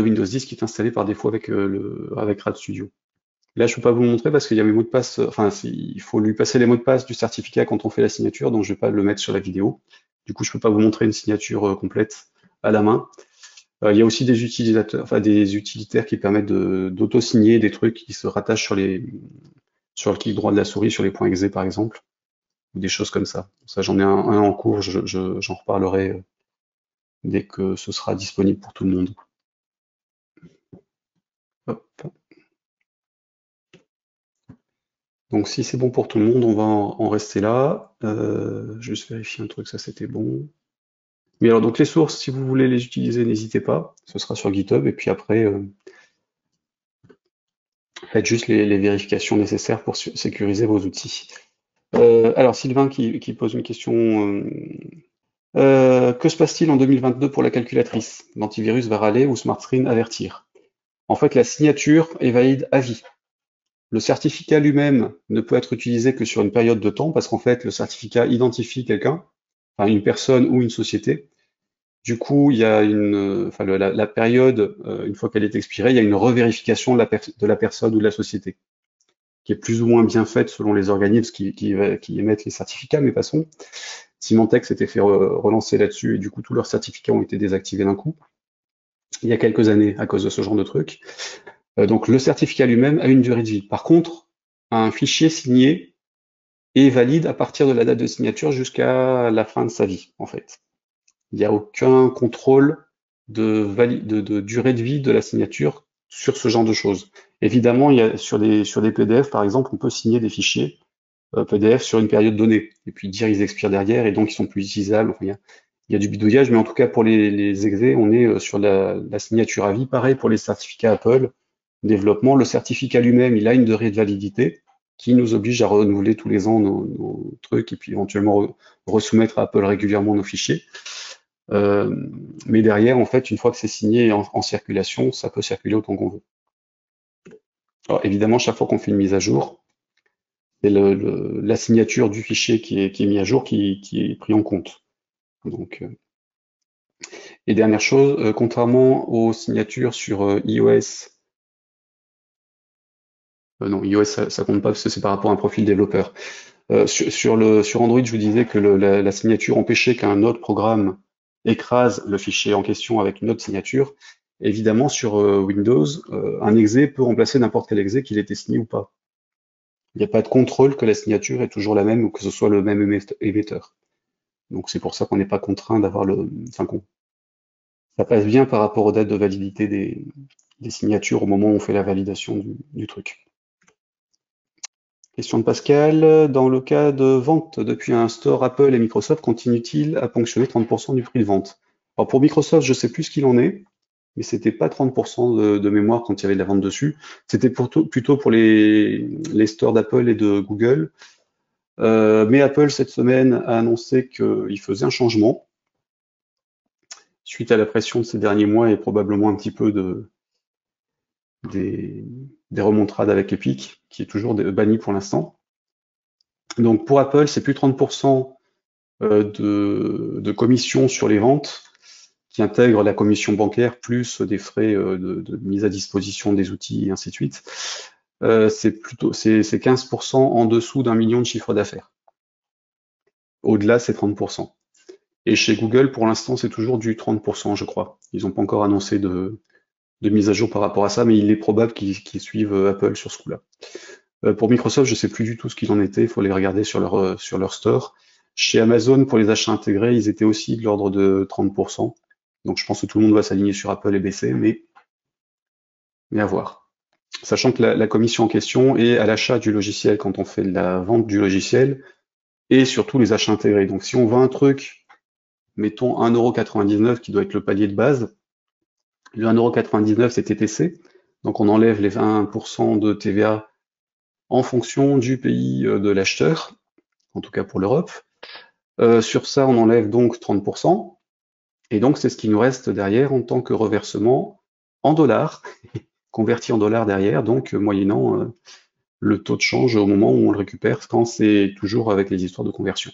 Speaker 1: Windows 10 qui est installé par défaut avec RAD Studio. Là, je peux pas vous le montrer parce qu'il y a mes mots de passe, enfin, il faut lui passer les mots de passe du certificat quand on fait la signature, donc je vais pas le mettre sur la vidéo. Du coup, je peux pas vous montrer une signature complète à la main. Il y a aussi des utilisateurs, enfin des utilitaires qui permettent d'auto-signer des trucs qui se rattachent sur le clic droit de la souris, sur les points exe par exemple, ou des choses comme ça. Ça, j'en ai un en cours, j'en reparlerai dès que ce sera disponible pour tout le monde. Hop. Donc si c'est bon pour tout le monde, on va en rester là. Juste vérifier un truc, ça c'était bon. Oui, alors donc les sources, si vous voulez les utiliser, n'hésitez pas. Ce sera sur GitHub et puis après, faites juste les vérifications nécessaires pour sécuriser vos outils. Alors Sylvain qui pose une question. Que se passe-t-il en 2022 pour la calculatrice? L'antivirus va râler ou SmartScreen avertir? En fait, la signature est valide à vie. Le certificat lui-même ne peut être utilisé que sur une période de temps parce qu'en fait, le certificat identifie quelqu'un, enfin une personne ou une société. Du coup, il y a enfin, la période, une fois qu'elle est expirée, il y a une revérification de la personne ou de la société, qui est plus ou moins bien faite selon les organismes qui émettent les certificats, mais passons. Symantec s'était fait relancer là-dessus et du coup, tous leurs certificats ont été désactivés d'un coup, il y a quelques années, à cause de ce genre de truc. Donc, le certificat lui-même a une durée de vie. Par contre, un fichier signé est valide à partir de la date de signature jusqu'à la fin de sa vie, en fait. Il n'y a aucun contrôle de durée de vie de la signature sur ce genre de choses. Évidemment, il y a sur des PDF, par exemple, on peut signer des fichiers PDF sur une période donnée, et puis dire ils expirent derrière, et donc ils sont plus utilisables. Enfin, il y a du bidouillage, mais en tout cas pour les exés, on est sur la signature à vie. Pareil pour les certificats Apple, développement. Le certificat lui-même, il a une durée de validité qui nous oblige à renouveler tous les ans nos trucs, et puis éventuellement resoumettre à Apple régulièrement nos fichiers. Mais derrière, en fait, une fois que c'est signé et en circulation, ça peut circuler autant qu'on veut. Alors évidemment, chaque fois qu'on fait une mise à jour, c'est la signature du fichier qui est mis à jour qui est pris en compte. Donc, et dernière chose, contrairement aux signatures sur iOS, non, iOS ça compte pas parce que c'est par rapport à un profil développeur. Sur Android, je vous disais que la signature empêchait qu'un autre programme écrase le fichier en question avec une autre signature. Évidemment, sur Windows, un exe peut remplacer n'importe quel exe, qu'il ait été signé ou pas. Il n'y a pas de contrôle que la signature est toujours la même ou que ce soit le même émetteur. Donc c'est pour ça qu'on n'est pas contraint d'avoir enfin, ça passe bien par rapport aux dates de validité des signatures au moment où on fait la validation du truc. Question de Pascal. Dans le cas de vente depuis un store Apple et Microsoft, continue-t-il à ponctionner 30% du prix de vente? Alors pour Microsoft, je sais plus ce qu'il en est, mais c'était pas 30% de mémoire quand il y avait de la vente dessus. C'était plutôt pour les stores d'Apple et de Google. Mais Apple, cette semaine, a annoncé qu'il faisait un changement suite à la pression de ces derniers mois et probablement un petit peu des remontrades avec Epic, qui est toujours banni pour l'instant. Donc pour Apple, c'est plus 30% de commission sur les ventes, qui intègre la commission bancaire plus des frais de mise à disposition des outils et ainsi de suite, c'est 15% en dessous d'1 million de chiffre d'affaires. Au-delà, c'est 30%. Et chez Google, pour l'instant, c'est toujours du 30%, je crois. Ils n'ont pas encore annoncé de mise à jour par rapport à ça, mais il est probable qu'ils suivent Apple sur ce coup-là. Pour Microsoft, je sais plus du tout ce qu'il en était, il faut les regarder sur leur store. Chez Amazon, pour les achats intégrés, ils étaient aussi de l'ordre de 30%. Donc je pense que tout le monde va s'aligner sur Apple et baisser, mais à voir. Sachant que la commission en question est à l'achat du logiciel quand on fait de la vente du logiciel, et surtout les achats intégrés. Donc si on vend un truc, mettons 1,99 € qui doit être le palier de base, le 1,99 € c'est TTC, donc on enlève les 20% de TVA en fonction du pays de l'acheteur, en tout cas pour l'Europe. Sur ça, on enlève donc 30%, et donc c'est ce qui nous reste derrière en tant que reversement en dollars, converti en dollars derrière, donc moyennant le taux de change au moment où on le récupère, quand c'est toujours avec les histoires de conversion.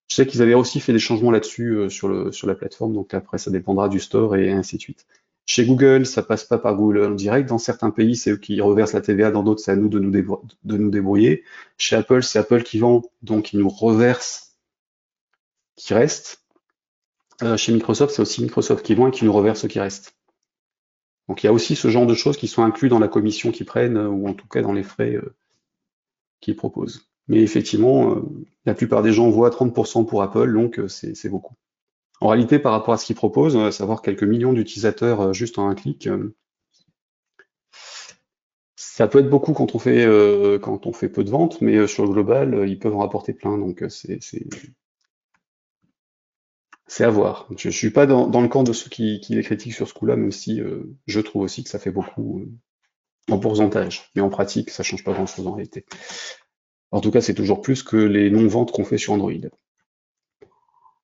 Speaker 1: Je sais qu'ils avaient aussi fait des changements là-dessus sur la plateforme, donc après ça dépendra du store et ainsi de suite. Chez Google, ça passe pas par Google en direct. Dans certains pays, c'est eux qui reversent la TVA. Dans d'autres, c'est à nous de nous débrouiller. Chez Apple, c'est Apple qui vend, donc ils nous reverse ce qui reste. Chez Microsoft, c'est aussi Microsoft qui vend et qui nous reverse ce qui reste. Donc il y a aussi ce genre de choses qui sont inclus dans la commission qu'ils prennent, ou en tout cas dans les frais qu'ils proposent. Mais effectivement, la plupart des gens voient 30% pour Apple, donc c'est beaucoup. En réalité, par rapport à ce qu'ils proposent, à savoir quelques millions d'utilisateurs juste en un clic, ça peut être beaucoup quand on fait peu de ventes, mais sur le global, ils peuvent en rapporter plein, donc c'est à voir. Je suis pas dans le camp de ceux qui les critiquent sur ce coup-là, même si je trouve aussi que ça fait beaucoup en pourcentage. Mais en pratique, ça change pas grand-chose en réalité. En tout cas, c'est toujours plus que les non-ventes qu'on fait sur Android.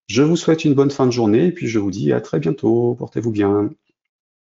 Speaker 1: Je vous souhaite une bonne fin de journée et puis je vous dis à très bientôt. Portez-vous bien.